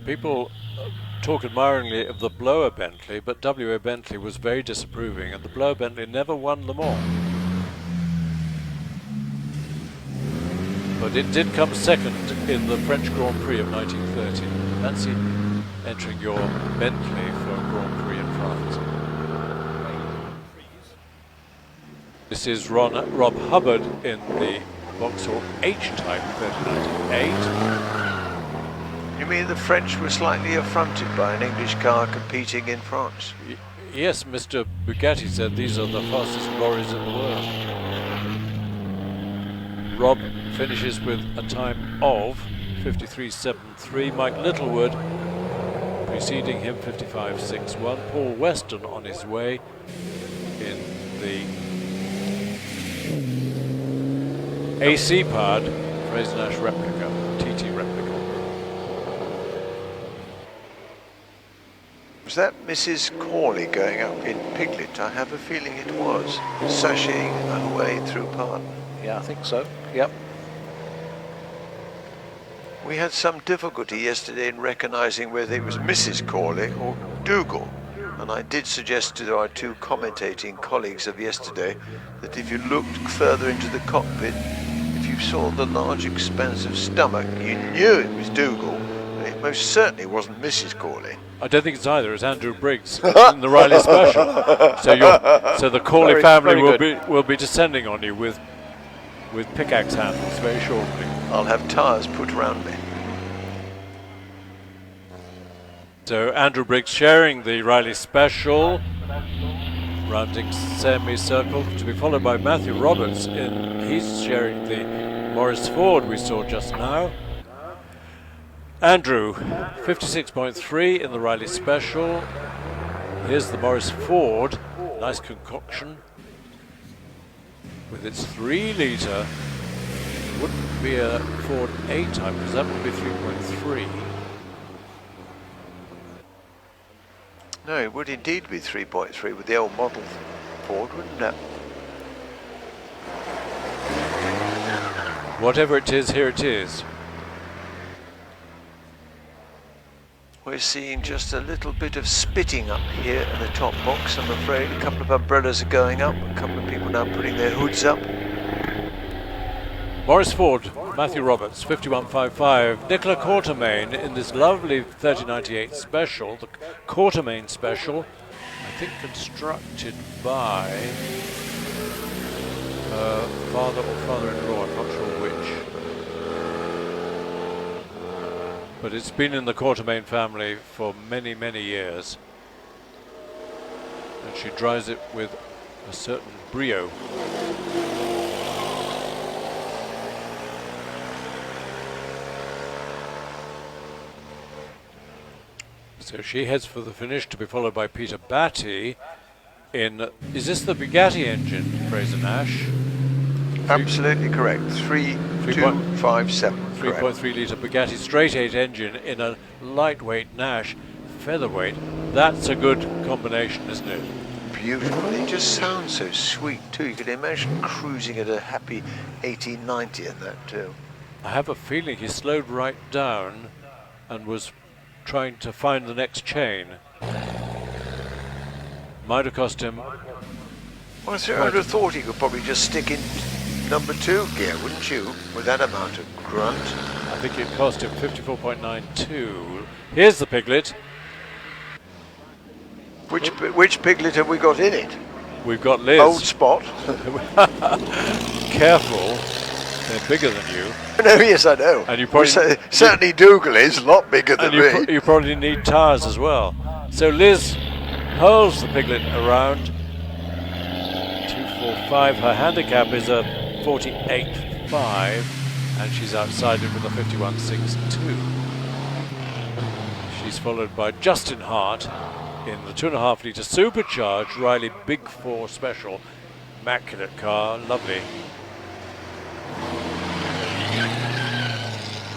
People talk admiringly of the Blower Bentley, but W.A. Bentley was very disapproving, and the Blower Bentley never won Le Mans. But it did come second in the French Grand Prix of 1930. Fancy entering your Bentley for a Grand Prix in France. This is Rob Hubbard in the Vauxhall H-Type 3098. You mean the French were slightly affronted by an English car competing in France? Yes, Mr. Bugatti said these are the fastest lorries in the world. Rob finishes with a time of 53.73. Mike Littlewood preceding him 55.61. Paul Weston on his way in the AC powered Frazer Nash replica, TT replica. Was that Mrs. Corley going up in Piglet? I have a feeling it was, sashaying her way through Pardon. Yeah, I think so. Yep. We had some difficulty yesterday in recognising whether it was Mrs. Corley or Dougal, and I did suggest to our two commentating colleagues of yesterday that if you looked further into the cockpit, if you saw the large expansive stomach, you knew it was Dougal, and it most certainly wasn't Mrs. Corley. I don't think it's either. It's Andrew Briggs in the Riley Special. So the Corley family will be descending on you with pickaxe handles very shortly. I'll have tyres put around me. So Andrew Briggs sharing the Riley Special, rounding semicircle, to be followed by Matthew Roberts. He's sharing the Morris Ford we saw just now. Andrew, 56.3 in the Riley Special. Here's the Morris Ford, nice concoction. With its 3 litre, wouldn't be a Ford A-Type, because that would be 3.3. No, it would indeed be 3.3 with the old model Ford, wouldn't it? Whatever it is, here it is. We're seeing just a little bit of spitting up here in the top box, I'm afraid. A couple of umbrellas are going up, a couple of people now putting their hoods up. Morris Ford, Matthew Roberts, 51.55. Nicola Quatermain in this lovely 3098 Special, the Quatermain Special, I think constructed by father or father-in-law, I'm not sure which. But it's been in the Quatermain family for many, many years. And she drives it with a certain brio. So she heads for the finish, to be followed by Peter Batty in, is this the Bugatti engine, Frazer Nash? Absolutely correct, 3.257. 3.3 litre Bugatti straight 8 engine in a lightweight Nash featherweight. That's a good combination, isn't it? Beautiful. It just sounds so sweet too. You can imagine cruising at a happy 1890 in that too. I have a feeling he slowed right down and was trying to find the next chain. Might have cost him. Well, sir, I would have thought he could probably just stick in number 2 gear, wouldn't you? With that amount of grunt. I think it cost him 54.92. Here's the Piglet. Which Piglet have we got in it? We've got Liz. Old Spot. Careful, they're bigger than you. No, yes, I know. And you probably certainly Dougal is a lot bigger than me. You probably need tyres as well. So Liz hurls the Piglet around. 245. Her handicap is a 48.5, and she's outside it with a 51.62. She's followed by Justin Hart in the 2.5 litre supercharged Riley Big 4 Special. Immaculate car, lovely.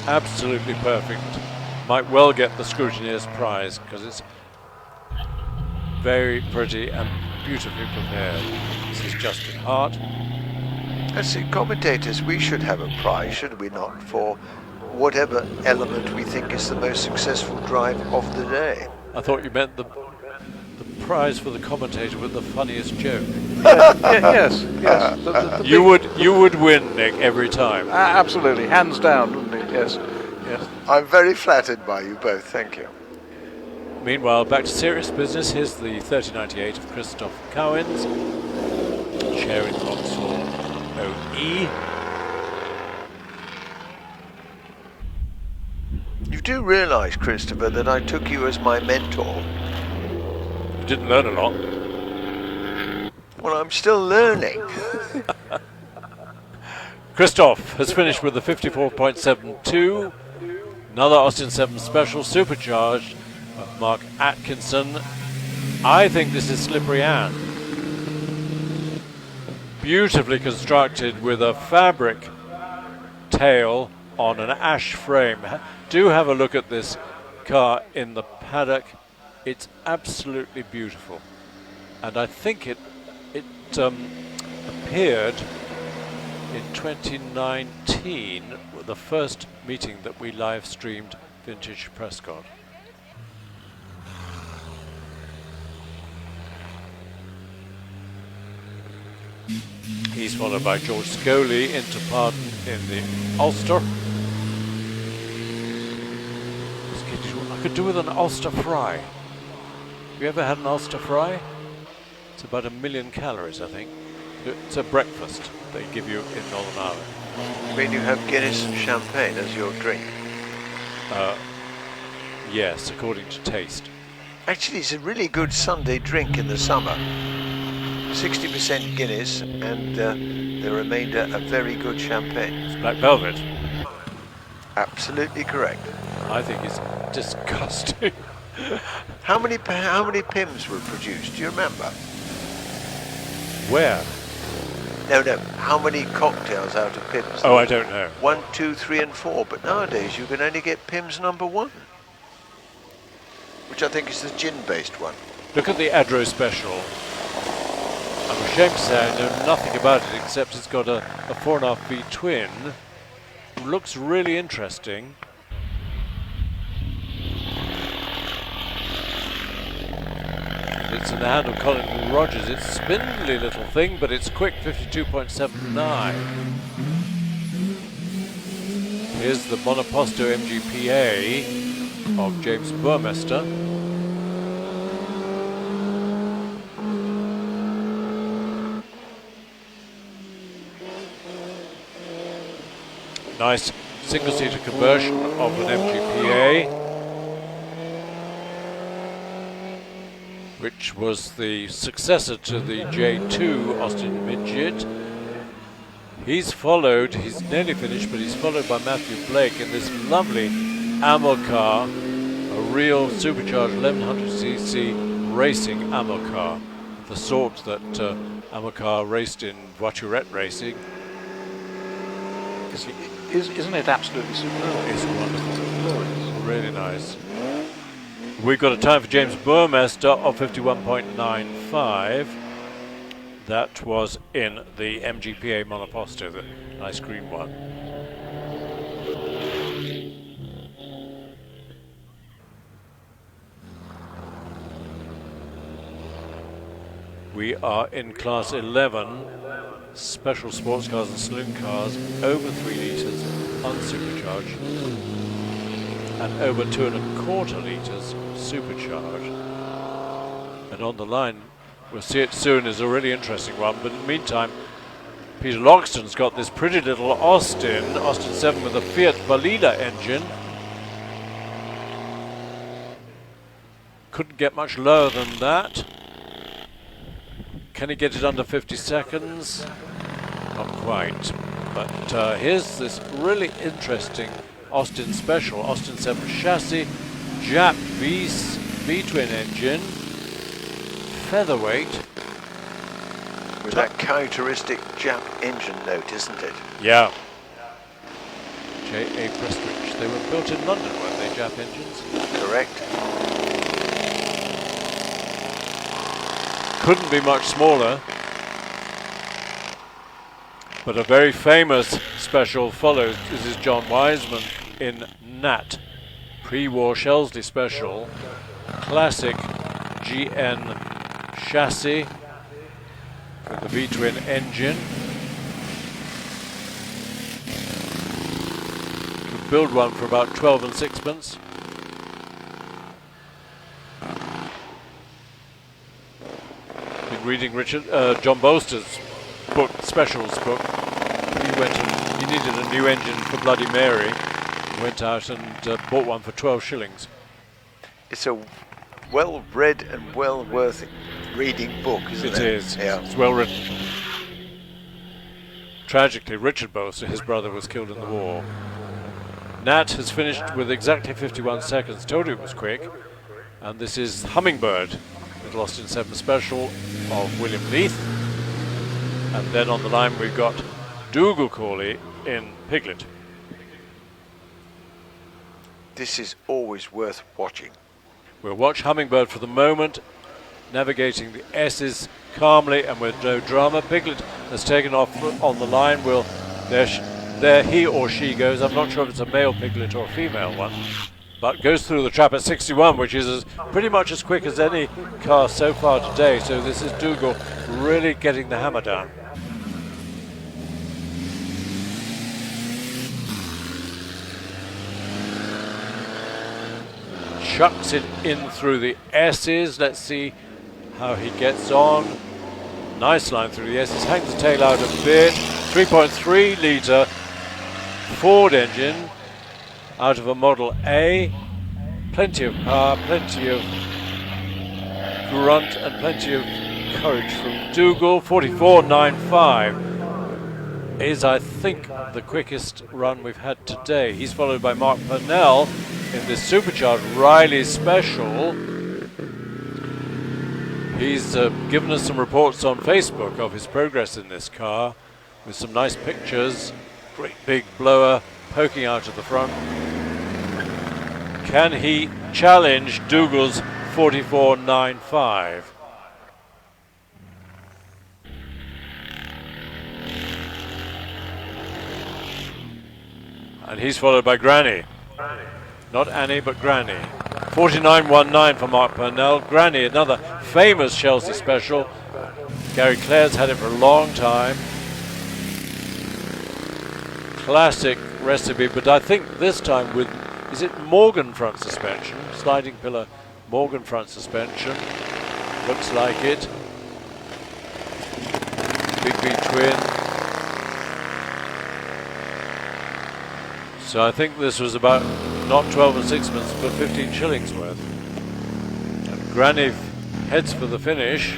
absolutely perfect. Might well get the scrutineer's prize because it's very pretty and beautifully prepared. This is Justin Hart. I see, commentators, we should have a prize, should we not, for whatever element we think is the most successful drive of the day. I thought you meant the prize for the commentator with the funniest joke. Yes. You would win, Nick, every time. Absolutely, hands down, wouldn't it? Yes. I'm very flattered by you both, thank you. Meanwhile, back to serious business. Here's the 3098 of Christoph Cowens, sharing Vauxhall OE. You do realise, Christopher, that I took you as my mentor. You didn't learn a lot. Well, I'm still learning. Christoph has finished with the 54.72. Another Austin 7 Special Supercharged of Mark Atkinson. I think this is Slippery Ann. Beautifully constructed with a fabric tail on an ash frame. Do have a look at this car in the paddock. It's absolutely beautiful. And I think it appeared in 2019, the first meeting that we live streamed Vintage Prescott. He's followed by George Scoley into Pardon in the Ulster. I could do with an Ulster fry. Have you ever had an Ulster fry? It's about 1 million calories, I think. It's a breakfast they give you in Northern Ireland. You mean you have Guinness and champagne as your drink? Yes, according to taste. Actually, it's a really good Sunday drink in the summer. 60% Guinness and the remainder a very good champagne. It's black velvet. Absolutely correct. I think it's disgusting. How many Pims were produced? Do you remember? Where? No. How many cocktails out of Pims? Oh, I don't know. 1, 2, 3 and 4. But nowadays you can only get Pims number 1, which I think is the gin-based one. Look at the Adro Special. I'm ashamed to say I know nothing about it except it's got a 4.5V twin. It looks really interesting. It's in the hand of Colin Rogers. It's a spindly little thing, but it's quick, 52.79. Here's the Monoposto MGPA of James Burmester. Nice single-seater conversion of an MGPA, which was the successor to the J2 Austin Midget. He's nearly finished, but he's followed by Matthew Blake in this lovely ammo car, a real supercharged 1100cc racing ammo car, the sort that ammo car raced in voiturette racing. Isn't it absolutely superb? It's wonderful. Really nice. We've got a time for James Burmester of 51.95. That was in the MGPA Monoposto, the nice green one. We are in class 11, special sports cars and saloon cars, over 3 litres, unsupercharged, and over 2.25 litres, supercharged. And on the line, we'll see it soon, is a really interesting one, but in the meantime, Peter Loxton's got this pretty little Austin 7 with a Fiat Valida engine. Couldn't get much lower than that. Can he get it under 50 seconds? Not quite. But here's this really interesting Austin Special, Austin 7 chassis, Jap V-twin engine, featherweight. With that characteristic Jap engine note, isn't it? Yeah. J.A. Prestwich They were built in London, weren't they, Jap engines? Correct. Couldn't be much smaller. But a very famous special follows. This is John Wiseman in Nat. Pre-war Shelsley special. Classic GN chassis with the V-twin engine. Could build one for about 12 and sixpence. Been reading John Bolster's book, Specials book. He needed a new engine for Bloody Mary. He went out and bought one for 12 shillings. It's a well-read and well worth reading book, isn't it? It is. Yeah. It's well written. Tragically, Richard Bolster, his brother, was killed in the war. Nat has finished with exactly 51 seconds. Told you it was quick. And this is Hummingbird, Little Austin 7 Special of William Leith. And then on the line we've got Dougal Corley in Piglet. This is always worth watching. We'll watch Hummingbird for the moment, navigating the S's calmly and with no drama. Piglet has taken off on the line. There he or she goes. I'm not sure if it's a male Piglet or a female one, but goes through the trap at 61, which is pretty much as quick as any car so far today. So this is Dougal really getting the hammer down. Chucks it in through the S's. Let's see how he gets on. Nice line through the S's. Hangs the tail out a bit. 3.3 litre Ford engine out of a Model A. Plenty of power, plenty of grunt and plenty of courage from Dougal. 44.95 is, I think, the quickest run we've had today. He's followed by Mark Purnell in this Supercharged Riley Special. He's given us some reports on Facebook of his progress in this car with some nice pictures. Great big blower poking out of the front. Can he challenge Dougal's 44.95? And he's followed by Granny. Not Annie, but Granny. 49.19 for Mark Purnell. Granny, another famous Chelsea special. Gary Clare's had it for a long time. Classic recipe, but I think this time with, is it Morgan front suspension? Sliding pillar Morgan front suspension. Looks like it. Big V twin. So I think this was about not 12 and sixpence, but 15 shillings worth. And Granny heads for the finish.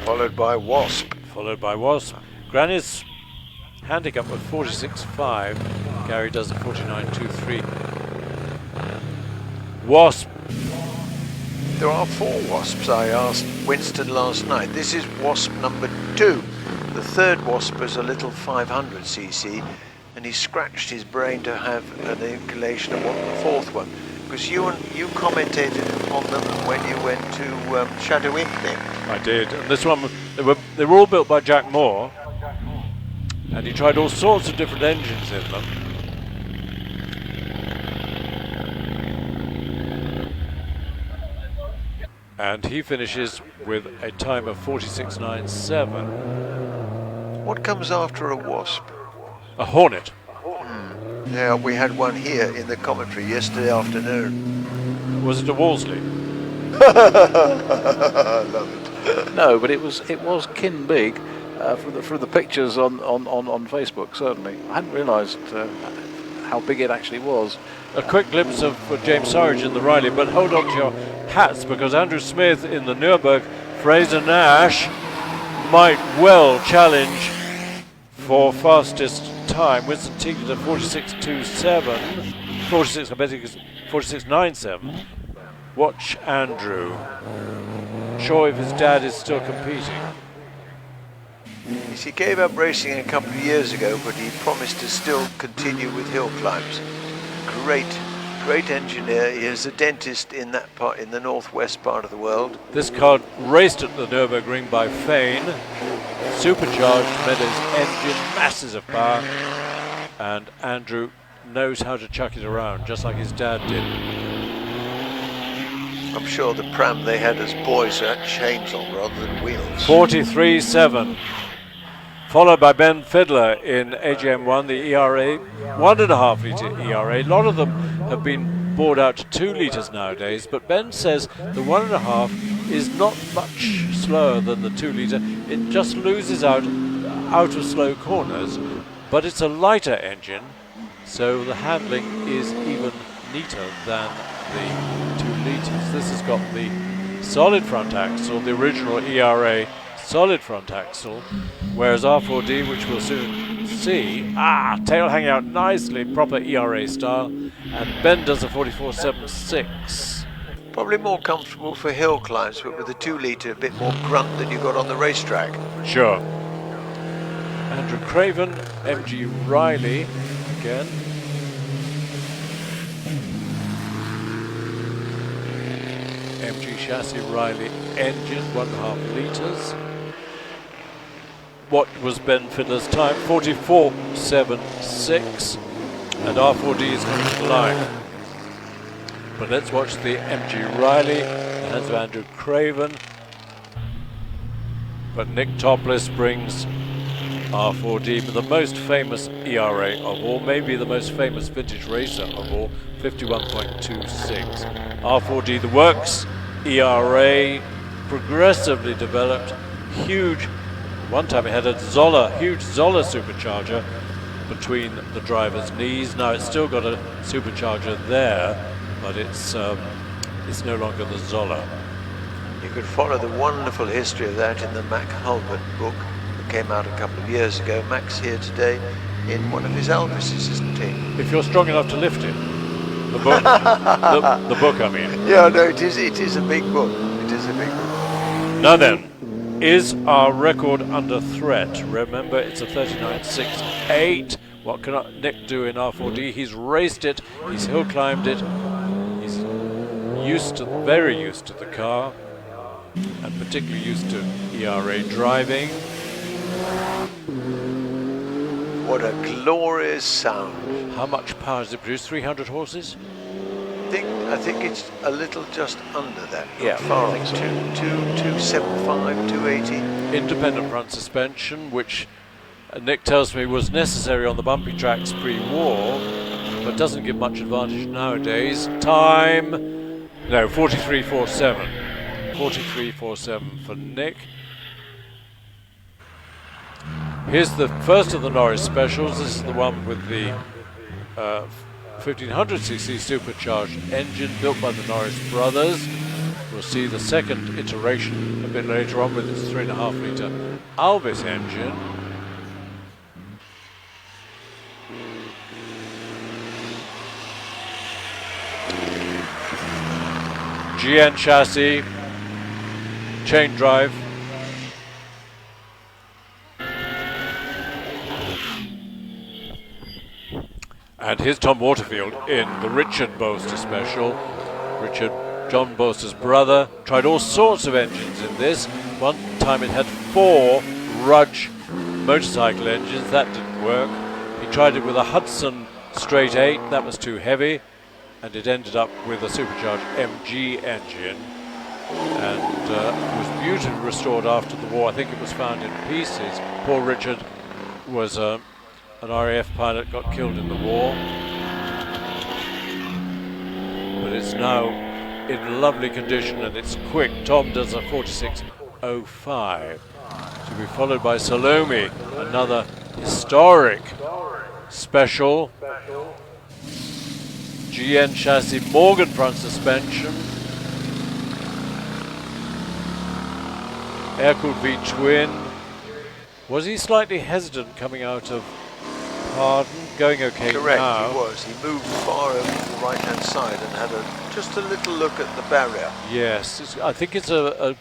Followed by Wasp. Granny's handicap was 46.5. Gary does a 49.23. Wasp. There are 4 Wasps, I asked Winston last night. This is Wasp number 2. The third Wasp is a little 500cc. And he scratched his brain to have an inclination of what the fourth one, because you commentated on them when you went to Shadow Inc. I did, and this one they were all built by Jack Moore, and he tried all sorts of different engines in them. And he finishes with a time of 46.97. What comes after a Wasp? A Hornet. Yeah, we had one here in the commentary yesterday afternoon. Was it a Wolseley? I love it. No, but it was kin big from the pictures on Facebook. Certainly, I hadn't realised how big it actually was. A quick glimpse of James Surridge in the Riley, but hold on to your hats because Andrew Smith in the Nürburg, Frazer Nash might well challenge for fastest time. Winston Tiegler at 46.27, 46.97. Watch Andrew. Sure if his dad is still competing. He gave up racing a couple of years ago, but he promised to still continue with hill climbs. great engineer. He is a dentist in that part, in the northwest part of the world. This car raced at the Nürburgring by Fane. Supercharged, Meadows engine, masses of power, and Andrew knows how to chuck it around, just like his dad did. I'm sure the pram they had as boys had chains on rather than wheels. 43.7. Followed by Ben Fiddler in AGM1, the ERA, 1.5 litre ERA. A lot of them have been bored out to 2 litres nowadays, but Ben says the 1.5 is not much slower than the 2 litre. It just loses out of slow corners, but it's a lighter engine, so the handling is even neater than the 2 litres. This has got the solid front axle, the original ERA solid front axle, whereas R4D, which we'll soon see, tail hanging out nicely, proper ERA style, and Ben does a 44.76. Probably more comfortable for hill climbs, but with the 2 litre a bit more grunt than you got on the racetrack. Sure. Andrew Craven, MG Riley again. MG chassis Riley engine, 1.5 litres. What was Ben Fiddler's time? 44.76, and R4D is coming to the line. But let's watch the MG Riley, the hands of Andrew Craven. But Nick Topless brings R4D, but the most famous ERA of all, maybe the most famous vintage racer of all, 51.26. R4D, the works ERA, progressively developed, huge. One time it had a huge Zolla supercharger between the driver's knees. Now it's still got a supercharger there, but it's no longer the Zolla. You could follow the wonderful history of that in the Mac Hulbert book that came out a couple of years ago. Mac's here today in one of his Elvises, isn't he? If you're strong enough to lift it. The book. the book, I mean. Yeah, no, it is a big book. It is a big book. Now then, is our record under threat? Remember, it's a 39.68. What can Nick do in R4D? He's raced it, he's hill climbed it, he's very used to the car, and particularly used to ERA driving. What a glorious sound. How much power does it produce? 300 horses? I think it's a little just under that. Yeah, far off. 275, 280. Independent front suspension, which Nick tells me was necessary on the bumpy tracks pre-war, but doesn't give much advantage nowadays. Time, no, 43.47. 43.47 for Nick. Here's the first of the Norris specials. This is the one with the 1500cc supercharged engine built by the Norris brothers. We'll see the second iteration a bit later on with its 3.5 litre Elvis engine. GN chassis, chain drive. And here's Tom Waterfield in the Richard Bolster special. John Bolster's brother, tried all sorts of engines in this. One time it had 4 Rudge motorcycle engines, that didn't work. He tried it with a Hudson straight 8, that was too heavy, and it ended up with a supercharged MG engine, and was beautifully restored after the war. I think it was found in pieces. Poor Richard was an RAF pilot, got killed in the war, but it's now in lovely condition and it's quick. Tom does a 46.05, to be followed by Salome, another historic special. GN chassis, Morgan front suspension, air-cooled V-twin. Was he slightly hesitant coming out of Pardon? Going okay. Correct, now. he was. He moved far over to the right-hand side and had just a little look at the barrier. Yes, I think it's a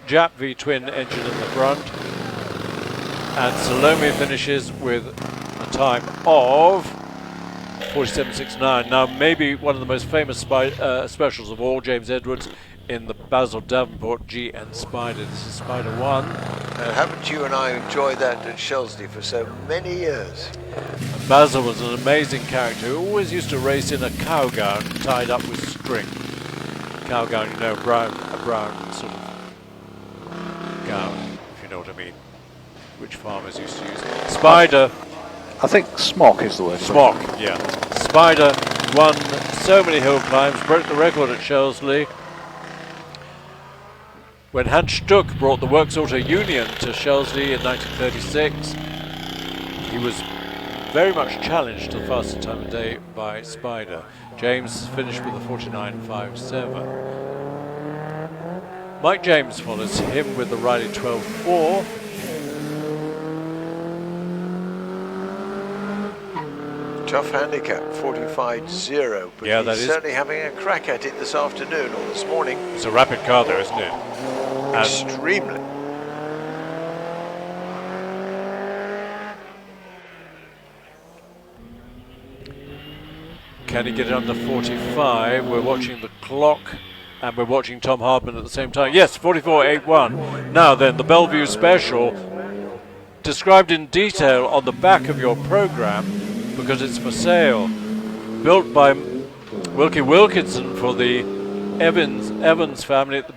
Jap V-twin engine in the front. And Salome finishes with a time of 4769. Now, maybe one of the most famous specials of all, James Edwards in the Basil Davenport GN Spider. This is Spider 1. Haven't you and I enjoyed that at Shelsley for so many years? And Basil was an amazing character who always used to race in a cow gown tied up with string. Cow gown, you know, a brown sort of gown, if you know what I mean, which farmers used to use. Spider. I think smock is the word. Smock, yeah. Spider won so many hill climbs, broke the record at Shelsley. When Hans Stuck brought the Works Auto Union to Shelsley in 1936, he was very much challenged to the fastest time of day by Spider. James finished with a 49.57. Mike James follows him with the Riley 12.4. Tough handicap, 45.0, but yeah, he's certainly having a crack at it this afternoon or this morning. It's a rapid car though, isn't it? Extremely. Can he get it under 45? We're watching the clock and we're watching Tom Hardman at the same time. Yes, 44.81. Now then, the Bellevue Special, described in detail on the back of your program because it's for sale. Built by Wilkie Wilkinson for the Evans family at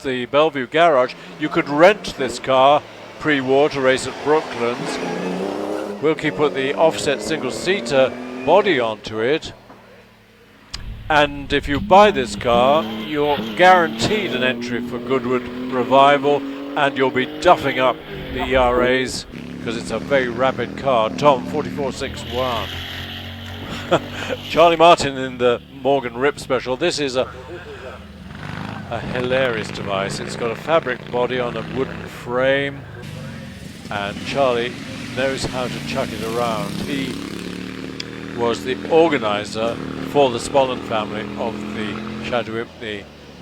the Bellevue garage. You could rent this car pre-war to race at Brooklands. Wilkie put the offset single-seater body onto it, and if you buy this car you're guaranteed an entry for Goodwood Revival, and you'll be duffing up the ERAs because it's a very rapid car. Tom, 44.61. Charlie Martin in the Morgan Rip Special. This is a hilarious device. It's got a fabric body on a wooden frame, and Charlie knows how to chuck it around. He was the organizer for the Spollen family of the Shadwell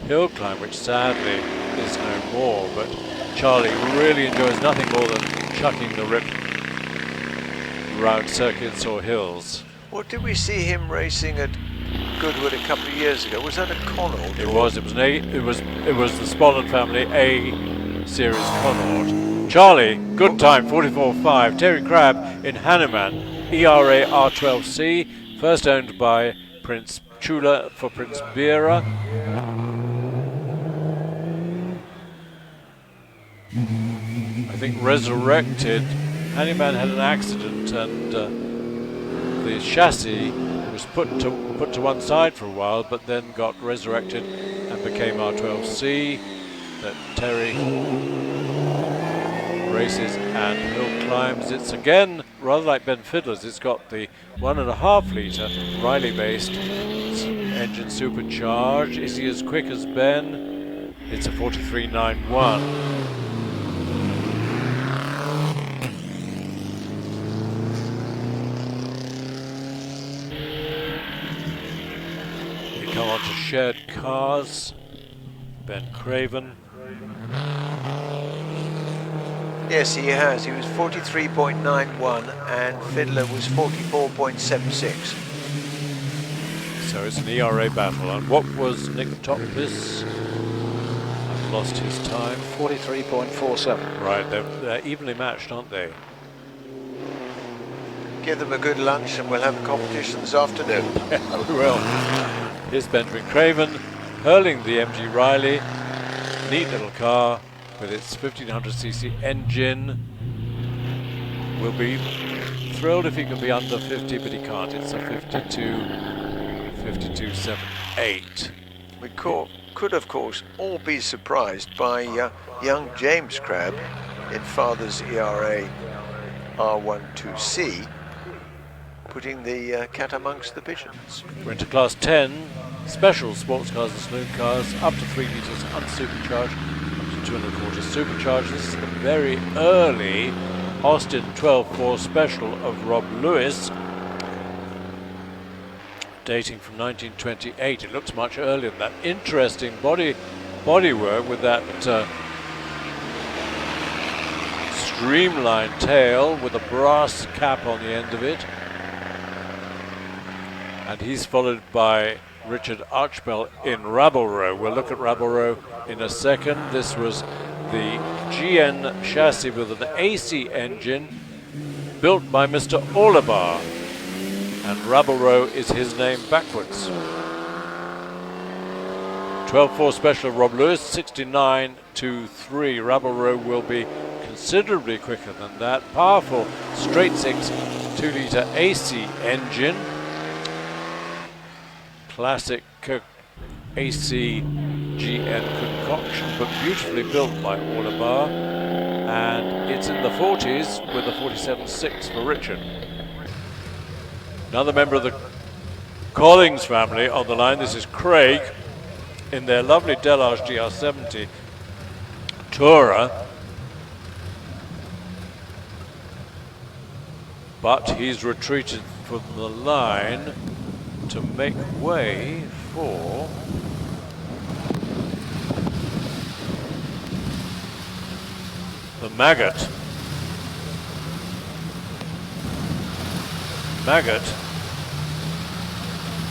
Hill Climb, which sadly is no more, but Charlie really enjoys nothing more than chucking the rip around circuits or hills. What did we see him racing at Goodwood a couple of years ago? Was that a Connaught? It was the Spollen family A series Connaught. Charlie, good time, 44.5. Terry Crabb in Hanuman, ERA R12C, first owned by Prince Chula for Prince Bira. I think resurrected. Hanuman had an accident and the chassis was put to one side for a while, but then got resurrected and became R12C. That Terry races and hill climbs. It's again rather like Ben Fiddler's. It's got the 1.5 litre Riley based engine supercharged. Is he as quick as Ben? It's a 43.91. We come on to shared cars. Ben Craven. Yes, he has. He was 43.91 and Fiddler was 44.76. So it's an ERA battle. And what was Nick Topless? I've lost his time. 43.47. Right, they're evenly matched, aren't they? Give them a good lunch and we'll have a competition this afternoon. Yeah, we will. Here's Benjamin Craven hurling the MG Riley. Neat little car with its 1500cc engine. Will be thrilled if he can be under 50, but he can't. It's a 52.78. We could, of course, all be surprised by young James Crabb in father's ERA R12C, putting the cat amongst the pigeons. We're into class 10, special sports cars and saloon cars, up to 3 litres unsupercharged, up to 2.25 supercharged. This is the very early Austin 12.4 special of Rob Lewis, dating from 1928. It looks much earlier than that. Interesting bodywork with that streamlined tail with a brass cap on the end of it. and he's followed by Richard Archbell in Rabelrow. We'll look at Rabelrow in a second. This was the GN chassis with an AC engine built by Mr. Oliver, and Rabelrow is his name backwards. 12.4 special Rob Lewis, 69.23. Rabelrow will be considerably quicker than that. Powerful straight 6 2-litre AC engine. Classic AC GN concoction, but beautifully built by Oliver. And it's in the 40s with a 47.6 for Richard. Another member of the Collings family on the line. This is Craig in their lovely Delage GR70 Tourer. But he's retreated from the line to make way for the Maggot. Maggot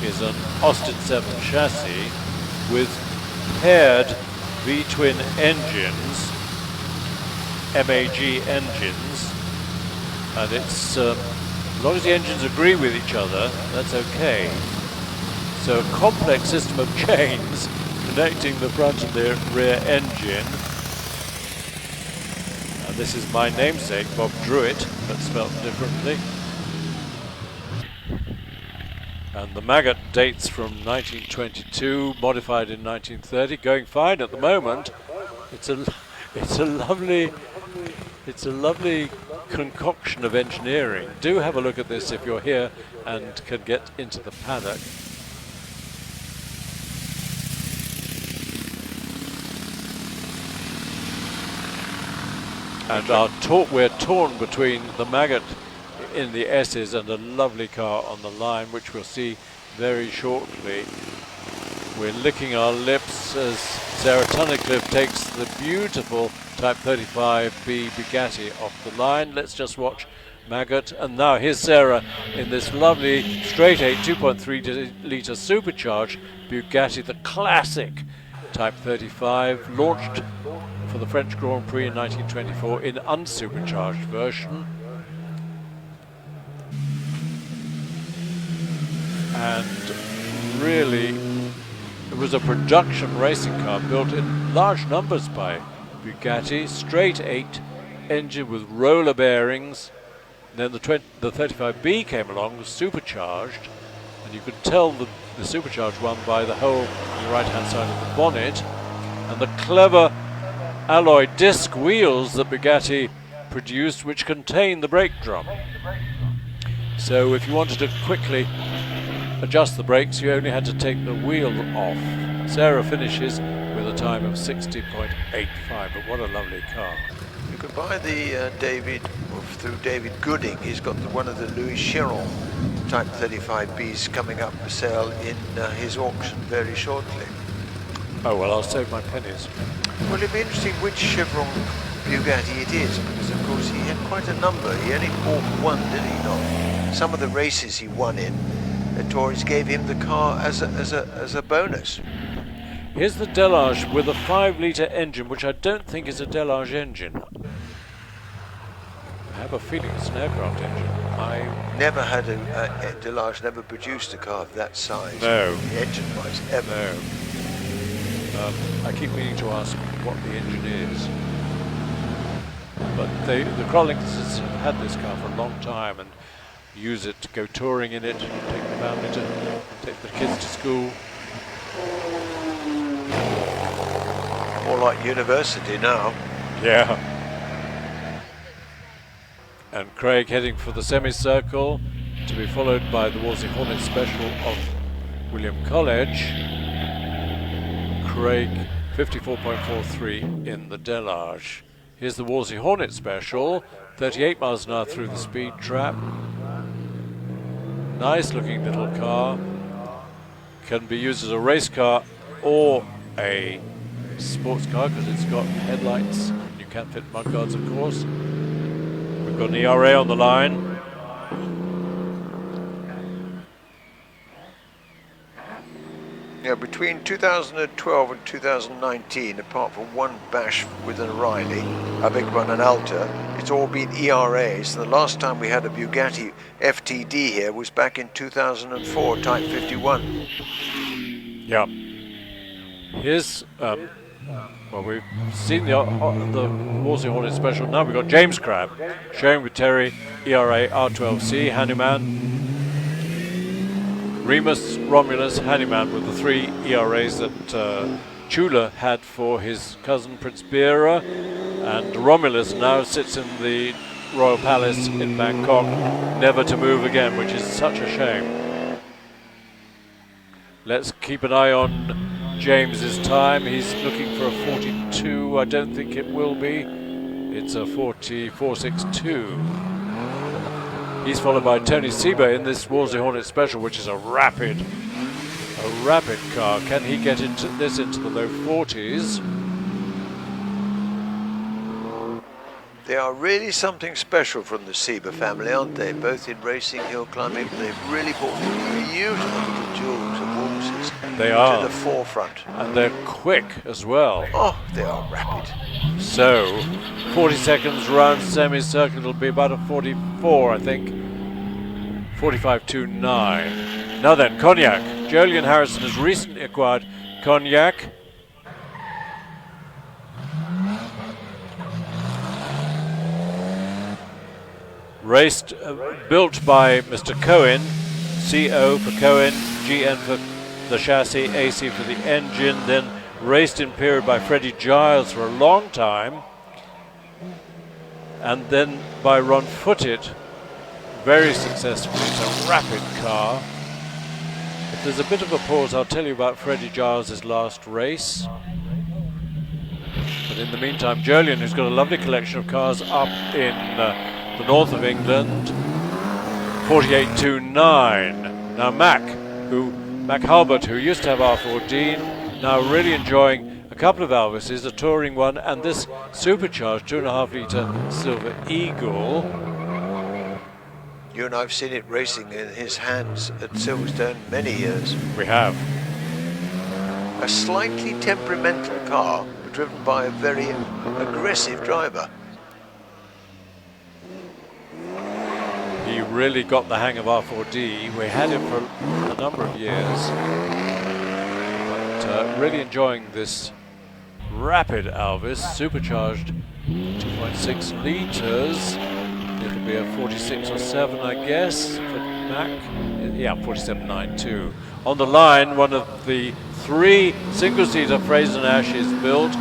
is an Austin 7 chassis with paired V-twin engines, MAG engines, and it's as long as the engines agree with each other, that's okay. So a complex system of chains connecting the front and the rear engine. And this is my namesake, Bob Druitt, but spelt differently. And the Maggot dates from 1922, modified in 1930, going fine at the moment. It's a lovely concoction of engineering. Do have a look at this if you're here and can get into the paddock. And we're torn between the Maggot in the S's and a lovely car on the line, which we'll see very shortly. We're licking our lips as Sarah Tunnicliffe takes the beautiful Type 35B Bugatti off the line. Let's just watch Maggot. And now here's Sarah in this lovely straight 8 2.3-litre supercharged Bugatti, the classic Type 35, launched for the French Grand Prix in 1924 in unsupercharged version. And really, it was a production racing car built in large numbers by Bugatti, straight 8 engine with roller bearings. And then the 35B came along, was supercharged, and you could tell the supercharged one by the hole on the right hand side of the bonnet and the clever alloy disc wheels that Bugatti produced, which contain the brake drum. So if you wanted to quickly adjust the brakes, you only had to take the wheel off. Sarah finishes with a time of 60.85, but what a lovely car. You could buy the through David Gooding. He's got one of the Louis Chiron Type 35Bs coming up for sale in his auction very shortly. Oh well, I'll save my pennies. Well, it'd be interesting which Chevron Bugatti it is, because of course he had quite a number. He only bought one, did he not? Some of the races he won in, the Tories gave him the car as a bonus. Here's the Delage with a 5-litre engine, which I don't think is a Delage engine. I have a feeling it's an aircraft engine. I never had a Delage, never produced a car of that size. No. Engine-wise, ever. No. I keep meaning to ask what the engine is. But the Collings have had this car for a long time and use it to go touring in it, take the family to take the kids to school. More like university now. Yeah. And Craig heading for the semicircle, to be followed by the Wolseley Hornet Special of William College. Craig 54.43 in the Delage. Here's the Wolseley Hornet Special, 38 miles an hour through the speed trap. Nice looking little car. Can be used as a race car or a sports car because it's got headlights. You can't fit mudguards, of course. We've got an ERA on the line. Yeah, between 2012 and 2019, apart from one bash with an O'Reilly, a big one, an Alta, it's all been ERAs. The last time we had a Bugatti FTD here was back in 2004, Type 51. Yeah. Here's, well, we've seen the Wolseley Hornet Special. Now we've got James Crabb showing with Terry, ERA R12C, Handyman. Remus, Romulus, Handyman with the 3 ERAs that Chula had for his cousin Prince Beera, and Romulus now sits in the Royal Palace in Bangkok, never to move again, which is such a shame. Let's keep an eye on James's time. He's looking for a 42. I don't think it will be. It's a 44.62. He's followed by Tony Seba in this Wolseley Hornet Special, which is a rapid car. Can he get into the low 40s? They are really something special from the Seba family, aren't they? Both in racing, hill climbing. They've really brought beautiful little jewels of horses to the forefront. And they're quick as well. Oh, they are rapid. So, 40 seconds round semicircle, it'll be about a 44, I think. 45.29. Now then, Cognac. Julian Harrison has recently acquired Cognac. Raced, built by Mr. Cohen, CO for Cohen, GN for the chassis, AC for the engine, then raced in period by Freddie Giles for a long time, and then by Ron Footit, very successfully. It's a rapid car. If there's a bit of a pause, I'll tell you about Freddie Giles' last race. But in the meantime, Julian, who's got a lovely collection of cars up in the north of England, 48.29. Now Mac Halbert, who used to have R14, now really enjoying a couple of Elvises, a touring one, and this supercharged 2.5 litre Silver Eagle. You and I've seen it racing in his hands at Silverstone many years. We have. A slightly temperamental car, driven by a very aggressive driver. He really got the hang of R4D. We had him for a number of years. But really enjoying this rapid Elvis, supercharged 2.6 litres. It'll be a 46 or 7, I guess, for Mac. Yeah, 47.92. On the line, one of the 3 single-seater Frazer Nash is built.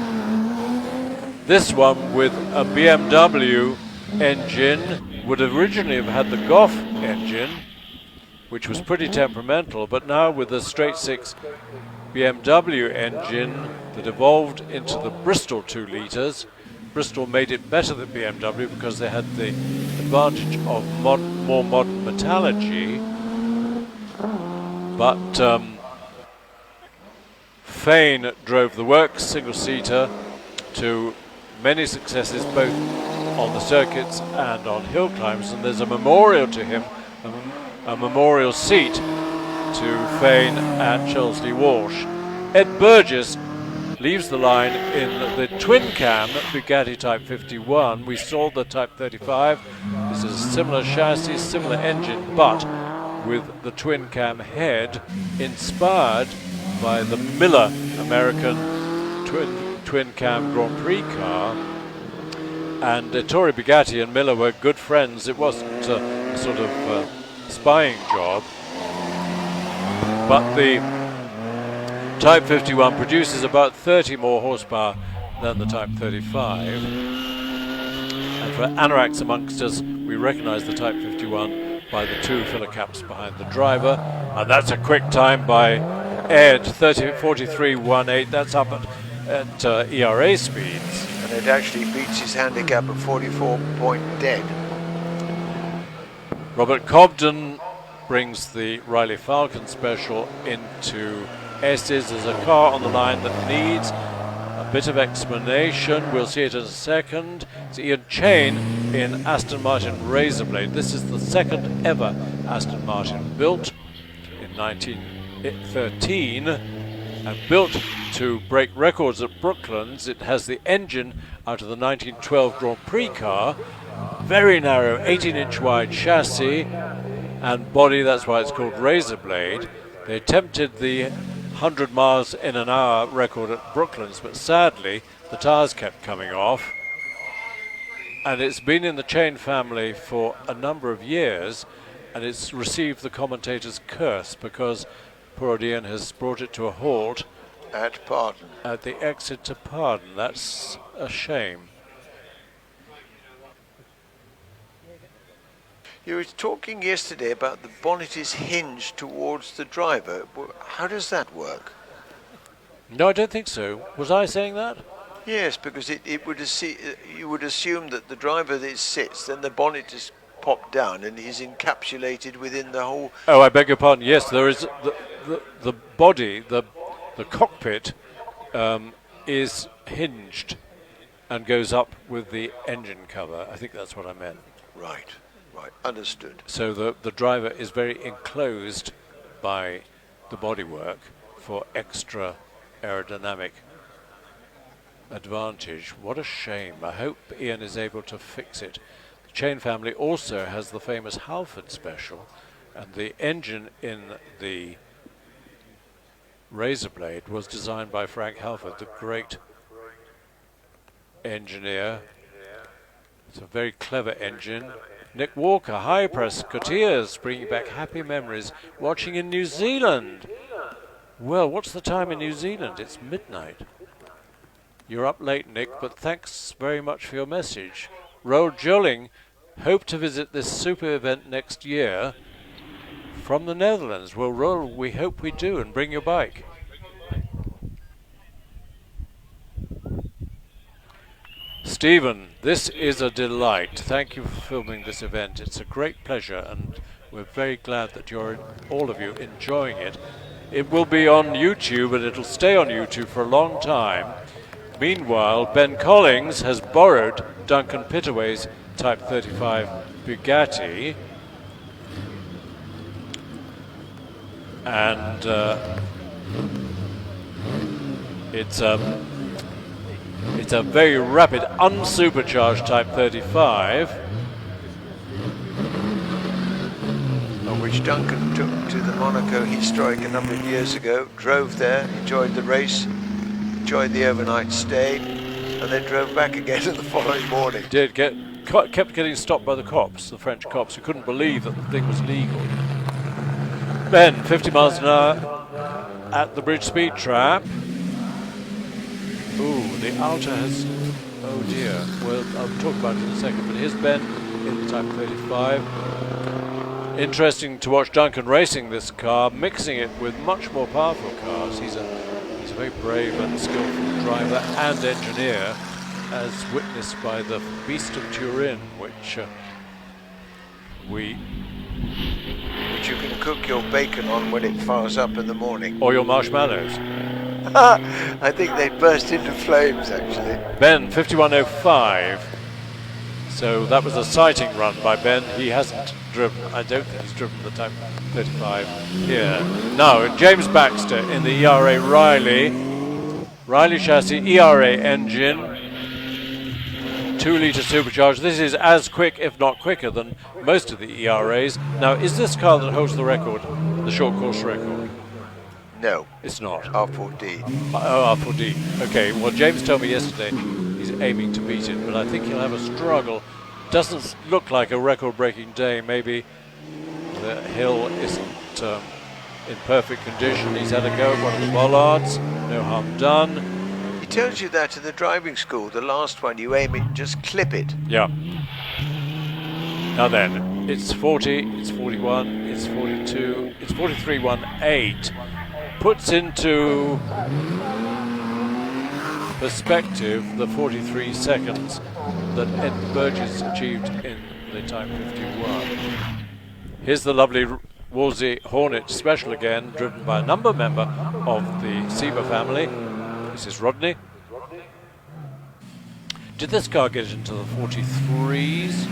This one with a BMW engine would originally have had the Gauche engine, which was pretty temperamental, but now with the straight 6 BMW engine that evolved into the Bristol 2 litres. Bristol made it better than BMW because they had the advantage of more modern metallurgy. But Fane drove the works single-seater to many successes both on the circuits and on hill climbs, and there's a memorial to him, a memorial seat to Fane at Chesley Walsh. Ed Burgess leaves the line in the twin-cam Bugatti Type 51. We saw the Type 35. This is a similar chassis, similar engine, but with the twin-cam head inspired by the Miller American twin-cam Grand Prix car. And Ettore Bugatti and Miller were good friends. It wasn't a sort of spying job. But the Type 51 produces about 30 more horsepower than the Type 35. And for anoraks amongst us, we recognize the Type 51 by the 2 filler caps behind the driver. And that's a quick time by Ed, 43.18. That's up at ERA speeds. And it actually beats his handicap of 44 point dead. Robert Cobden brings the Riley Falcon Special into S's. There's a car on the line that needs a bit of explanation. We'll see it in a second. It's Ian Chain in Aston Martin Razorblade. This is the second ever Aston Martin built in 1913. and built to break records at Brooklands. It has the engine out of the 1912 Grand Prix car, very narrow 18-inch wide chassis and body, that's why it's called Razor Blade. They attempted the 100 miles in an hour record at Brooklands, but sadly the tyres kept coming off. And it's been in the chain family for a number of years, and it's received the commentator's curse because poor old Ian has brought it to a halt At Pardon. at the exit to Pardon. That's a shame. You were talking yesterday about the bonnet is hinged towards the driver. How does that work? No, I don't think so. Was I saying that? Yes, because it would you would assume that the driver that sits, then the bonnet is popped down and he's encapsulated within the whole. Oh, I beg your pardon. Yes, there is the body, the cockpit is hinged and goes up with the engine cover. I think that's what I meant. Right, understood. So the driver is very enclosed by the bodywork for extra aerodynamic advantage. What a shame. I hope Ian is able to fix it. The chain family also has the famous Halford special, and the engine in the Razor Blade was designed by Frank Halford, the great engineer. It's a very clever engine. Nick Walker, hi Prescottiers, bringing back happy memories watching in New Zealand. Well, what's the time in New Zealand? It's midnight. You're up late, Nick, but thanks very much for your message. Roel Joling, hope to visit this super event next year from the Netherlands. Well, Roel, we hope we do, and bring your bike. Stephen, this is a delight. Thank you for filming this event. It's a great pleasure, and we're very glad that you're, all of you, enjoying it. It will be on YouTube, and it'll stay on YouTube for a long time. Meanwhile, Ben Collings has borrowed Duncan Pittaway's Type 35 Bugatti, and it's a very rapid, unsupercharged Type 35. Which Duncan took to the Monaco Heatstroke a number of years ago, drove there, enjoyed the race, enjoyed the overnight stay, and then drove back again the following morning. Kept getting stopped by the cops, the French cops, who couldn't believe that the thing was legal. Ben, 50 miles an hour at the bridge speed trap. Ooh, the outer has, oh dear, well, I'll talk about it in a second, but here's Ben in the Type 35. Interesting to watch Duncan racing this car, mixing it with much more powerful cars. He's a very brave and skillful driver and engineer, as witnessed by the Beast of Turin, which you can cook your bacon on when it fires up in the morning. Or your marshmallows. I think they burst into flames, actually. Ben, 51.05. So that was a sighting run by Ben. He hasn't driven, I don't think he's driven the Type 35 here. No, James Baxter in the ERA Riley chassis, ERA engine, 2-litre supercharged. This is as quick, if not quicker, than most of the ERAs. Now, is this car that holds the record, the short course record? No. It's not. R4D. Oh, R4D. Okay, well, James told me yesterday he's aiming to beat it, but I think he'll have a struggle. Doesn't look like a record-breaking day. Maybe the hill isn't in perfect condition. He's had a go at one of the bollards. No harm done. He tells you that in the driving school. The last one, you aim it and just clip it. Yeah. Now then, it's 40, it's 41, it's 42, it's 43.18. Puts into perspective the 43 seconds that Ed Burgess achieved in the Type 51. Here's the lovely Wolseley Hornet Special again, driven by a number member of the Seba family. This is Rodney. Did this car get into the 43s?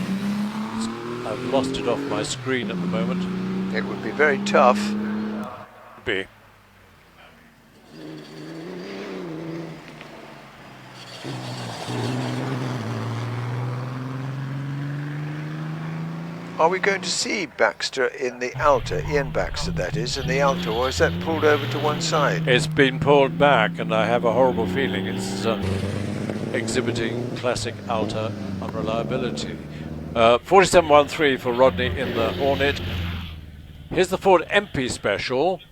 I've lost it off my screen at the moment. It would be very tough. Be. Are we going to see Baxter in the Alta, Ian Baxter that is, in the Alta, or is that pulled over to one side? It's been pulled back, and I have a horrible feeling it's exhibiting classic Alta unreliability. 4713 for Rodney in the Hornet. Here's the Ford MP Special.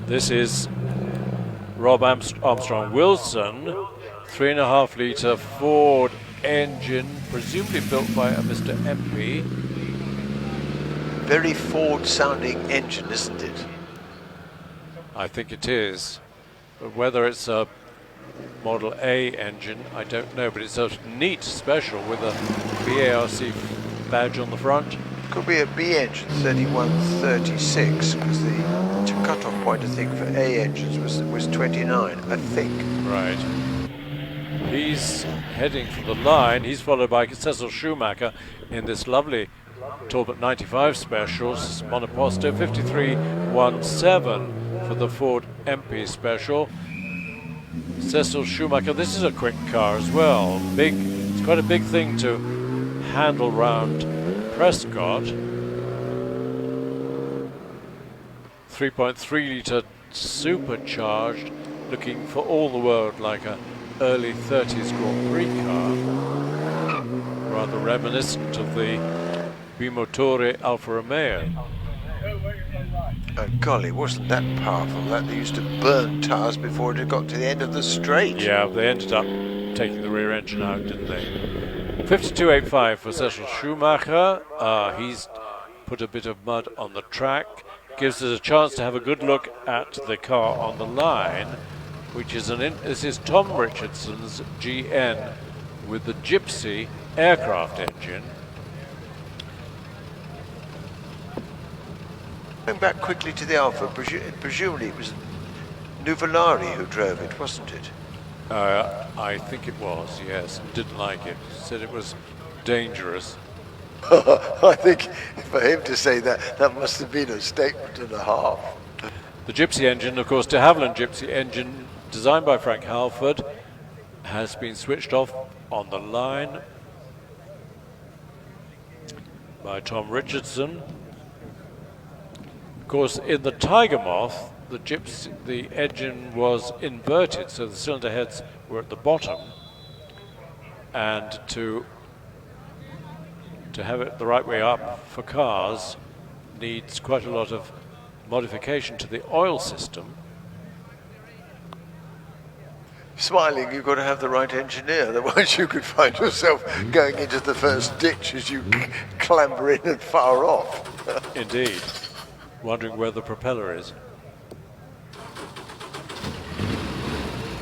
This is Rob Armstrong Wilson, 3.5 litre Ford engine, presumably built by a Mr. MP. Very Ford sounding engine, isn't it? I think it is. But whether it's a Model A engine, I don't know, but it's a neat special with a BARC badge on the front. Could be a B engine, 3136, because the cut-off point, I think, for A engines was 29, I think. Right. He's heading for the line. He's followed by Cecil Schumacher in this lovely Talbot 95 special, monoposto, 5317 for the Ford MP Special. Cecil Schumacher, this is a quick car as well. Big, it's quite a big thing to handle round Prescott. 3.3 litre supercharged, looking for all the world like a early 30s Grand Prix car, rather reminiscent of the Bimotore Alfa Romeo. Oh golly, wasn't that powerful? That they used to burn tyres before it had got to the end of the straight. Yeah, they ended up taking the rear engine out, didn't they? 52.85 for Cecil Schumacher. He's put a bit of mud on the track. Gives us a chance to have a good look at the car on the line, which is this is Tom Richardson's GN with the Gypsy aircraft engine. Going back quickly to the Alfa, presumably it was Nuvolari who drove it, wasn't it? I think it was, yes. Didn't like it. Said it was dangerous. I think for him to say that, that must have been a statement and a half. The Gypsy engine, of course, de Havilland Gypsy engine, designed by Frank Halford, has been switched off on the line by Tom Richardson. Of course, in the Tiger Moth, the engine was inverted, so the cylinder heads were at the bottom, and to have it the right way up for cars needs quite a lot of modification to the oil system. Smiling, you've got to have the right engineer, otherwise you could find yourself going into the first ditch as you clamber in and fire off. Indeed. Wondering where the propeller is.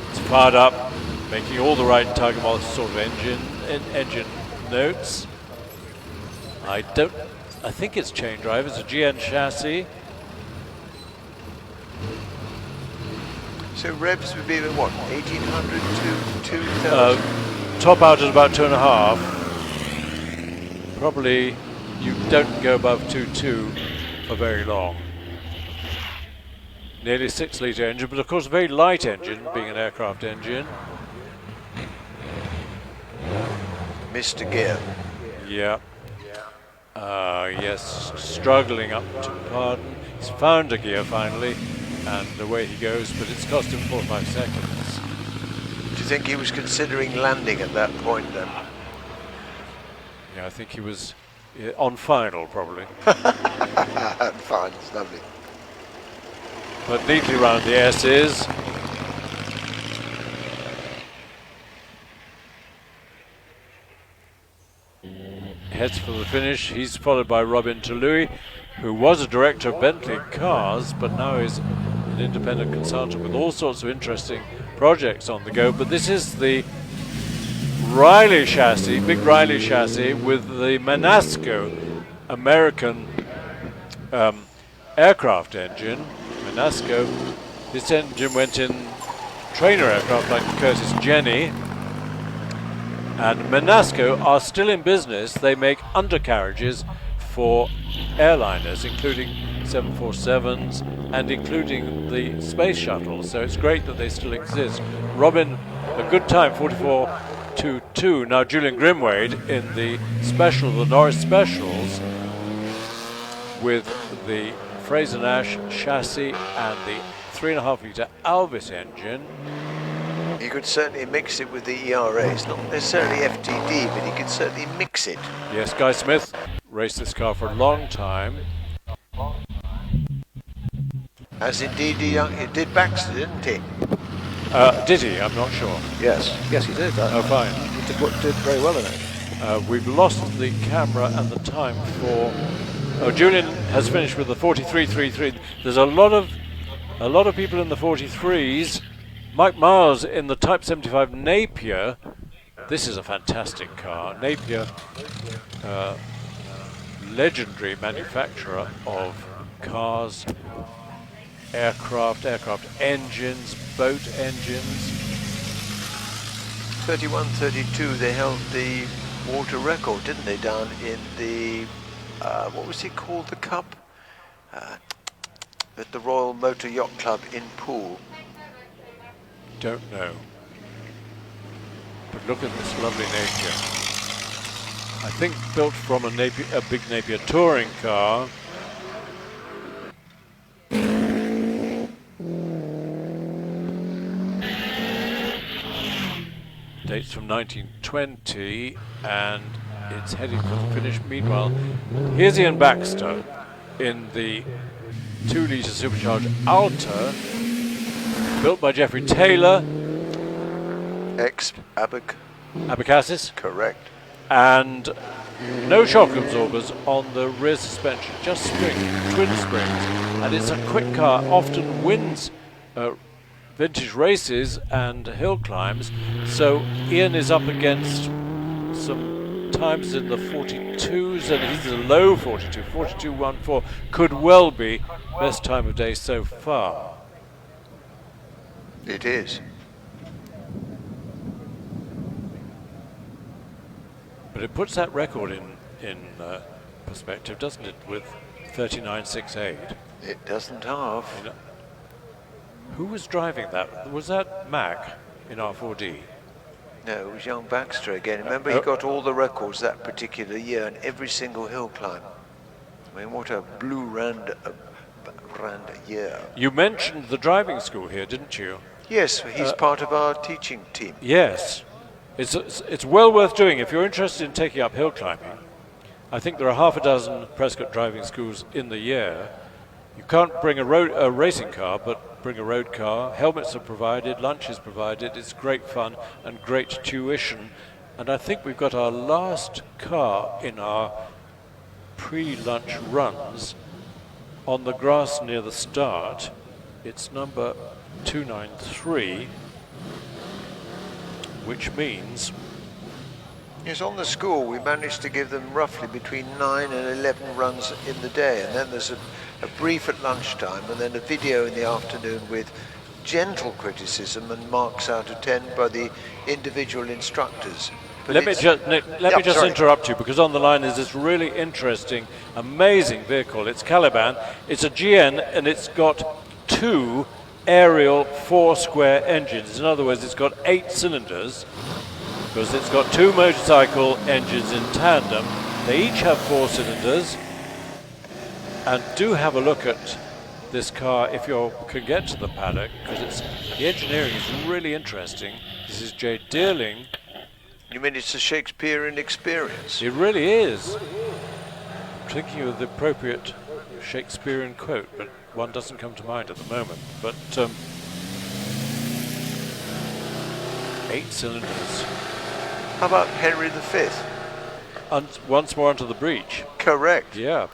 It's fired up, making all the right Tiger Moth sort of engine notes. I think it's chain drive. It's a GN chassis. So revs would be at what, 1800 to 2000? Top out at about 2.5. Probably you don't go above 2.2 for very long. Nearly 6 litre engine, but of course a very light engine, being an aircraft engine. Mr. Gear. Yeah. Yes, struggling up to pardon. He's found a gear finally, and away he goes, but it's cost him 4 or 5 seconds. Do you think he was considering landing at that point then? Yeah, I think he was on final, probably. Fine, it's lovely. But neatly round the S's. Heads for the finish. He's followed by Robin Toulouse, who was a director of Bentley Cars, but now is an independent consultant with all sorts of interesting projects on the go. But this is the Riley chassis, big Riley chassis, with the Manasco American aircraft engine. Manasco, this engine went in trainer aircraft like the Curtiss Jenny. And Manasco are still in business. They make undercarriages for airliners, including 747s and including the space shuttle. So it's great that they still exist. Robin, a good time, 44.2 2.22. Now Julian Grimwade in the special, the Norris Specials, with the Frazer Nash chassis and the 3.5 litre Elvis engine. He could certainly mix it with the ERA. It's not necessarily FTD, but he could certainly mix it. Yes, Guy Smith raced this car for a long time. As indeed he did Baxter, didn't he? Did he? I'm not sure. Yes, yes, he did. Oh, fine. He did very well in it. We've lost the camera and the time for... Oh, Julian has finished with the 43.33. There's a lot of people in the 43s. Mike Miles in the Type 75 Napier. This is a fantastic car. Napier, legendary manufacturer of cars, aircraft engines, boat engines. 31.32, they held the water record, didn't they, down in the, what was it called, the Cup? At the Royal Motor Yacht Club in Poole. Don't know. But look at this lovely Napier. I think built from a big Napier touring car. Dates from 1920, and it's heading for the finish. Meanwhile, here's Ian Baxter in the 2 litre supercharged Alta, built by Geoffrey Taylor. Abacassis. Correct. And no shock absorbers on the rear suspension, just twin springs. And it's a quick car, often wins vintage races and hill climbs. So Ian is up against some times in the 42s, and he's a low 42, 42.14. Could well be best time of day so far. It is. But it puts that record in perspective, doesn't it, with 39.68? It doesn't half. You know, who was driving that? Was that Mac in R4D? No, it was young Baxter again. Remember, he got all the records that particular year in every single hill climb. I mean, what a blue rand year. You mentioned the driving school here, didn't you? Yes, he's part of our teaching team. Yes. It's well worth doing if you're interested in taking up hill climbing. I think there are half a dozen Prescott driving schools in the year. You can't bring a racing car, but bring a road car. Helmets are provided, lunch is provided. It's great fun and great tuition. And I think we've got our last car in our pre-lunch runs on the grass near the start. It's number 293, which means... Yes, on the school we managed to give them roughly between 9 and 11 runs in the day, and then there's a brief at lunchtime and then a video in the afternoon with gentle criticism and marks out of 10 by the individual instructors. But let me just interrupt you, because on the line is this really interesting, amazing vehicle. It's Caliban, it's a GN, and it's got 2 aerial 4-square engines. In other words, it's got 8 cylinders, because it's got 2 motorcycle engines in tandem. They each have 4 cylinders. And do have a look at this car if you can get to the paddock, because the engineering is really interesting. This is Jay Dearling. You mean it's a Shakespearean experience? It really is. I'm thinking of the appropriate Shakespearean quote, but one doesn't come to mind at the moment. But 8 cylinders. How about Henry V? Once more onto the breach. Correct. Yeah.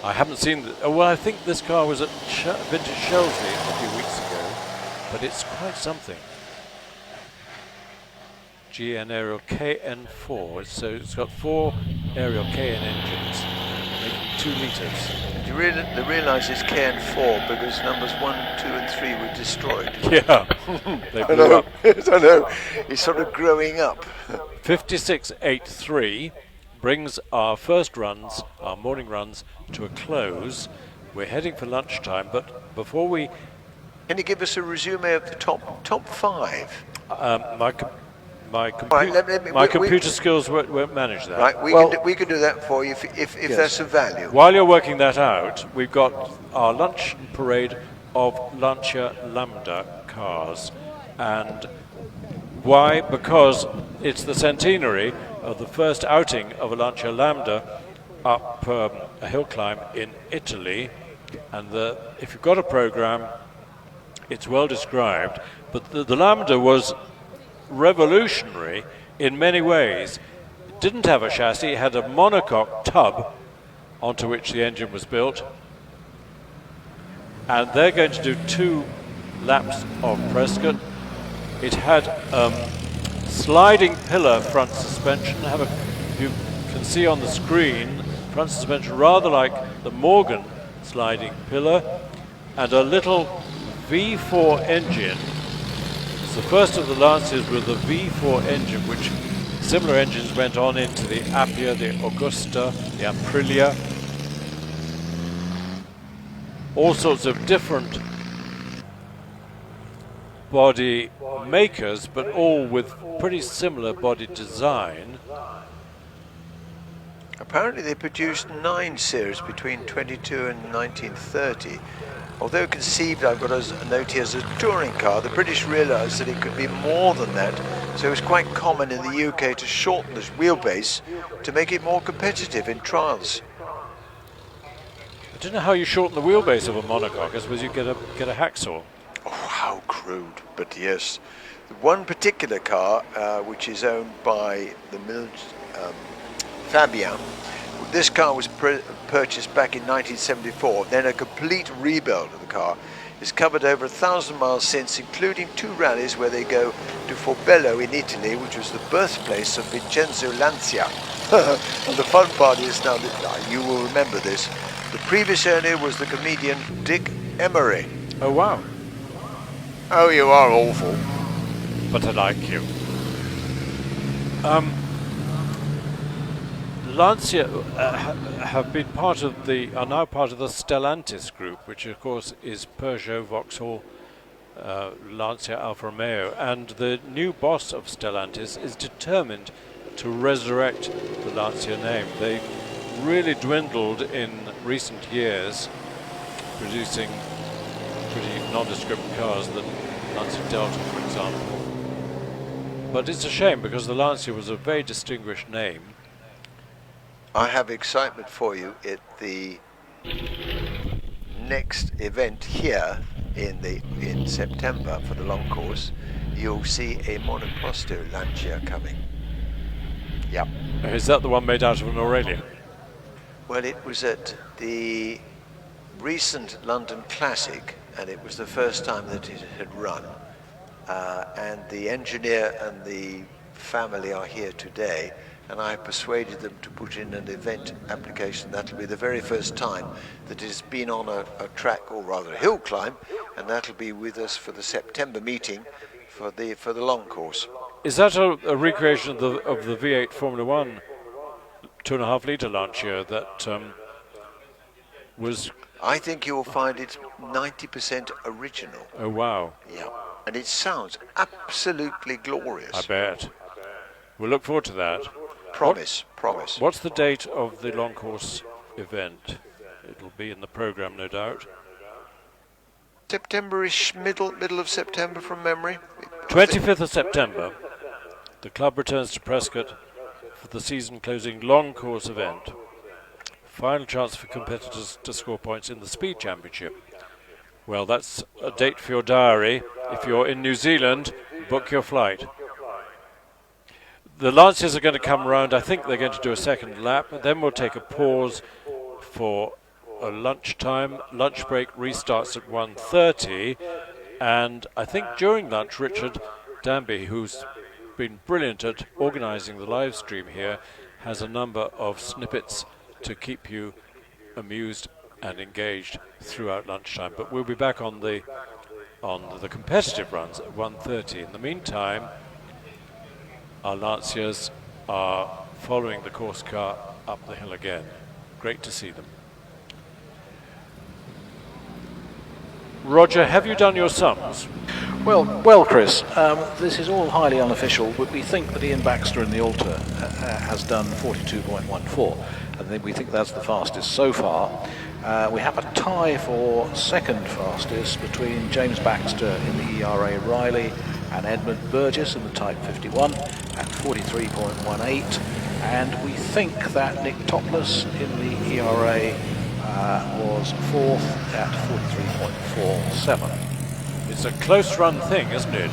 I haven't seen well, I think this car was at Vintage Chelsea a few weeks ago, but it's quite something. GN Aerial KN4, so it's got 4 Aerial KN engines, making 2 litres. You realise it's KN4 because numbers 1, 2 and 3 were destroyed. Yeah, they blew up. I know, it's sort of growing up. 56.83 brings our first runs, our morning runs, to a close. We're heading for lunchtime, but before we Can you give us a resume of the top five? My Right, computer skills won't manage that. Right, we can do that for you if Yes. that's of value. While you're working that out, we've got our lunch parade of Lancia Lambda cars. And why? Because it's the centenary of the first outing of a Lancia Lambda up a hill climb in Italy. And if you've got a program, it's well described. But the Lambda was revolutionary in many ways. It didn't have a chassis, it had a monocoque tub onto which the engine was built, and they're going to do 2 laps of Prescott. It had sliding pillar front suspension. You can see on the screen front suspension rather like the Morgan sliding pillar, and a little V4 engine. It's the first of the Lancias with a V4 engine, which similar engines went on into the Appia, the Augusta, the Aprilia. All sorts of different body makers, but all with pretty similar body design. Apparently they produced 9 series between 22 and 1930. Although conceived, I've got a note here, as a touring car, the British realised that it could be more than that, so it was quite common in the UK to shorten the wheelbase to make it more competitive in trials. I don't know how you shorten the wheelbase of a monocoque. I suppose you get a hacksaw. Oh, how crude, but yes. One particular car, which is owned by the Milne Fabian, this car was purchased back in 1974, then a complete rebuild of the car. It's covered over 1,000 miles since, including 2 rallies where they go to Forbello in Italy, which was the birthplace of Vincenzo Lancia. And the fun part is now that you will remember this. The previous owner was the comedian Dick Emery. Oh wow. Oh, you are awful. But I like you. Lancia have been are now part of the Stellantis group, which of course is Peugeot, Vauxhall, Lancia, Alfa Romeo, and the new boss of Stellantis is determined to resurrect the Lancia name. They really dwindled in recent years, producing pretty nondescript cars, the Lancia Delta, for example. But it's a shame because the Lancia was a very distinguished name. I have excitement for you at the next event here in September for the long course. You'll see a monoposto Lancia coming. Yep. Is that the one made out of an Aurelia? Well, it was at the recent London Classic, and it was the first time that it had run. And the engineer and the family are here today, and I persuaded them to put in an event application. That'll be the very first time that it's been on a track, or rather a hill climb, and that'll be with us for the September meeting for the long course. Is that a recreation of the V8 Formula 1 2.5 litre Lancia that was... I think you'll find it's 90% original. Oh wow. Yeah, and it sounds absolutely glorious. I bet. We'll look forward to that. Promise. What's the date of the long course event? It'll be in the programme, no doubt. September-ish, middle of September from memory. 25th of September, the club returns to Prescott for the season closing long course event. Final chance for competitors to score points in the Speed Championship. Well, that's a date for your diary. If you're in New Zealand, book your flight. The Lanciers are going to come round. I think they're going to do a second lap. Then we'll take a pause for a lunchtime. Lunch break restarts at 1:30. And I think during lunch, Richard Danby, who's been brilliant at organising the live stream here, has a number of snippets to keep you amused and engaged throughout lunchtime. But we'll be back on the competitive runs at 1:30. In the meantime, our Lanciers are following the course car up the hill again. Great to see them. Roger, have you done your sums? Well, Chris, this is all highly unofficial, but we think that Ian Baxter in the Alta has done 42.14, and then we think that's the fastest so far. We have a tie for second fastest between James Baxter in the ERA Riley and Edmund Burgess in the Type 51 at 43.18, and we think that Nick Topless in the ERA was fourth at 43.47. It's a close run thing, isn't it?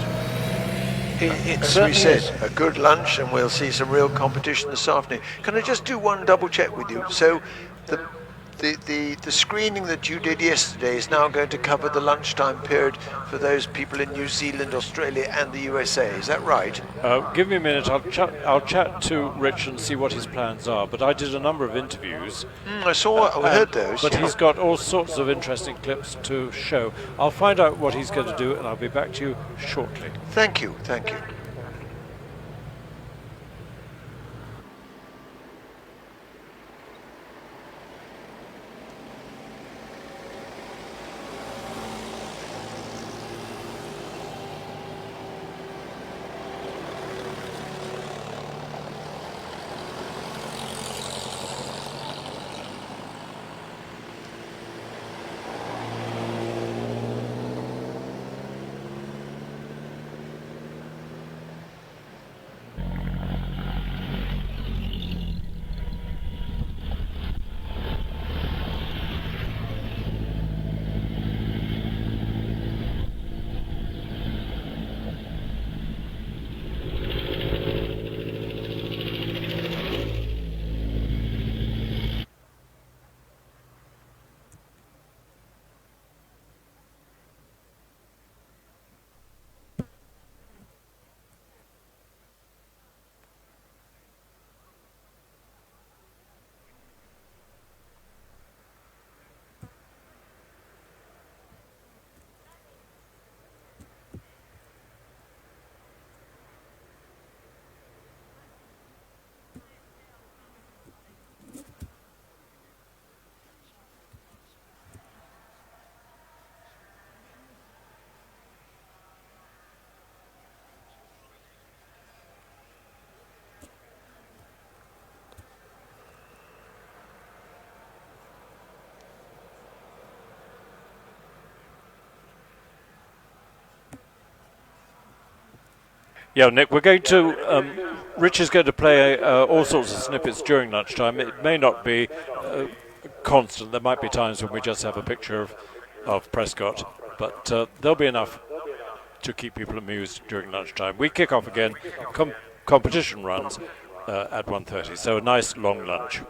It As certainly we said, is. a good lunch, and we'll see some real competition this afternoon. Can I just do one double check with you? So the screening that you did yesterday is now going to cover the lunchtime period for those people in New Zealand, Australia and the USA, is that right? Give me a minute, I'll chat to Rich and see what his plans are, but I did a number of interviews. I heard those. But yeah. he's got all sorts of interesting clips to show. I'll find out what he's going to do and I'll be back to you shortly. Thank you, thank you. Yeah, Nick, we're going to, Rich is going to play all sorts of snippets during lunchtime. It may not be constant. There might be times when we just have a picture of Prescott, but there'll be enough to keep people amused during lunchtime. We kick off again, competition runs at 1:30, so a nice long lunch.